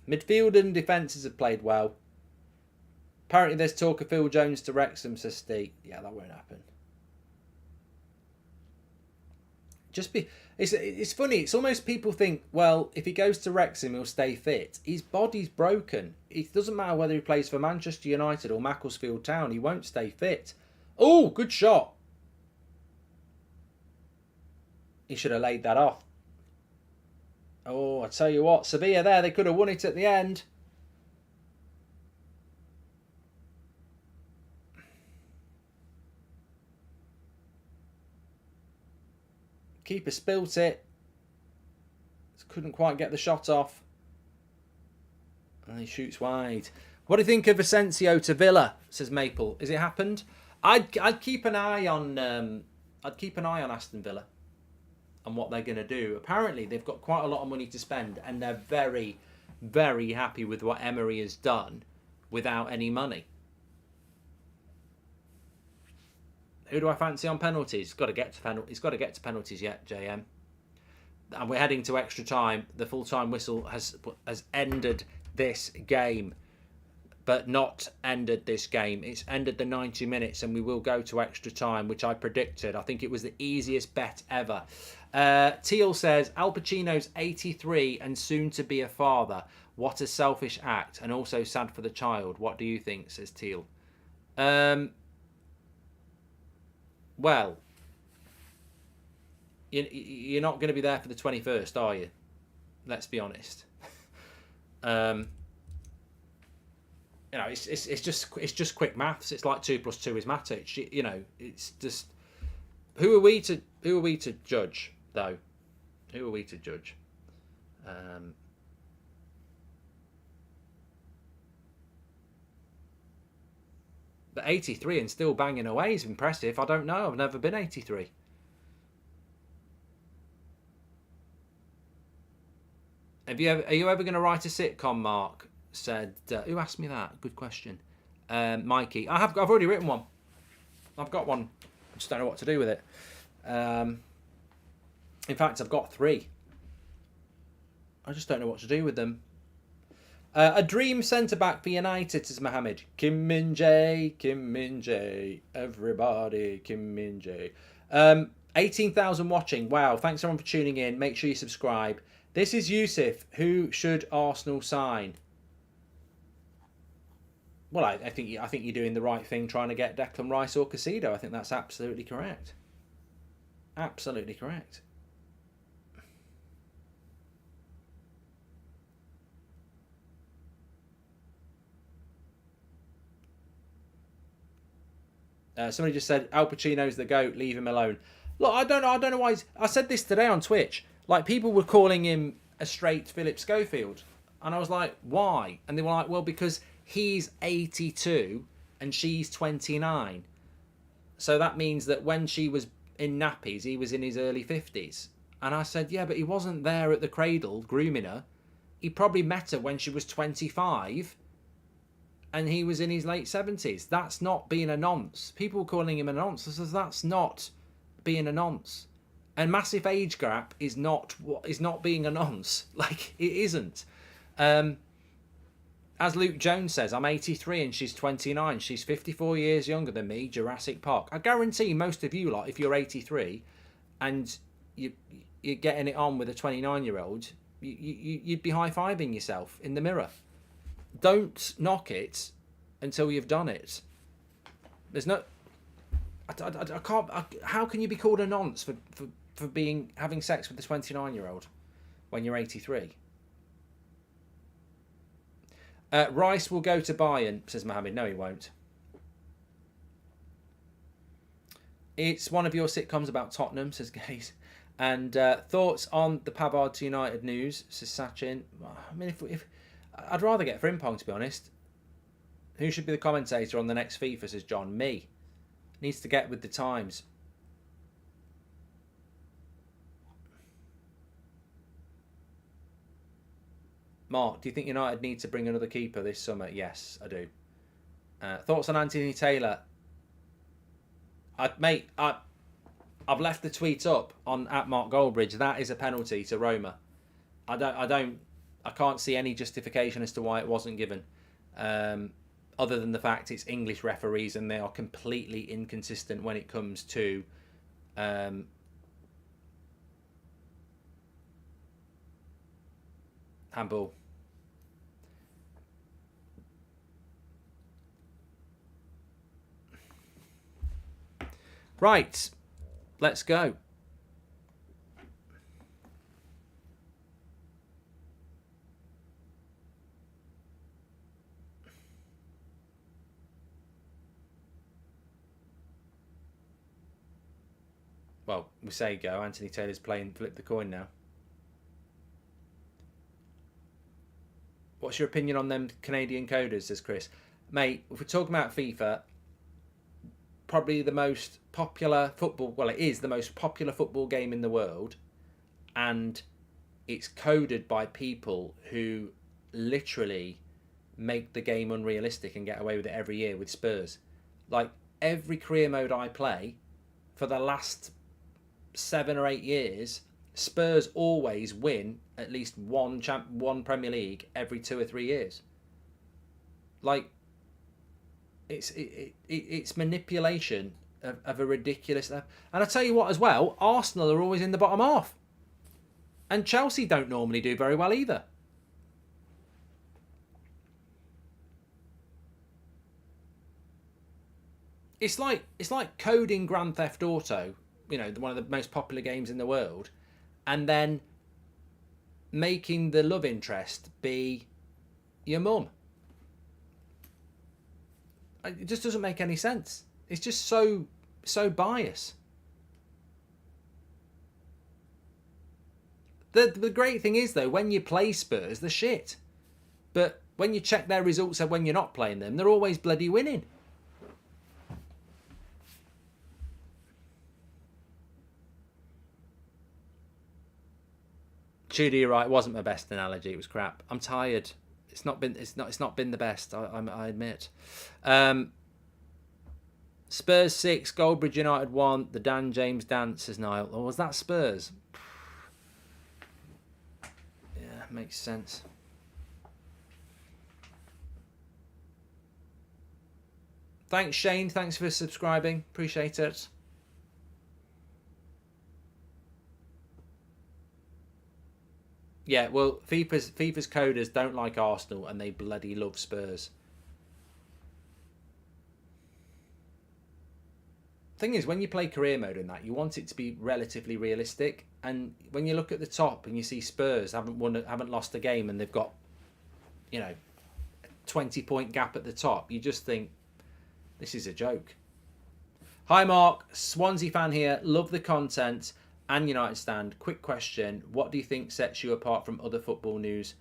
Midfield and defences have played well. Apparently there's talk of Phil Jones to Wrexham, says Steve. Yeah, that won't happen. It's funny. It's almost people think, well, if he goes to Wrexham, he'll stay fit. His body's broken. It doesn't matter whether he plays for Manchester United or Macclesfield Town. He won't stay fit. Oh, good shot. He should have laid that off. Oh, I tell you what, Sevilla there, they could have won it at the end. Keeper spilt it. Couldn't quite get the shot off. And he shoots wide. What do you think of Asensio to Villa? Says Maple. Has it happened? I'd keep an eye on Aston Villa and what they're going to do. Apparently they've got quite a lot of money to spend, and they're very, very happy with what Emery has done without any money. Who do I fancy on penalties? He's got to get to penalties yet, JM. And we're heading to extra time. The full-time whistle has ended this game, but not ended this game. It's ended the 90 minutes, and we will go to extra time, which I predicted. I think it was the easiest bet ever. Teal says, Al Pacino's 83 and soon to be a father. What a selfish act, and also sad for the child. What do you think, says Teal? Well, you're not going to be there for the 21st, are you? Let's be honest. It's just quick maths. It's like 2 + 2 is Matic. It's just who are we to judge though? Who are we to judge? But 83 and still banging away is impressive. I don't know. I've never been 83. Are you ever going to write a sitcom, Mark? Said, who asked me that? Good question. Mikey. I've already written one. I've got one. I just don't know what to do with it. In fact, I've got 3. I just don't know what to do with them. A dream centre-back for United, says Mohammed. Kim Min-jae, everybody, Kim Min-jae. 18,000 watching. Wow, thanks everyone for tuning in. Make sure you subscribe. This is Yusuf. Who should Arsenal sign? Well, I think you're doing the right thing trying to get Declan Rice or Caicedo. I think that's absolutely correct. Absolutely correct. Somebody just said Al Pacino's the GOAT. Leave him alone. Look, I don't know why. I said this today on Twitch. Like, people were calling him a straight Philip Schofield, and I was like, why? And they were like, well, because he's 82 and she's 29, so that means that when she was in nappies, he was in his early 50s. And I said, yeah, but he wasn't there at the cradle grooming her. He probably met her when she was 25. And he was in his late 70s. That's not being a nonce. People were calling him a nonce. That's not being a nonce. And massive age gap is not being a nonce. Like, it isn't. As Luke Jones says, I'm 83 and she's 29. She's 54 years younger than me. Jurassic Park. I guarantee most of you lot, if you're 83, and you're getting it on with a 29-year-old, you'd be high-fiving yourself in the mirror. Don't knock it until you've done it. There's no... I can't... how can you be called a nonce for having sex with a 29-year-old when you're 83? Rice will go to Bayern, says Mohammed. No, he won't. It's one of your sitcoms about Tottenham, says Gaze. And thoughts on the Pavard to United news, says Sachin. I mean, if I'd rather get Frimpong, to be honest. Who should be the commentator on the next FIFA, says John. Me. Needs to get with the times. Mark, do you think United need to bring another keeper this summer? Yes, I do. Thoughts on Anthony Taylor? I've left the tweet up on at Mark Goldbridge. That is a penalty to Roma. I can't see any justification as to why it wasn't given, other than the fact it's English referees and they are completely inconsistent when it comes to handball. Right, let's go. Well, we say go. Anthony Taylor's playing flip the coin now. What's your opinion on them Canadian coders, says Chris. Mate, if we're talking about FIFA, probably the most popular football... Well, it is the most popular football game in the world. And it's coded by people who literally make the game unrealistic and get away with it every year with Spurs. Like, every career mode I play, for the last 7 or 8 years, Spurs always win at least one Premier League every 2 or 3 years. Like, it's manipulation of a ridiculous level. And I tell you what as well, Arsenal are always in the bottom half. And Chelsea don't normally do very well either. It's like coding Grand Theft Auto, you know, one of the most popular games in the world, and then making the love interest be your mum. It just doesn't make any sense. It's just so biased. The great thing is, though, when you play Spurs, they're shit. But when you check their results and when you're not playing them, they're always bloody winning. Judy, you're right. It wasn't my best analogy. It was crap. I'm tired. It's not been the best. I admit. Spurs 6, Goldbridge United 1. The Dan James dance, says Niall. Or was that Spurs? Yeah, makes sense. Thanks, Shane. Thanks for subscribing. Appreciate it. Yeah, well, FIFA's coders don't like Arsenal and they bloody love Spurs. Thing is, when you play career mode in that, you want it to be relatively realistic. And when you look at the top and you see Spurs haven't lost a game and they've got, you know, a 20-point gap at the top, you just think, this is a joke. Hi, Mark. Swansea fan here. Love the content and United stand. Quick question. What do you think sets you apart from other football news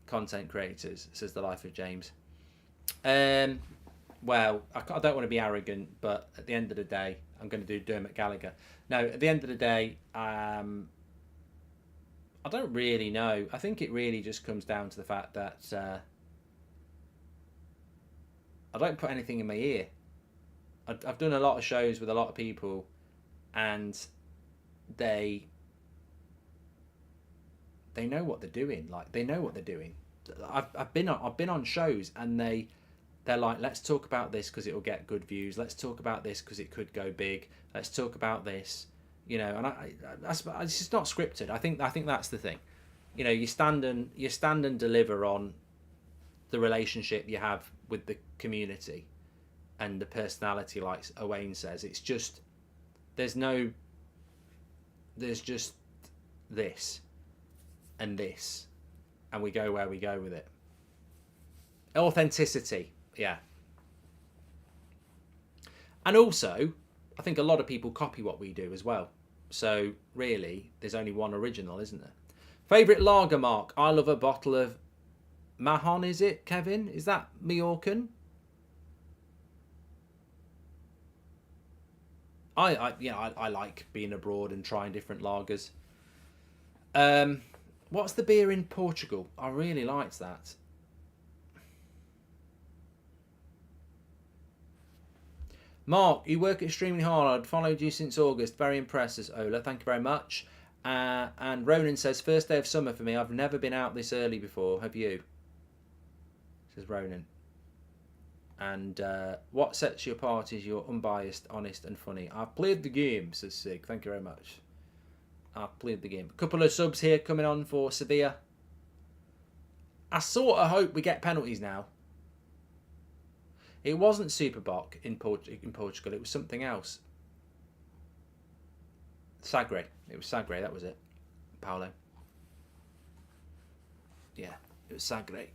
content creators, says the life of James? Well, I don't want to be arrogant, but at the end of the day, I'm going to do Dermot Gallagher. No, at the end of the day, I don't really know. I think it really just comes down to the fact that I don't put anything in my ear. I've done a lot of shows with a lot of people, and they know what they're doing. Like, they know what they're doing. I've been on shows, and they're like, let's talk about this because it will get good views. Let's talk about this because it could go big. Let's talk about this. You know, and it's just not scripted. I think that's the thing. You know, you stand and deliver on the relationship you have with the community and the personality, like Owain says. It's just there's just this and this, and we go where we go with it. Authenticity, yeah. And also, I think a lot of people copy what we do as well. So really, there's only one original, isn't there? Favourite lager, Mark? I love a bottle of Mahon, is it, Kevin? Is that Majorcan? I like being abroad and trying different lagers. What's the beer in Portugal? I really liked that. Mark, you work extremely hard. I've followed you since August. Very impressed, says Ola. Thank you very much. And Ronan says, first day of summer for me. I've never been out this early before. Have you? Says Ronan. And what sets you apart is you're unbiased, honest and funny. I've played the game, says Sig. Thank you very much. I've played the game. A couple of subs here coming on for Sevilla. I sort of hope we get penalties now. It wasn't Superboc in Portugal. It was something else. Sagre. It was Sagre. That was it. Paolo. Yeah, it was Sagre.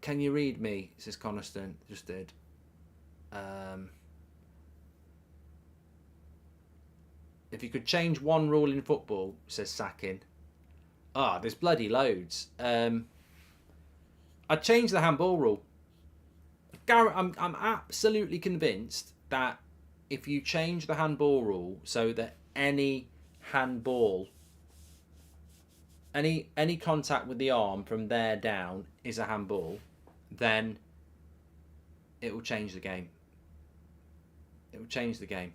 Can you read me? Says Coniston. Just did. If you could change one rule in football, says Sakin. There's bloody loads. I'd change the handball rule. I'm absolutely convinced that if you change the handball rule so that any handball, any contact with the arm from there down is a handball, then it will change the game. It will change the game.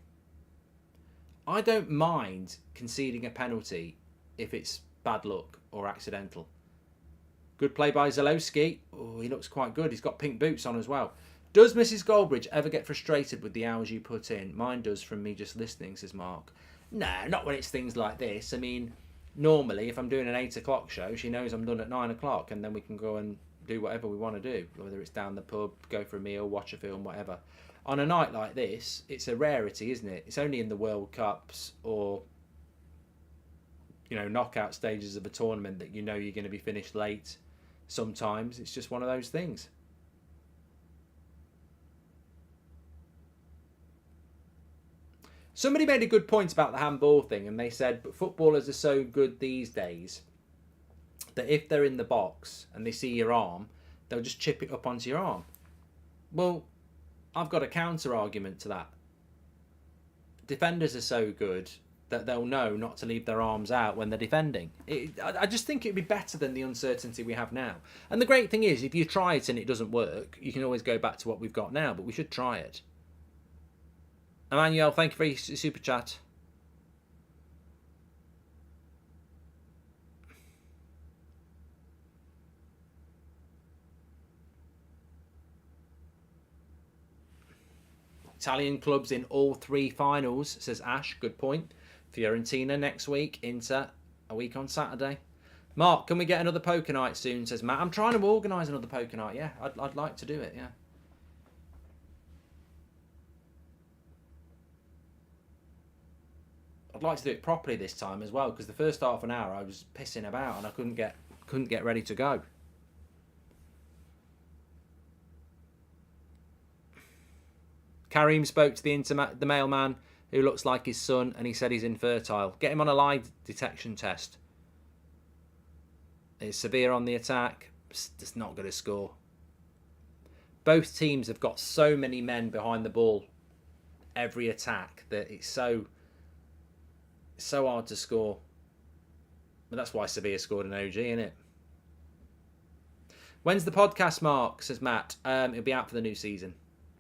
I don't mind conceding a penalty if it's bad luck or accidental. Good play by Zalewski. Oh, he looks quite good. He's got pink boots on as well. Does Mrs. Goldbridge ever get frustrated with the hours you put in? Mine does from me just listening, says Mark. No, not when it's things like this. I mean, normally if I'm doing an 8 o'clock show, she knows I'm done at 9 o'clock and then we can go and do whatever we want to do. Whether it's down the pub, go for a meal, watch a film, whatever. On a night like this, it's a rarity, isn't it? It's only in the World Cups or, you know, knockout stages of a tournament that you know you're going to be finished late. Sometimes it's just one of those things. Somebody made a good point about the handball thing, and they said, but footballers are so good these days that if they're in the box and they see your arm, they'll just chip it up onto your arm. Well, I've got a counter argument to that. Defenders are so good that they'll know not to leave their arms out when they're defending. I just think it'd be better than the uncertainty we have now. And the great thing is, if you try it and it doesn't work, you can always go back to what we've got now, but we should try it. Emmanuel, thank you for your super chat. Italian clubs in all 3 finals, says Ash. Good point. Fiorentina next week, Inter a week on Saturday. Mark, can we get another poker night soon, says Matt. I'm trying to organise another poker night, yeah. I'd like to do it, yeah. I'd like to do it properly this time as well, because the first half an hour I was pissing about and I couldn't get ready to go. Karim spoke to the mailman who looks like his son, and he said he's infertile. Get him on a lie detection test. It's Sevilla on the attack. It's not going to score. Both teams have got so many men behind the ball every attack that it's so hard to score. But that's why Sevilla scored an OG, isn't it? When's the podcast, Mark? Says Matt. It'll be out for the new season.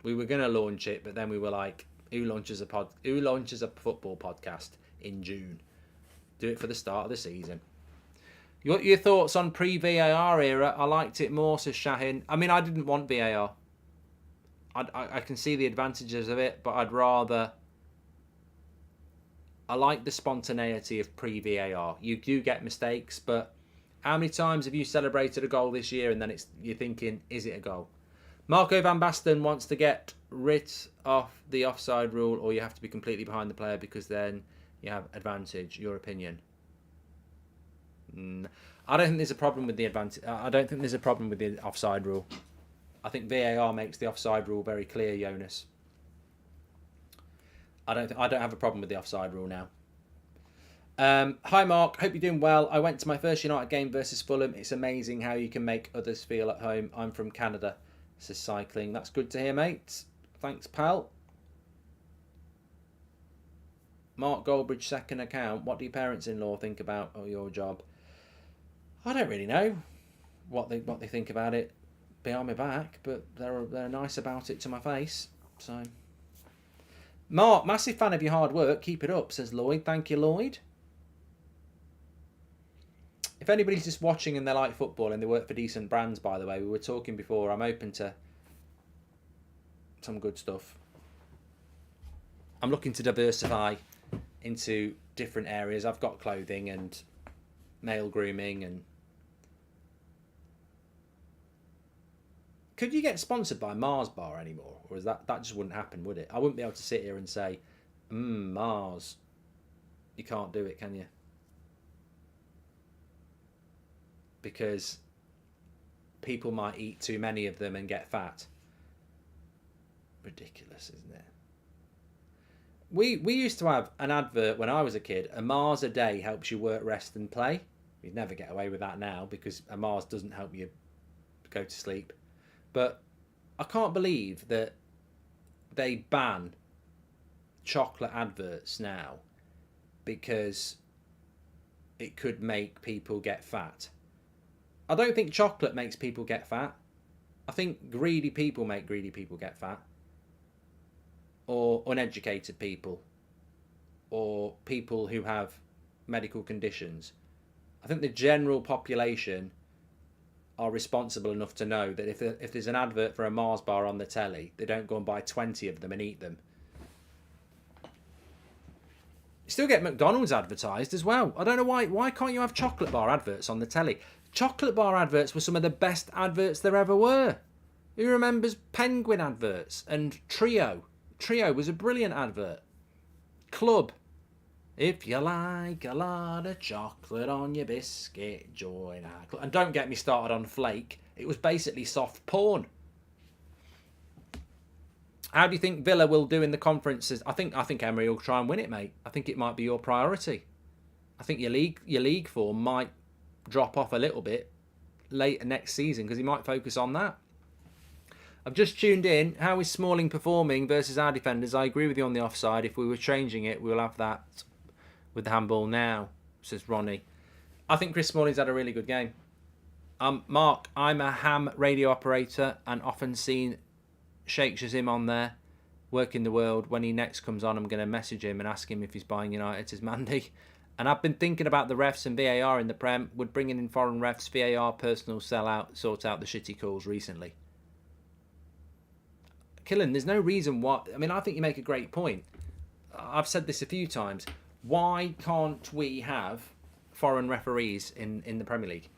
We were going to launch it, but then we were like, who launches a football podcast in June? Do it for the start of the season. Your thoughts on pre-VAR era? I liked it more, says Shahin. I mean, I didn't want VAR. I can see the advantages of it, but I'd rather... I like the spontaneity of pre-VAR. You do get mistakes, but how many times have you celebrated a goal this year and then you're thinking, is it a goal? Marco van Basten wants to get rid of the offside rule, or you have to be completely behind the player because then you have advantage. Your opinion? I don't think there's a problem with the advantage. I don't think there's a problem with the offside rule. I think VAR makes the offside rule very clear, Jonas. I don't have a problem with the offside rule now. Hi Mark, hope you're doing well. I went to my first United game versus Fulham. It's amazing how you can make others feel at home. I'm from Canada, says Cycling. That's good to hear, mate. Thanks, pal. Mark Goldbridge, second account. What do your parents-in-law think about your job? I don't really know what they think about it behind my back, but they're nice about it to my face. So, Mark, massive fan of your hard work. Keep it up, says Lloyd. Thank you, Lloyd. If anybody's just watching and they like football and they work for decent brands, by the way, we were talking before, I'm open to some good stuff. I'm looking to diversify into different areas. I've got clothing and male grooming and... Could you get sponsored by Mars Bar anymore? Or is that just wouldn't happen, would it? I wouldn't be able to sit here and say, Mars. You can't do it, can you? Because people might eat too many of them and get fat. Ridiculous, isn't it? We used to have an advert when I was a kid. A Mars a day helps you work, rest and play. You'd never get away with that now because a Mars doesn't help you go to sleep. But I can't believe that they ban chocolate adverts now because it could make people get fat. I don't think chocolate makes people get fat. I think greedy people make greedy people get fat. Or uneducated people. Or people who have medical conditions. I think the general population are responsible enough to know that if there's an advert for a Mars bar on the telly, they don't go and buy 20 of them and eat them. You still get McDonald's advertised as well. I don't know why can't you have chocolate bar adverts on the telly? Chocolate bar adverts were some of the best adverts there ever were. Who remembers Penguin adverts and Trio? Trio was a brilliant advert. Club. If you like a lot of chocolate on your biscuit, join our club. And don't get me started on Flake. It was basically soft porn. How do you think Villa will do in the conferences? I think Emery will try and win it, mate. I think it might be your priority. I think your league form might drop off a little bit later next season because he might focus on that. I've just tuned in. How is Smalling performing versus our defenders? I agree with you on the offside. If we were changing it, we'll have that with the handball now, says Ronnie. I think Chris Smalling's had a really good game. Mark, I'm a ham radio operator and often seen Sheikh Shazim on there, working the world. When he next comes on, I'm going to message him and ask him if he's buying United, says Mandy. And I've been thinking about the refs and VAR in the Prem. Would bringing in foreign refs, VAR, personal sellout, sort out the shitty calls recently. Killen, there's no reason why... I mean, I think you make a great point. I've said this a few times. Why can't we have foreign referees in the Premier League?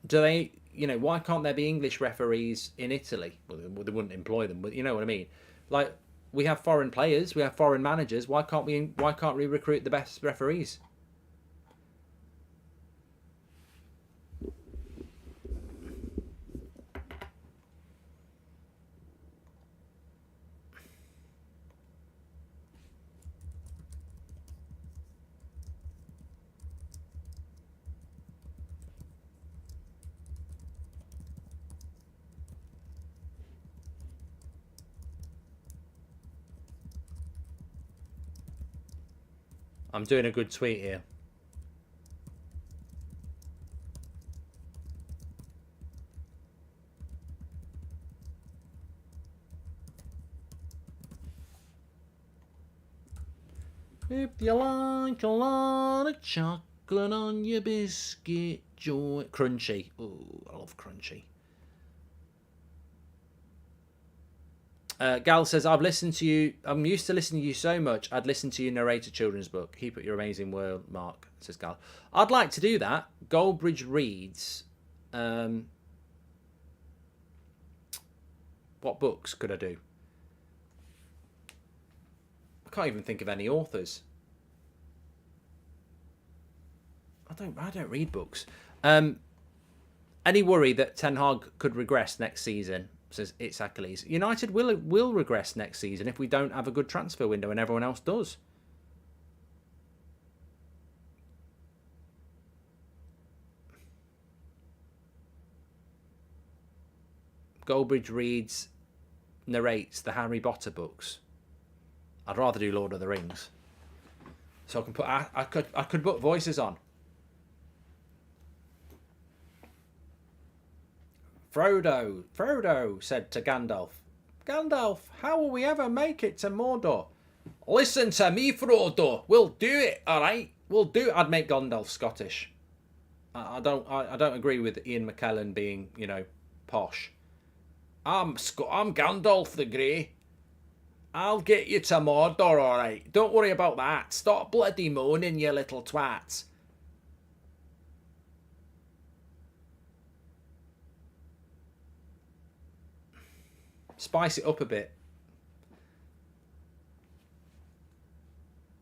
Do they... why can't there be English referees in Italy? Well, they wouldn't employ them, but you know what I mean. Like, we have foreign players, we have foreign managers. Why can't we recruit the best referees? I'm doing a good tweet here. If you like a lot of chocolate on your biscuit, joy. Crunchy. Ooh, I love crunchy. Gal says, I've listened to you. I'm used to listening to you so much. I'd listen to you narrate a children's book. Keep up your amazing work, Mark, says Gal. I'd like to do that. Goldbridge reads. What books could I do? I can't even think of any authors. I don't read books. Any worry that Ten Hag could regress next season? Says it's Achilles. United will regress next season if we don't have a good transfer window and everyone else does. Goldbridge narrates the Harry Potter books. I'd rather do Lord of the Rings. So I can put I could put voices on. Frodo said to Gandalf, Gandalf, how will we ever make it to Mordor? Listen to me, Frodo. We'll do it, all right? We'll do it. I'd make Gandalf Scottish. I don't agree with Ian McKellen being, posh. I'm Gandalf the Grey. I'll get you to Mordor, all right? Don't worry about that. Stop bloody moaning, you little twat. Spice it up a bit.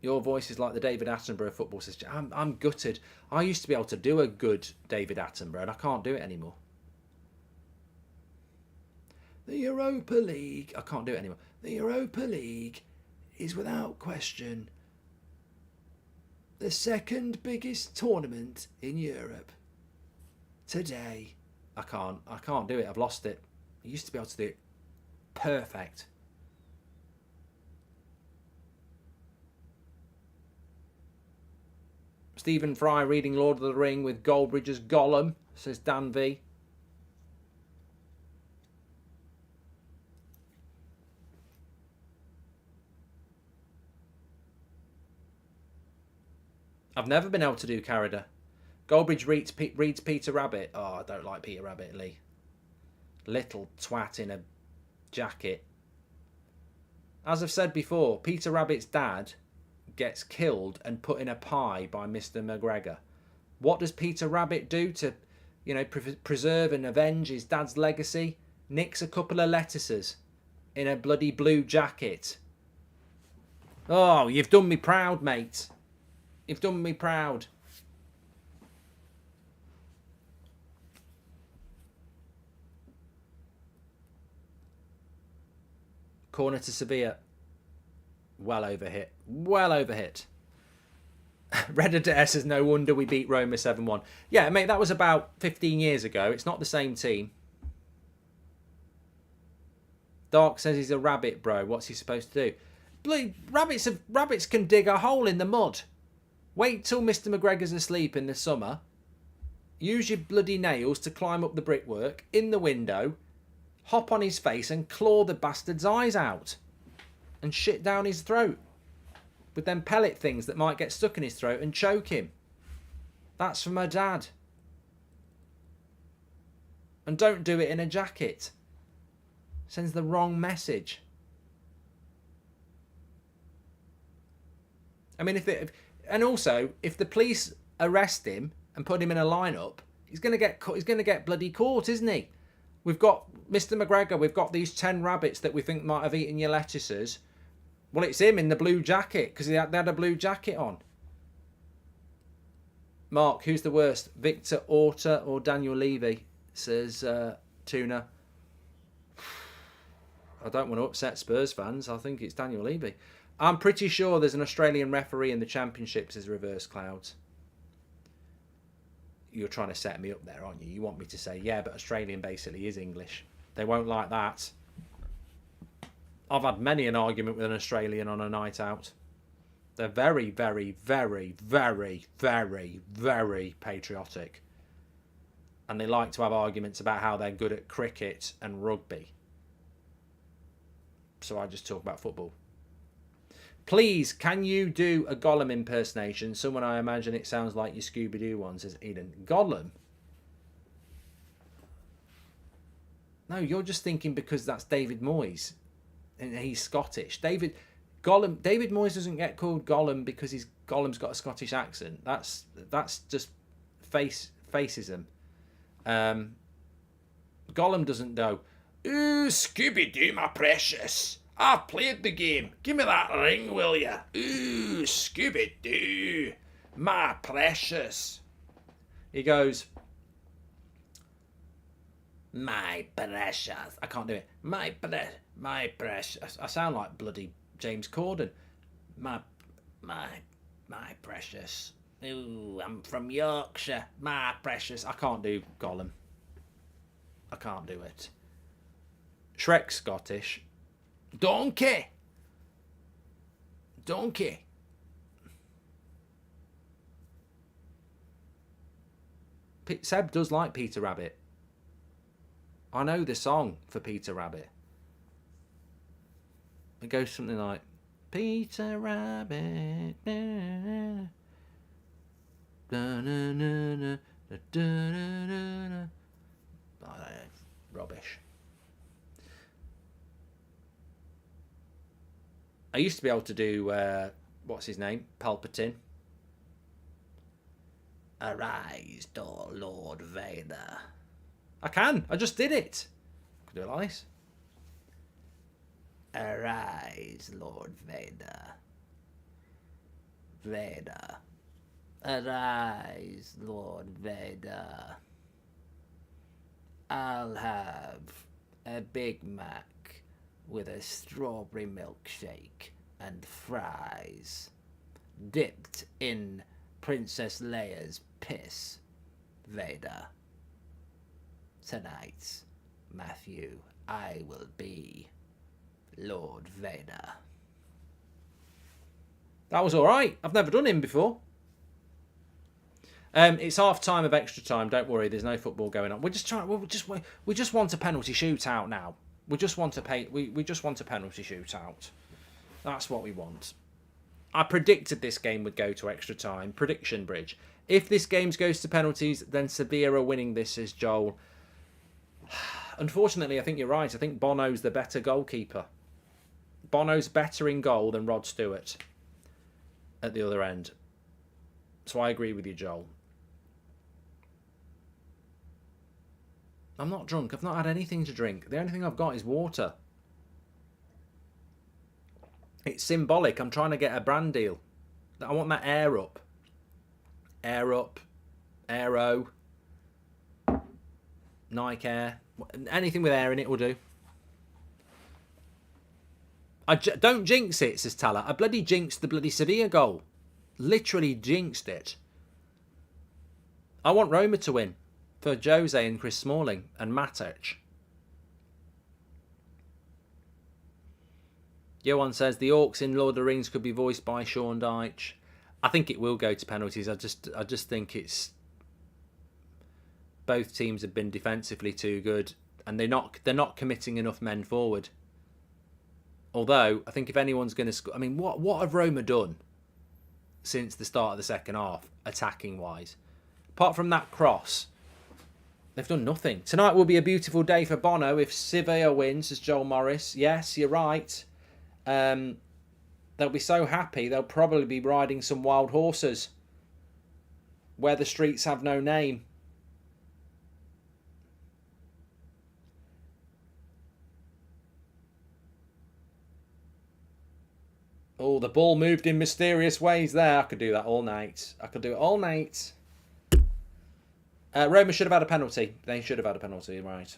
Your voice is like the David Attenborough football sister. I'm gutted. I used to be able to do a good David Attenborough, and I can't do it anymore. The Europa League. I can't do it anymore. The Europa League is without question the second biggest tournament in Europe today. I can't do it. I've lost it. I used to be able to do it perfect. Stephen Fry reading Lord of the Ring with Goldbridge as Gollum, says Dan V. I've never been able to do Carrada. Goldbridge reads Peter Rabbit. Oh, I don't like Peter Rabbit, Lee. Little twat in a jacket. As I've said before, Peter Rabbit's dad gets killed and put in a pie by Mr. McGregor. What does Peter Rabbit do to, preserve and avenge his dad's legacy? Nicks a couple of lettuces in a bloody blue jacket. Oh, you've done me proud, mate. You've done me proud. Corner to Sevilla. Well overhit. Well overhit. Red Adair says, no wonder we beat Roma 7-1. Yeah, mate, that was about 15 years ago. It's not the same team. Dark says he's a rabbit, bro. What's he supposed to do? Bloody rabbits can dig a hole in the mud. Wait till Mr. McGregor's asleep in the summer. Use your bloody nails to climb up the brickwork in the window. Hop on his face and claw the bastard's eyes out. And shit down his throat. With them pellet things that might get stuck in his throat and choke him. That's for my dad. And don't do it in a jacket. Sends the wrong message. I mean, if the police arrest him and put him in a lineup, he's going to get bloody caught, isn't he? We've got Mr. McGregor. We've got these 10 rabbits that we think might have eaten your lettuces. Well, it's him in the blue jacket because they had a blue jacket on. Mark, who's the worst? Victor Orta or Daniel Levy? Says Tuna. I don't want to upset Spurs fans. I think it's Daniel Levy. I'm pretty sure there's an Australian referee in the Championships as Reverse Clouds. You're trying to set me up there, aren't you? You want me to say, yeah, but Australian basically is English. They won't like that. I've had many an argument with an Australian on a night out. They're very, very, very, very, very, very patriotic. And they like to have arguments about how they're good at cricket and rugby. So I just talk about football. Please, can you do a Gollum impersonation? Someone, I imagine it sounds like your Scooby-Doo one, says Eden. Gollum? No, you're just thinking because that's David Moyes and he's Scottish. David Moyes doesn't get called Gollum because Gollum's got a Scottish accent. That's just facism. Gollum doesn't go, "Ooh, Scooby-Doo, my precious. I've played the game. Give me that ring, will ya? Ooh, Scooby-Doo, my precious." He goes, "My precious." I can't do it. My precious. I sound like bloody James Corden. My precious. Ooh, I'm from Yorkshire. My precious. I can't do Gollum. I can't do it. Shrek's Scottish. Donkey. Seb does like Peter Rabbit. I know the song for Peter Rabbit. It goes something like, Peter Rabbit. Da, da, da, da, da, da, da, da. Rubbish. I used to be able to do, what's his name? Palpatine. Arise, Lord Vader. I can. I just did it. I can do it like this. Arise, Lord Vader. Vader. Arise, Lord Vader. I'll have a Big Mac with a strawberry milkshake and fries dipped in Princess Leia's piss. Vader. Tonight, Matthew, I will be Lord Vader. That was all right. I've never done him before. It's half time of extra time. Don't worry, there's no football going on. We just want a penalty shootout now. We just want a penalty shootout. That's what we want. I predicted this game would go to extra time. Prediction bridge. If this game goes to penalties, then Sevilla are winning this, says Joel. Unfortunately, I think you're right. I think Bono's the better goalkeeper. Bono's better in goal than Rod Stewart at the other end. So I agree with you, Joel. I'm not drunk. I've not had anything to drink. The only thing I've got is water. It's symbolic. I'm trying to get a brand deal. I want that Air Up. Air Up. Aero. Nike Air. Anything with air in it will do. Don't jinx it, says Tala. I bloody jinxed the bloody Sevilla goal. Literally jinxed it. I want Roma to win. For Jose and Chris Smalling and Matic. Johan says the orcs in Lord of the Rings could be voiced by Sean Dyche. I think it will go to penalties. I just think it's both teams have been defensively too good and they're not committing enough men forward. Although I think if anyone's going to score, I mean, what have Roma done since the start of the second half, attacking wise? Apart from that cross, they've done nothing. Tonight will be a beautiful day for Bono if Sevilla wins, says Joel Morris. Yes, you're right. They'll be so happy they'll probably be riding some wild horses where the streets have no name. Oh, the ball moved in mysterious ways there. I could do that all night. I could do it all night. Roma should have had a penalty. They should have had a penalty, right.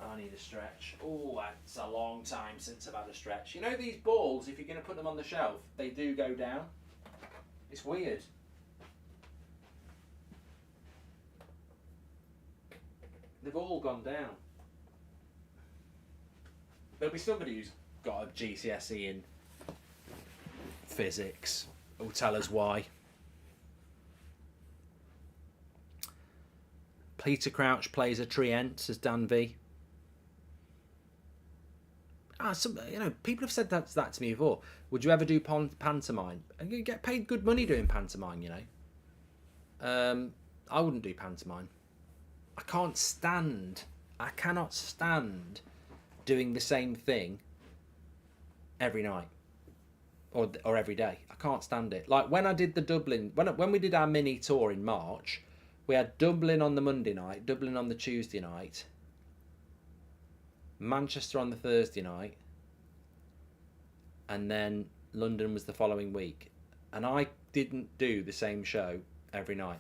I need a stretch. Oh, it's a long time since I've had a stretch. You know these balls, if you're going to put them on the shelf, they do go down. It's weird. They've all gone down. There'll be somebody who's got a GCSE in physics who'll tell us why. Peter Crouch plays a Trient, says Dan V. People have said that to me before. Would you ever do pantomime? And you get paid good money doing pantomime, I wouldn't do pantomime. I cannot stand doing the same thing every night or every day. I can't stand it. Like when I did the Dublin, when we did our mini tour in March, we had Dublin on the Monday night, Dublin on the Tuesday night, Manchester on the Thursday night, and then London was the following week. And I didn't do the same show every night.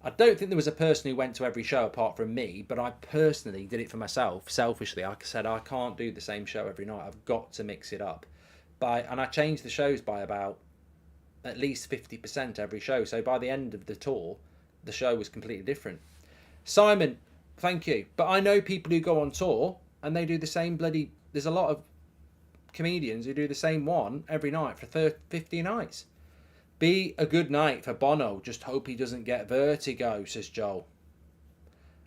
I don't think there was a person who went to every show apart from me, but I personally did it for myself, selfishly. I said, I can't do the same show every night. I've got to mix it up. And I changed the shows by about at least 50% every show. So by the end of the tour, the show was completely different. Simon, thank you. But I know people who go on tour and they do the same bloody... There's a lot of comedians who do the same one every night for 50 nights. Be a good night for Bono. Just hope he doesn't get vertigo, says Joel.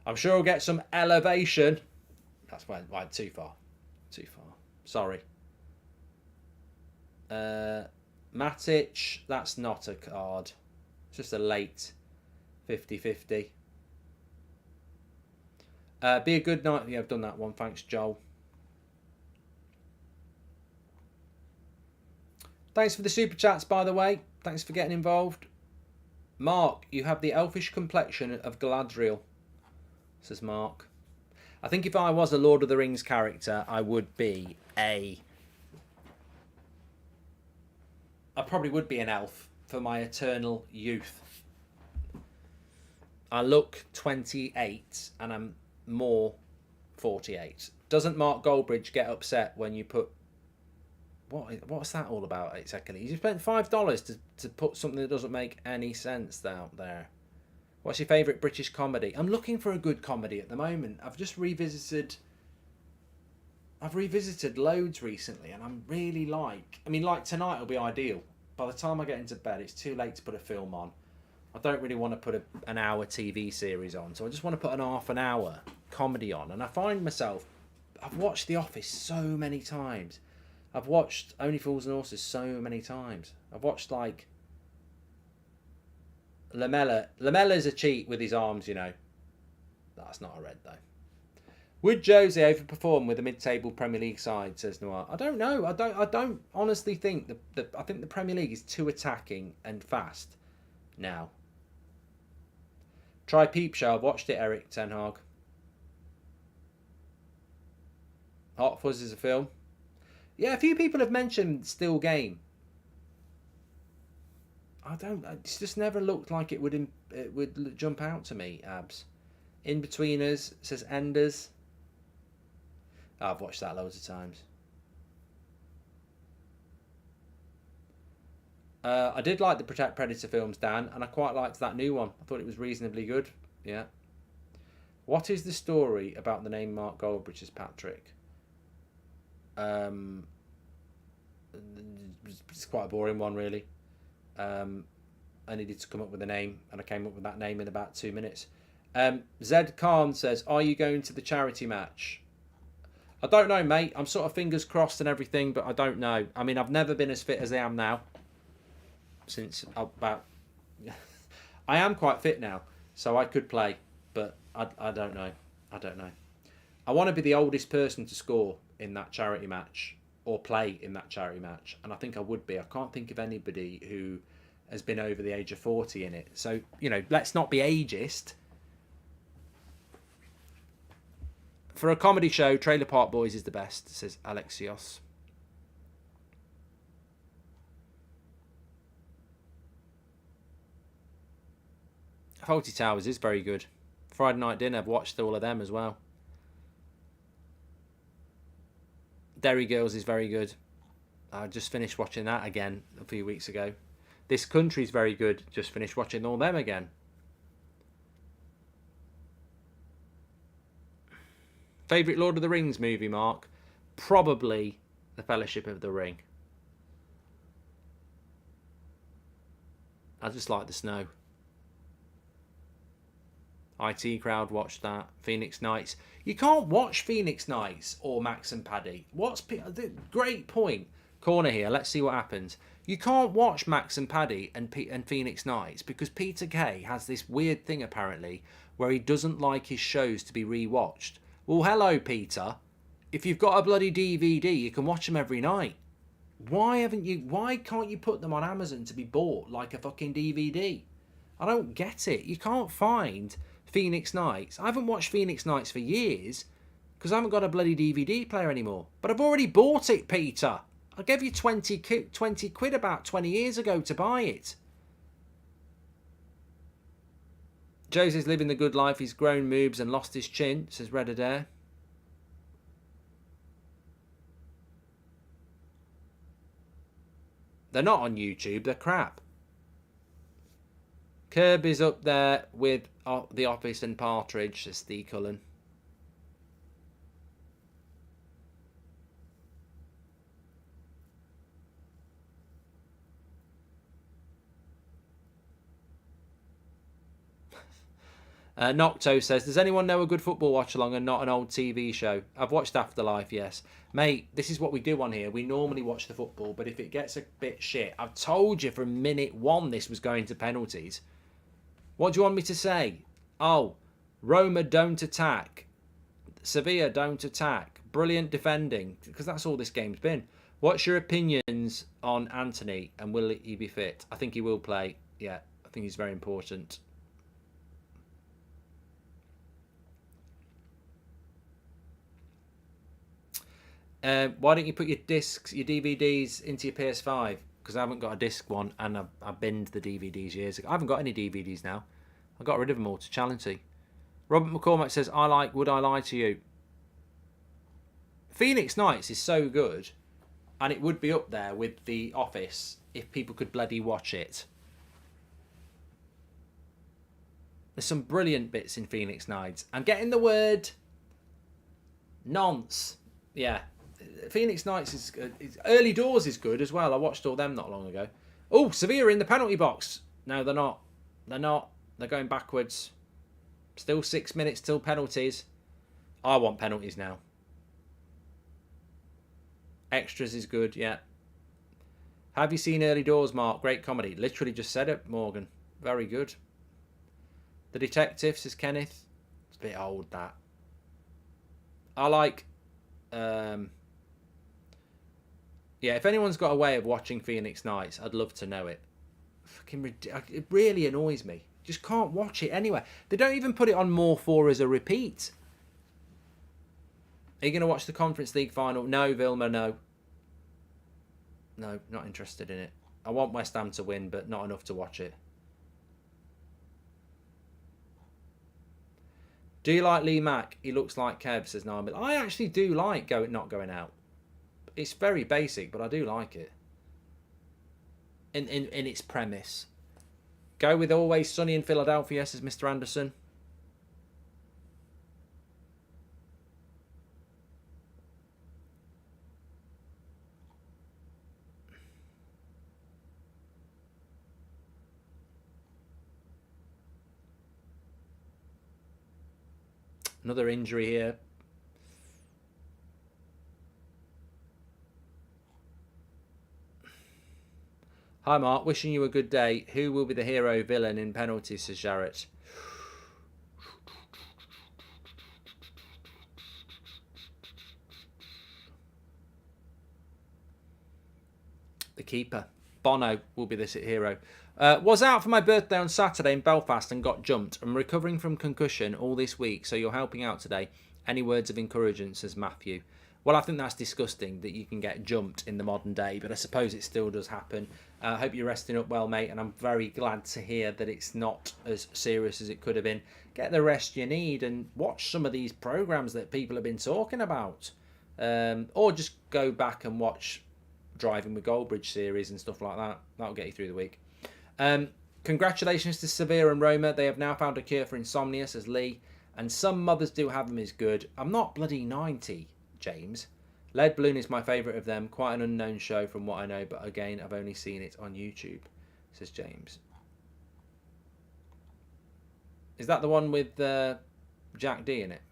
I'm sure he'll get some elevation. That's why too far. Too far. Sorry. Matic, that's not a card. It's just a late 50-50. Be a good night. Yeah, I've done that one. Thanks, Joel. Thanks for the super chats, by the way. Thanks for getting involved. Mark, you have the elfish complexion of Galadriel, says Mark. I think if I was a Lord of the Rings character, I probably would be an elf for my eternal youth. I look 28 and I'm more 48. Doesn't Mark Goldbridge get upset when you put... What's that all about exactly? You spent $5 to put something that doesn't make any sense out there. What's your favourite British comedy? I'm looking for a good comedy at the moment. I've revisited loads recently, and I'm really like tonight will be ideal. By the time I get into bed, it's too late to put a film on. I don't really want to put an hour TV series on, so I just want to put an half an hour comedy on. And I find myself, I've watched The Office so many times. I've watched Only Fools and Horses so many times. I've watched like Lamella. Lamella's a cheat with his arms, That's not a red though. Would Jose overperform with a mid-table Premier League side? Says Noir. I don't know. I don't honestly think I think the Premier League is too attacking and fast now. Try Peep Show. I've watched it, Eric Ten Hag. Hot Fuzz is a film. Yeah, a few people have mentioned Still Game. It's just never looked like it would jump out to me, Abs. In Betweeners, says Enders. I've watched that loads of times. I did like the Protect Predator films, Dan, and I quite liked that new one. I thought it was reasonably good. Yeah. What is the story about the name Mark Goldbridge as Patrick? It's quite a boring one, really. I needed to come up with a name, and I came up with that name in about 2 minutes. Zed Khan says, are you going to the charity match? I don't know, mate. I'm sort of fingers crossed and everything, but I don't know. I mean, I've never been as fit as I am now. Since about... I am quite fit now, so I could play, but I don't know. I don't know. I want to be the oldest person to score in that charity match or play in that charity match, and I think I would be. I can't think of anybody who has been over the age of 40 in it. So, let's not be ageist. For a comedy show, Trailer Park Boys is the best, says Alexios. Fawlty Towers is very good. Friday Night Dinner, I've watched all of them as well. Derry Girls is very good. I just finished watching that again a few weeks ago. This Country's very good. Just finished watching all them again. Favourite Lord of the Rings movie, Mark? Probably The Fellowship of the Ring. I just like the snow. IT crowd watched that. Phoenix Knights. You can't watch Phoenix Knights or Max and Paddy. Great point. Corner here. Let's see what happens. You can't watch Max and Paddy and Phoenix Knights because Peter Kay has this weird thing apparently where he doesn't like his shows to be rewatched. Well, hello, Peter. If you've got a bloody DVD, you can watch them every night. Why can't you put them on Amazon to be bought like a fucking DVD? I don't get it. You can't find Phoenix Knights. I haven't watched Phoenix Knights for years because I haven't got a bloody DVD player anymore. But I've already bought it, Peter. I gave you 20 quid about 20 years ago to buy it. Jose's living the good life. He's grown moobs and lost his chin, says Red Adair. They're not on YouTube. They're crap. Curb is up there with The Office and Partridge, says Steve Cullen. Nocto says, does anyone know a good football watch-along and not an old TV show? I've watched Afterlife, yes. Mate, this is what we do on here. We normally watch the football, but if it gets a bit shit, I've told you from minute one this was going to penalties. What do you want me to say? Oh, Roma don't attack. Sevilla don't attack. Brilliant defending, because that's all this game's been. What's your opinions on Anthony, and will he be fit? I think he will play. Yeah, I think he's very important. Why don't you put your discs, your DVDs into your PS5? Because I haven't got a disc one, and I binned the DVDs years ago. I haven't got any DVDs now. I got rid of them all to Chalenty. Robert McCormack says, Would I Lie to You? Phoenix Knights is so good, and it would be up there with The Office if people could bloody watch it. There's some brilliant bits in Phoenix Knights. I'm getting the word nonce. Yeah. Phoenix Knights is good. Early Doors is good as well. I watched all them not long ago. Oh, Sevilla in the penalty box. No, they're not. They're not. They're going backwards. Still 6 minutes till penalties. I want penalties now. Extras is good, yeah. Have you seen Early Doors, Mark? Great comedy. Literally just said it, Morgan. Very good. The Detective, says Kenneth. It's a bit old, that. I like... Yeah, if anyone's got a way of watching Phoenix Knights, I'd love to know it. It really annoys me. Just can't watch it anywhere. They don't even put it on More 4 as a repeat. Are you going to watch the Conference League final? No, Vilma, no. No, not interested in it. I want West Ham to win, but not enough to watch it. Do you like Lee Mack? He looks like Kev, says Nabil. I actually do like not going out. It's very basic, but I do like it. In its premise. Go with Always Sunny in Philadelphia, says Mr. Anderson. Another injury here. Hi Mark, wishing you a good day. Who will be the hero villain in penalties, says Jarrett. The keeper. Bono will be the hero. Was out for my birthday on Saturday in Belfast and got jumped. I'm recovering from concussion all this week, so you're helping out today. Any words of encouragement, says Matthew. Well, I think that's disgusting that you can get jumped in the modern day, but I suppose it still does happen. I hope you're resting up well, mate, and I'm very glad to hear that it's not as serious as it could have been. Get the rest you need and watch some of these programmes that people have been talking about. Or just go back and watch Driving with Goldbridge series and stuff like that. That'll get you through the week. Congratulations to Sevilla and Roma. They have now found a cure for insomnia, says Lee. And Some Mothers Do Have Them is good. I'm not bloody 90, James. Lead Balloon is my favourite of them. Quite an unknown show from what I know, but again, I've only seen it on YouTube, says James. Is that the one with Jack D in it?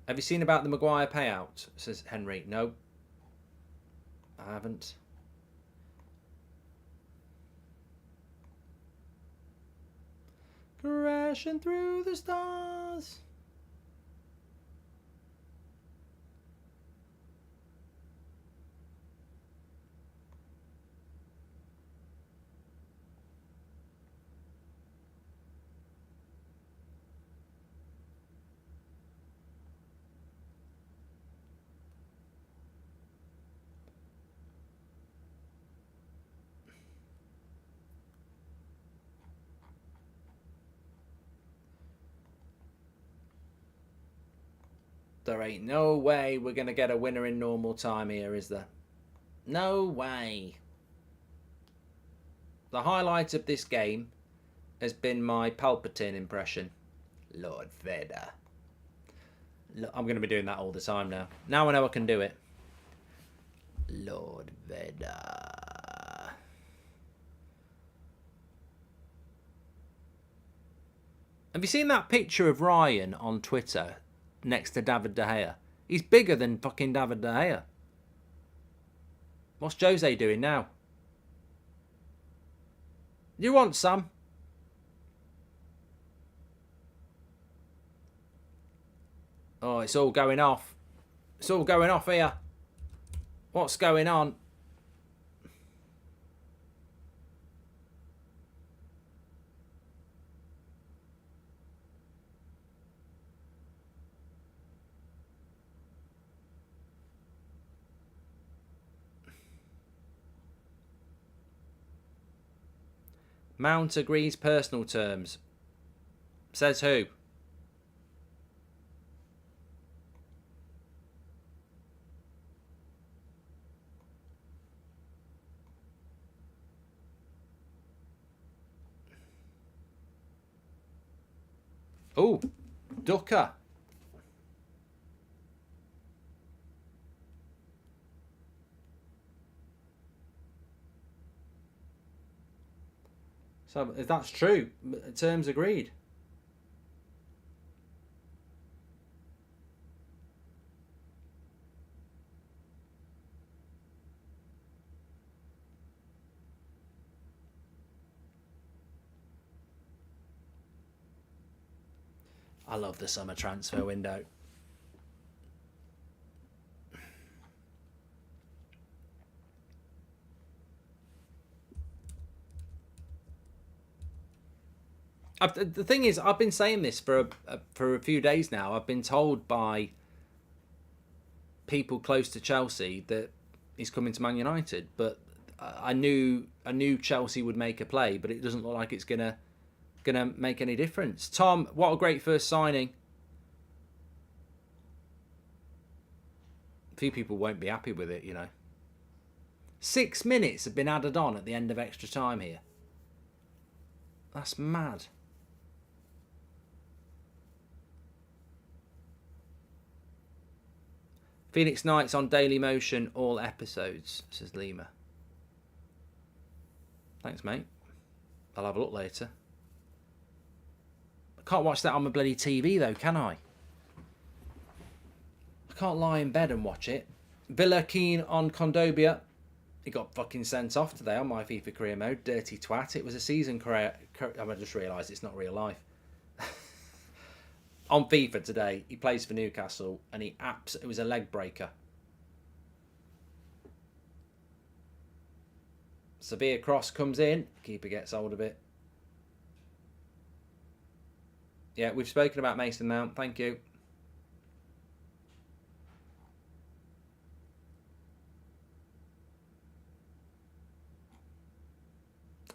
Have you seen about the Maguire payout? Says Henry. No, I haven't. Crashing through the stars. There ain't no way we're going to get a winner in normal time here, is there? No way. The highlight of this game has been my Palpatine impression. Lord Vader. Look, I'm going to be doing that all the time now. Now I know I can do it. Lord Vader. Have you seen that picture of Ryan on Twitter next to David De Gea? He's bigger than fucking David De Gea. What's Jose doing now? You want some? Oh, it's all going off. It's all going off here. What's going on? Mount agrees personal terms. Says who? Oh, Ducker. So if that's true, terms agreed. I love the summer transfer window. The thing is, I've been saying this for a few days now. I've been told by people close to Chelsea that he's coming to Man United, but I knew Chelsea would make a play, but it doesn't look like it's gonna make any difference. Tom, what a great first signing. A few people won't be happy with it, you know. 6 minutes have been added on at the end of extra time here. That's mad. Phoenix Knights on Daily Motion, all episodes, says Lima. Thanks, mate. I'll have a look later. I can't watch that on my bloody TV, though, can I? I can't lie in bed and watch it. Villa keen on Kondobia. He got fucking sent off today on my FIFA career mode. Dirty twat. It was a season career. I just realised it's not real life. On FIFA today, he plays for Newcastle, and it was a leg breaker. Sevilla cross comes in. Keeper gets hold of it. Yeah, we've spoken about Mason Mount. Thank you.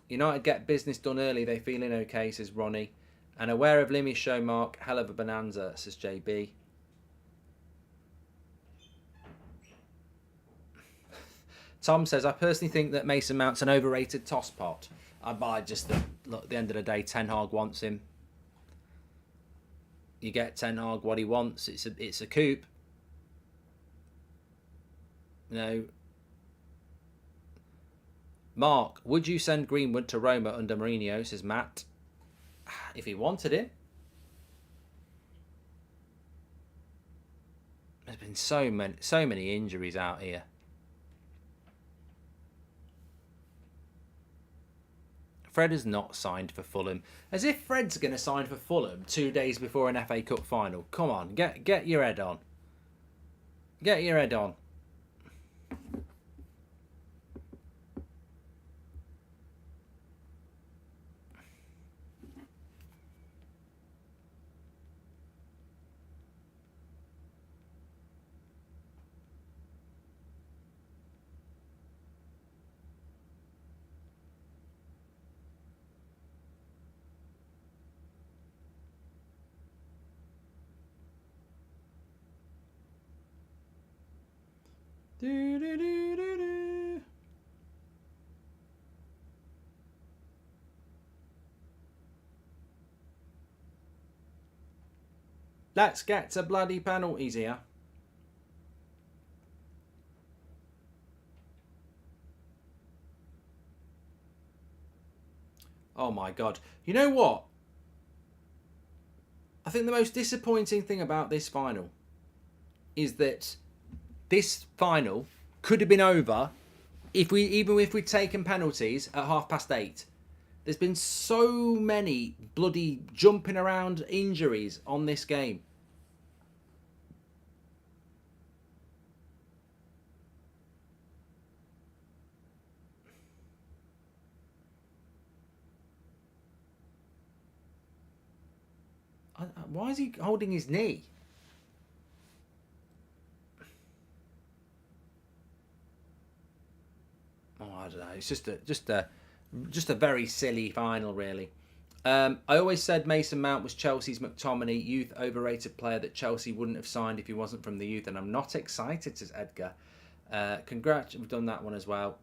United get business done early. They feeling okay, says Ronnie. And aware of Limmy's show, Mark. Hell of a bonanza, says JB. Tom says, I personally think that Mason Mount's an overrated toss pot. I just think, look, at the end of the day, Ten Hag wants him. You get Ten Hag what he wants. It's a coup. You know. Mark, would you send Greenwood to Roma under Mourinho, says Matt. If he wanted him. There's been so many injuries out here. Fred has not signed for Fulham. As if Fred's going to sign for Fulham 2 days before an FA Cup final. Come on, get your head on. Get your head on. Do, do, do, do, do. Let's get to bloody penalties here. Oh my God. You know what? I think the most disappointing thing about this final is that this final could have been over even if we'd taken penalties at 8:30. There's been so many bloody jumping around injuries on this game. Why is he holding his knee? Oh, I don't know. It's just a very silly final, really. I always said Mason Mount was Chelsea's McTominay, youth overrated player that Chelsea wouldn't have signed if he wasn't from the youth, and I'm not excited, says Edgar. Congrats, we've done that one as well.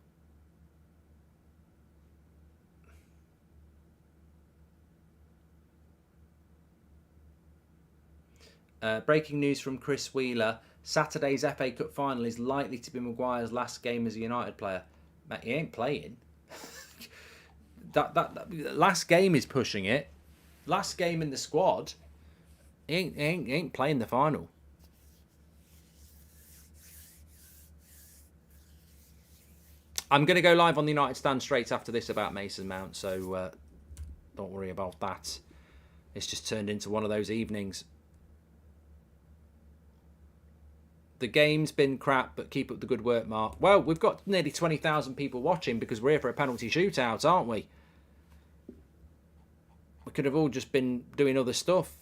Breaking news from Chris Wheeler. Saturday's FA Cup final is likely to be Maguire's last game as a United player. Mate, he ain't playing. that last game is pushing it. Last game in the squad. He ain't playing the final. I'm going to go live on the United Stand straight after this about Mason Mount, so don't worry about that. It's just turned into one of those evenings. The game's been crap, but keep up the good work, Mark. Well, we've got nearly 20,000 people watching because we're here for a penalty shootout, aren't we? We could have all just been doing other stuff.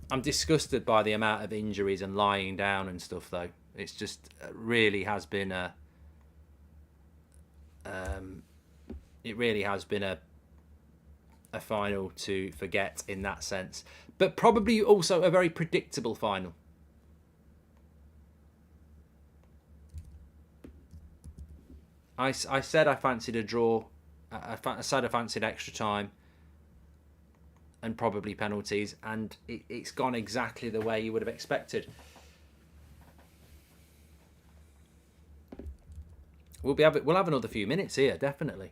I'm disgusted by the amount of injuries and lying down and stuff, though. It's just really has been a... it really has been a final to forget in that sense, but probably also a very predictable final. I said I fancied a draw. I said I fancied extra time and probably penalties, and it's gone exactly the way you would have expected. We'll have another few minutes here, definitely.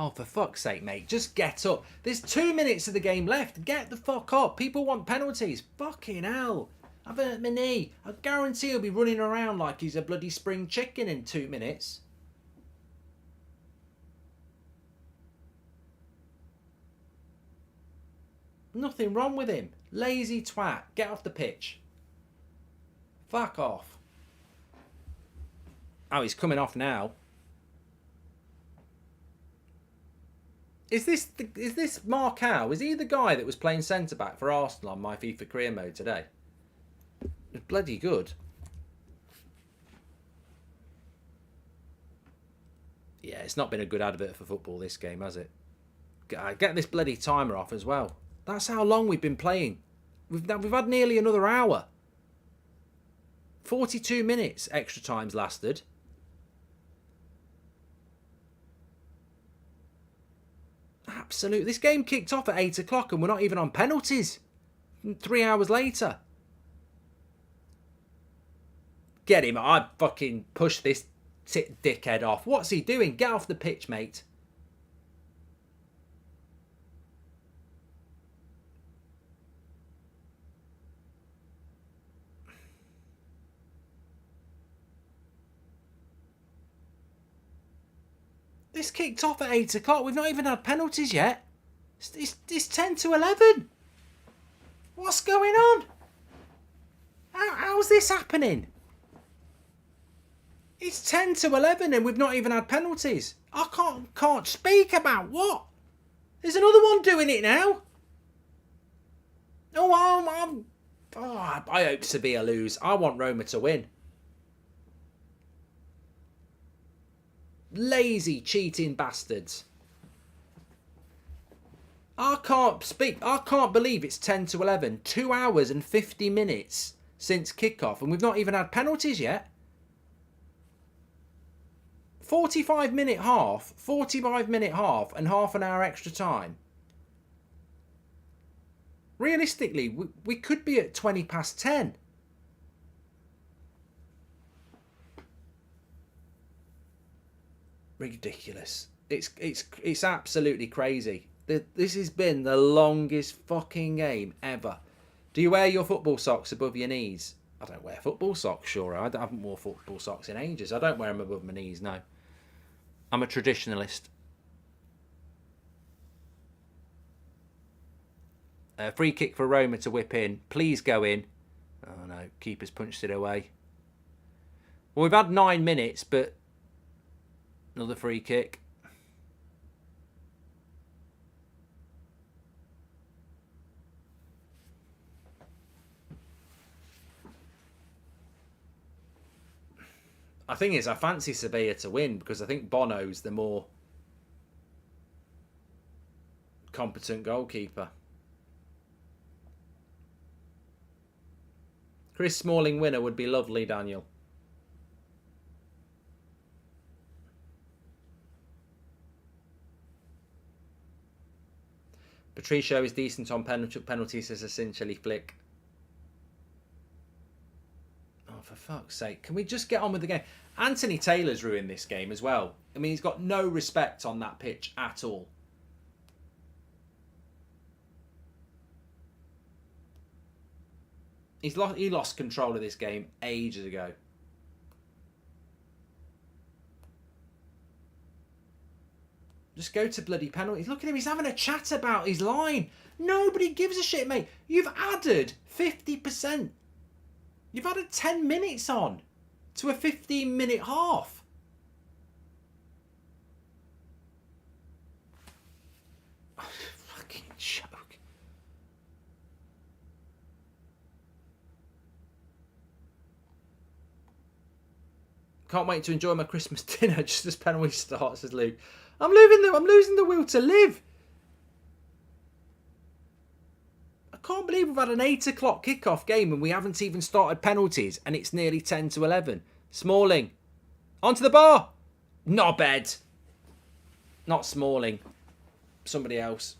Oh, for fuck's sake, mate. Just get up. There's 2 minutes of the game left. Get the fuck up. People want penalties. Fucking hell. I've hurt my knee. I guarantee he'll be running around like he's a bloody spring chicken in 2 minutes. Nothing wrong with him. Lazy twat. Get off the pitch. Fuck off. Oh, he's coming off now. Is this Marcao? Is he the guy that was playing centre-back for Arsenal on my FIFA career mode today? It's bloody good. Yeah, it's not been a good advert for football, this game, has it? Get this bloody timer off as well. That's how long we've been playing. We've had nearly another hour. 42 minutes extra time's lasted. absolute... This game kicked off at 8 o'clock and we're not even on penalties. 3 hours later. Get him. I fucking push this dickhead off. What's he doing? Get off the pitch, mate. This kicked off at 8 o'clock. We've not even had penalties yet. It's 10 to 11. What's going on? How's this happening? It's 10 to 11 and we've not even had penalties. I can't speak about what? There's another one doing it now. Oh, I hope Sevilla lose. I want Roma to win. Lazy, cheating bastards. I can't believe it's 10 to 11. 2 hours and 50 minutes since kickoff and we've not even had penalties yet. 45-minute half, and half an hour extra time. Realistically, we could be at 20 past 10. Ridiculous. It's absolutely crazy. This has been the longest fucking game ever. Do you wear your football socks above your knees? I don't wear football socks, sure. I haven't worn football socks in ages. I don't wear them above my knees, no. I'm a traditionalist. Free kick for Roma to whip in. Please go in. Oh no, keeper's punched it away. Well, we've had 9 minutes, but another free kick. The thing is, I fancy Sevilla to win because I think Bono's the more competent goalkeeper. Chris Smalling winner would be lovely, Daniel. Patricio is decent on penalties as a Sinchely flick. Oh, for fuck's sake. Can we just get on with the game? Anthony Taylor's ruined this game as well. I mean, he's got no respect on that pitch at all. He lost control of this game ages ago. Just go to bloody penalties. Look at him. He's having a chat about his line. Nobody gives a shit, mate. You've added 50%. You've added 10 minutes on to a 15-minute half. Fucking joke. Can't wait to enjoy my Christmas dinner just as penalty starts, says Luke. I'm losing the will to live. I can't believe we've had an 8 o'clock kickoff game and we haven't even started penalties and it's nearly 10 to 11. Smalling. Onto the bar. Not bad. Not Smalling. Somebody else.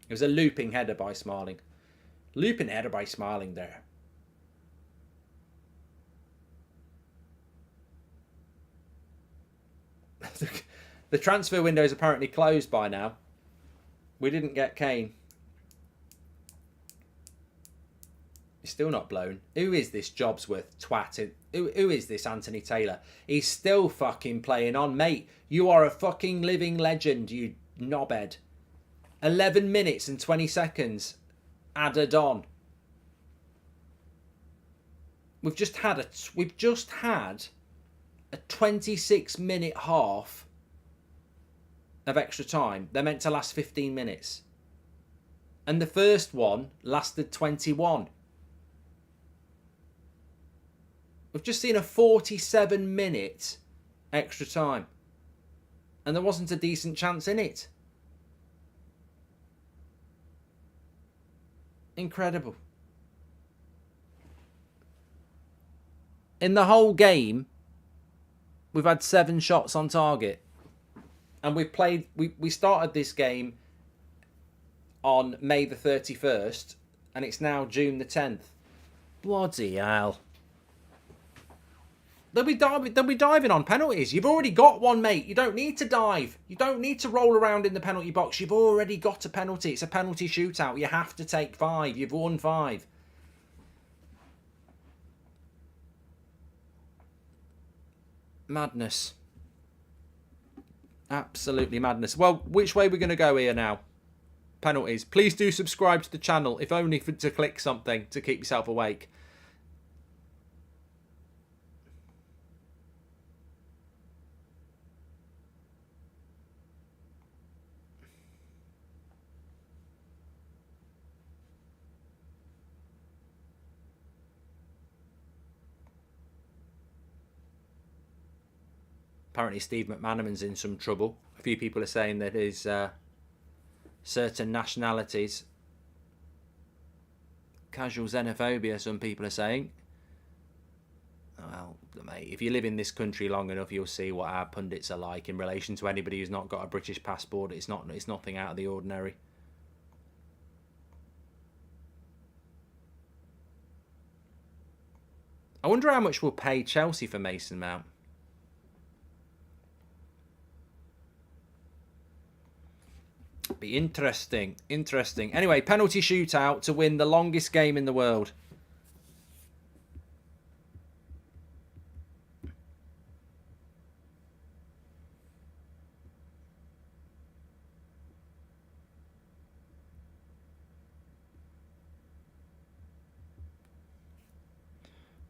It was a looping header by Smalling. Looping header by Smalling there. The transfer window is apparently closed by now. We didn't get Kane. He's still not blown. Who is this Jobsworth twat? Who is this Anthony Taylor? He's still fucking playing on, mate. You are a fucking living legend, you knobhead. 11 minutes and 20 seconds added on. We've just had a 26-minute half of extra time. They're meant to last 15 minutes. And the first one lasted 21. We've just seen a 47-minute extra time. And there wasn't a decent chance in it. Incredible. In the whole game, We've had 7 shots on target. And we've played... We started this game on May the 31st, and it's now June the 10th. Bloody hell. They'll be diving on penalties. You've already got one, mate. You don't need to dive. You don't need to roll around in the penalty box. You've already got a penalty. It's a penalty shootout. You have to take 5. You've won 5. Madness. Absolutely madness. Well, which way are we going to go here now? Penalties. Please do subscribe to the channel, if only to click something to keep yourself awake. Apparently Steve McManaman's in some trouble. A few people are saying that his certain nationalities, casual xenophobia, some people are saying. Well, mate, if you live in this country long enough, you'll see what our pundits are like in relation to anybody who's not got a British passport. It's nothing out of the ordinary. I wonder how much we'll pay Chelsea for Mason Mount. Be interesting. Anyway, penalty shootout to win the longest game in the world.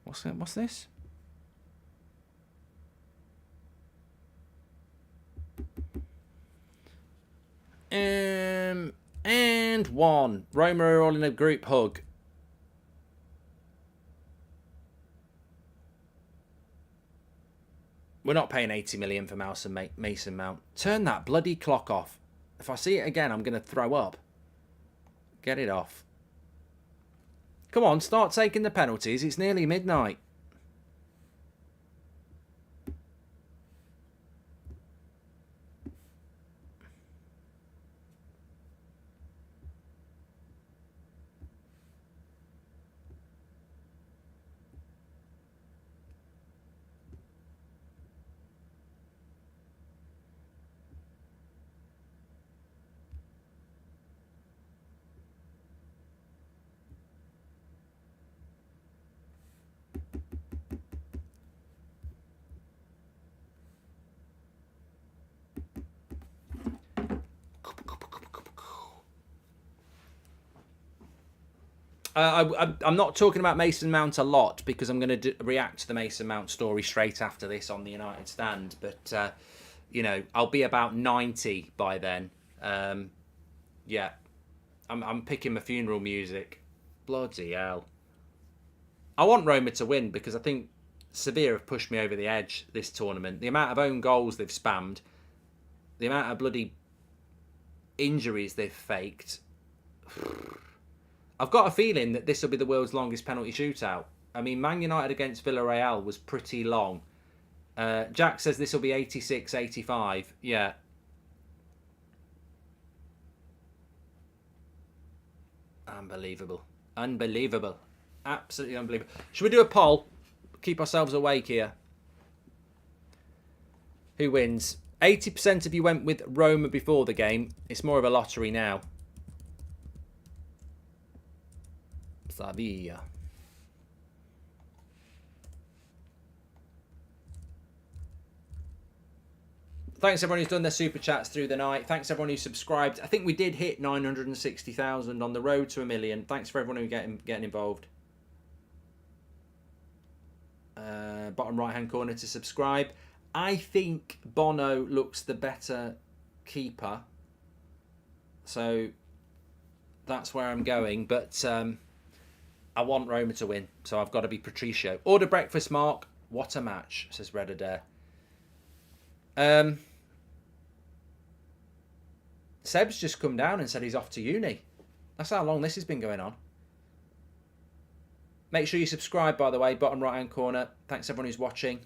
What's this? And 1. Roma are all in a group hug. We're not paying 80 million for Mason Mount. Turn that bloody clock off. If I see it again, I'm going to throw up. Get it off. Come on, start taking the penalties. It's nearly midnight. I'm not talking about Mason Mount a lot because I'm going to react to the Mason Mount story straight after this on the United Stand. But, you know, I'll be about 90 by then. Yeah, I'm picking my funeral music. Bloody hell. I want Roma to win because I think Sevilla have pushed me over the edge this tournament. The amount of own goals they've spammed, the amount of bloody injuries they've faked. I've got a feeling that this will be the world's longest penalty shootout. I mean, Man United against Villarreal was pretty long. Jack says this will be 86, 85. Yeah. Unbelievable. Unbelievable. Absolutely unbelievable. Should we do a poll? Keep ourselves awake here. Who wins? 80% of you went with Roma before the game. It's more of a lottery now. Sevilla. Thanks everyone who's done their super chats through the night. Thanks everyone who subscribed. I think we did hit 960,000 on the road to 1 million. Thanks for everyone who getting involved. Bottom right hand corner to subscribe. I think Bono looks the better keeper, so that's where I'm going. But I want Roma to win, so I've got to be Patricio. Order breakfast, Mark. What a match, says Red Adair. Seb's just come down and said he's off to uni. That's how long this has been going on. Make sure you subscribe, by the way, bottom right-hand corner. Thanks everyone who's watching.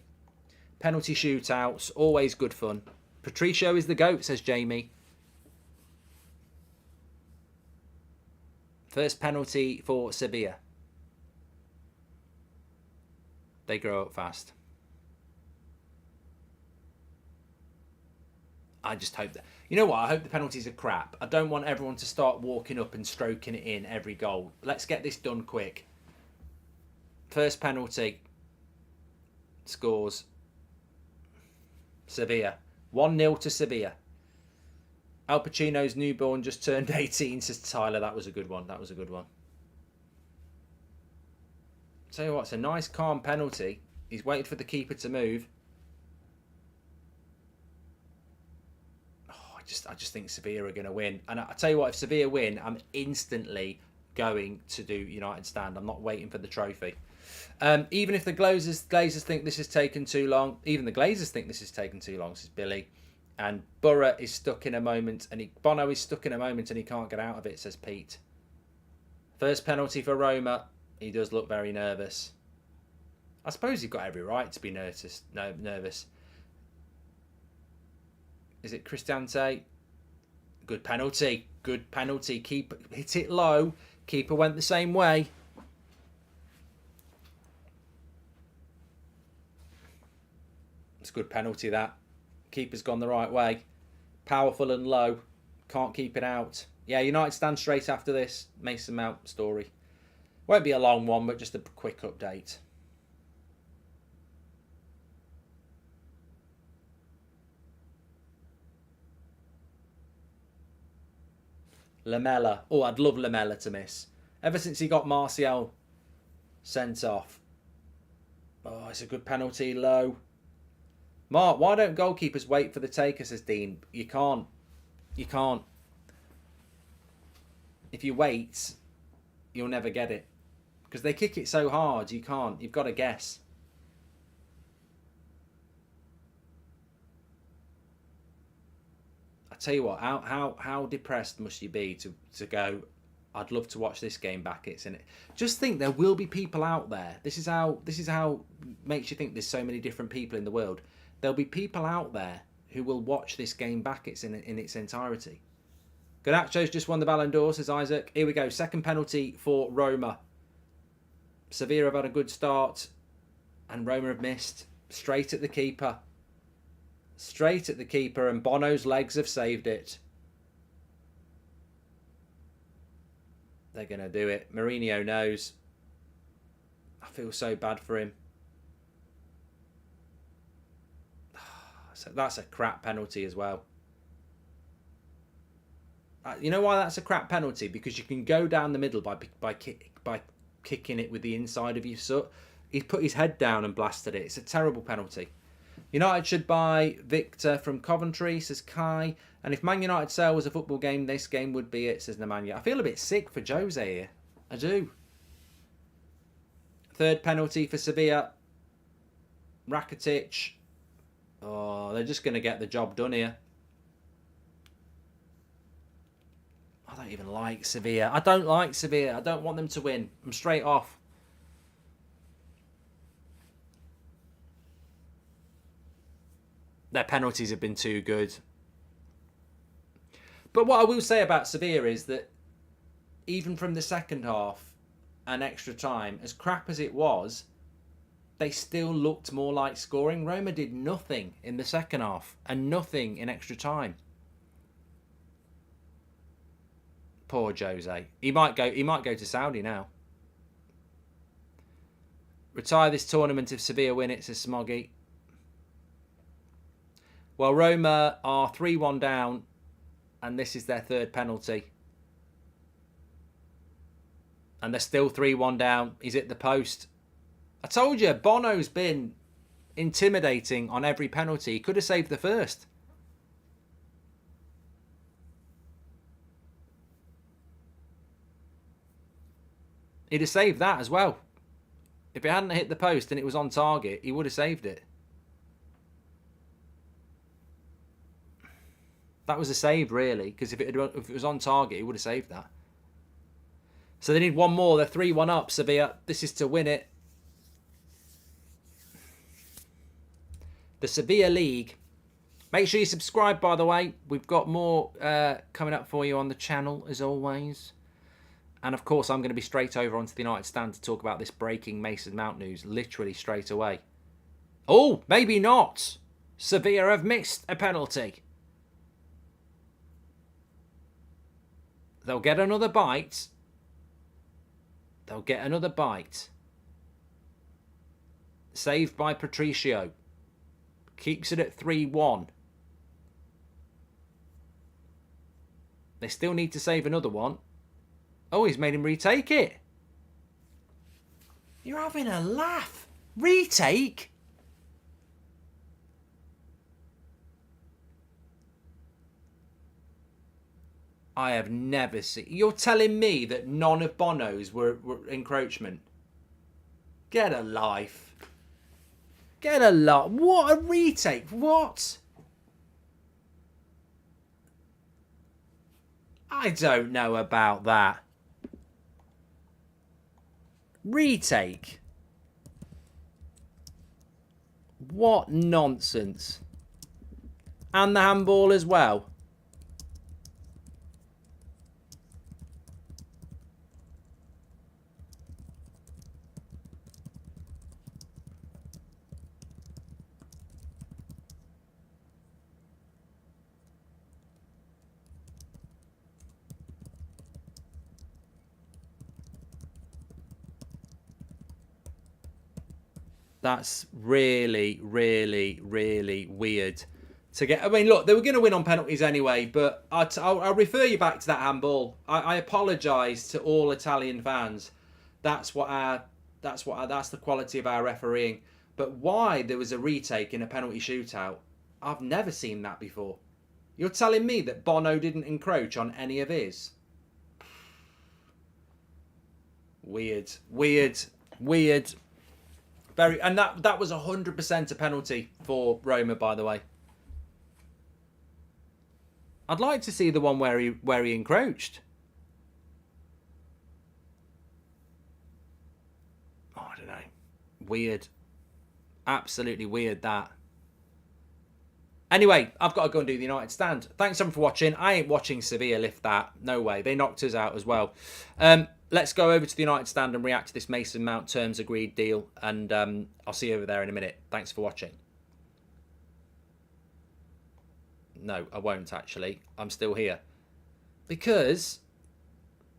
Penalty shootouts, always good fun. Patricio is the GOAT, says Jamie. First penalty for Sevilla. They grow up fast. I just hope that... You know what? I hope the penalties are crap. I don't want everyone to start walking up and stroking it in every goal. Let's get this done quick. First penalty. Scores. Sevilla. 1-0 to Sevilla. Al Pacino's newborn just turned 18, says Tyler. That was a good one. That was a good one. Tell you what, it's a nice calm penalty. He's waited for the keeper to move. I just think Sevilla are going to win. And I tell you what, if Sevilla win, I'm instantly going to do United stand. I'm not waiting for the trophy. Even if the Glazers think this has taken too long, even the Glazers think this has taken too long, says Billy. And Bono is stuck in a moment, and he can't get out of it, says Pete. First penalty for Roma. He does look very nervous. I suppose he's got every right to be nervous. Is it Cristante? Good penalty. Good penalty. Keeper hit it low. Keeper went the same way. It's a good penalty, that. Keeper's gone the right way. Powerful and low. Can't keep it out. Yeah, United stand straight after this. Mason Mount story. Won't be a long one, but just a quick update. Lamella. Oh, I'd love Lamella to miss. Ever since he got Martial sent off. Oh, it's a good penalty, low. Mark, why don't goalkeepers wait for the taker, says Dean. You can't. You can't. If you wait, you'll never get it. Because they kick it so hard, you can't. You've got to guess. I tell you what, how depressed must you be to go, I'd love to watch this game back. It's in it. Just think there will be people out there. This is how makes you think there's so many different people in the world. There'll be people out there who will watch this game back. It's in its entirety. Garnacho's just won the Ballon d'Or, says Isaac. Here we go. Second penalty for Roma. Sevilla have had a good start, and Roma have missed. Straight at the keeper. Straight at the keeper, and Bono's legs have saved it. They're going to do it. Mourinho knows. I feel so bad for him. So that's a crap penalty as well. You know why that's a crap penalty? Because you can go down the middle by kicking it with the inside of your foot. He's put his head down and blasted it. It's a terrible penalty. United should buy Victor from Coventry, says Kai. And if Man United sale was a football game, this game would be it, says Nemanja. I feel a bit sick for Jose here. I do. Third penalty for Sevilla. Rakitic. Oh, they're just going to get the job done here. I don't even like Sevilla. I don't like Sevilla. I don't want them to win. I'm straight off. Their penalties have been too good. But what I will say about Sevilla is that even from the second half and extra time, as crap as it was, they still looked more like scoring. Roma did nothing in the second half and nothing in extra time. Poor Jose. He might go to Saudi now. Retire this tournament if Sevilla win it, says Smoggy. Well, Roma are 3-1 down, and this is their third penalty. And they're still 3-1 down. He's at the post. I told you, Bono's been intimidating on every penalty. He could have saved the first. He'd have saved that as well. If it hadn't hit the post and it was on target, he would have saved it. That was a save, really, because if it was on target, he would have saved that. So they need one more. They're 3-1 up, Sevilla. This is to win it. the Sevilla League. Make sure you subscribe, by the way. We've got more coming up for you on the channel, as always. And, of course, I'm going to be straight over onto the United Stand to talk about this breaking Mason Mount news, literally straight away. Oh, maybe not. Sevilla have missed a penalty. They'll get another bite. They'll get another bite. Saved by Patricio. Keeps it at 3-1. They still need to save another one. Oh, he's made him retake it. You're having a laugh. Retake? I have never seen... You're telling me that none of Bono's were encroachment? Get a life. Get a life. What a retake. What? I don't know about that. Retake. What nonsense. And the handball as well. That's really, really, really weird to get. I mean, look, they were going to win on penalties anyway, but I'll refer you back to that handball. I apologise to all Italian fans. That's the quality of our refereeing. But why there was a retake in a penalty shootout, I've never seen that before. You're telling me that Bono didn't encroach on any of his? Weird, weird, weird. Very, and that was 100% a penalty for Roma, by the way. I'd like to see the one where he encroached. Oh, I don't know. Weird. Absolutely weird, that. Anyway, I've got to go and do the United Stand. Thanks, everyone, for watching. I ain't watching Sevilla lift that. No way. They knocked us out as well. Let's go over to the United Stand and react to this Mason Mount terms agreed deal. And I'll see you over there in a minute. Thanks for watching. No, I won't, actually. I'm still here. Because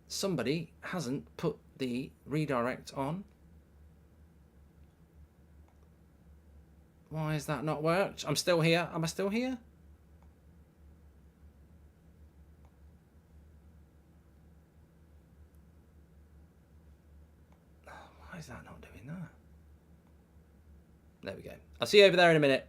somebody hasn't put the redirect on. Why has that not worked? I'm still here. Am I still here? Why is that not doing that? There we go. I'll see you over there in a minute.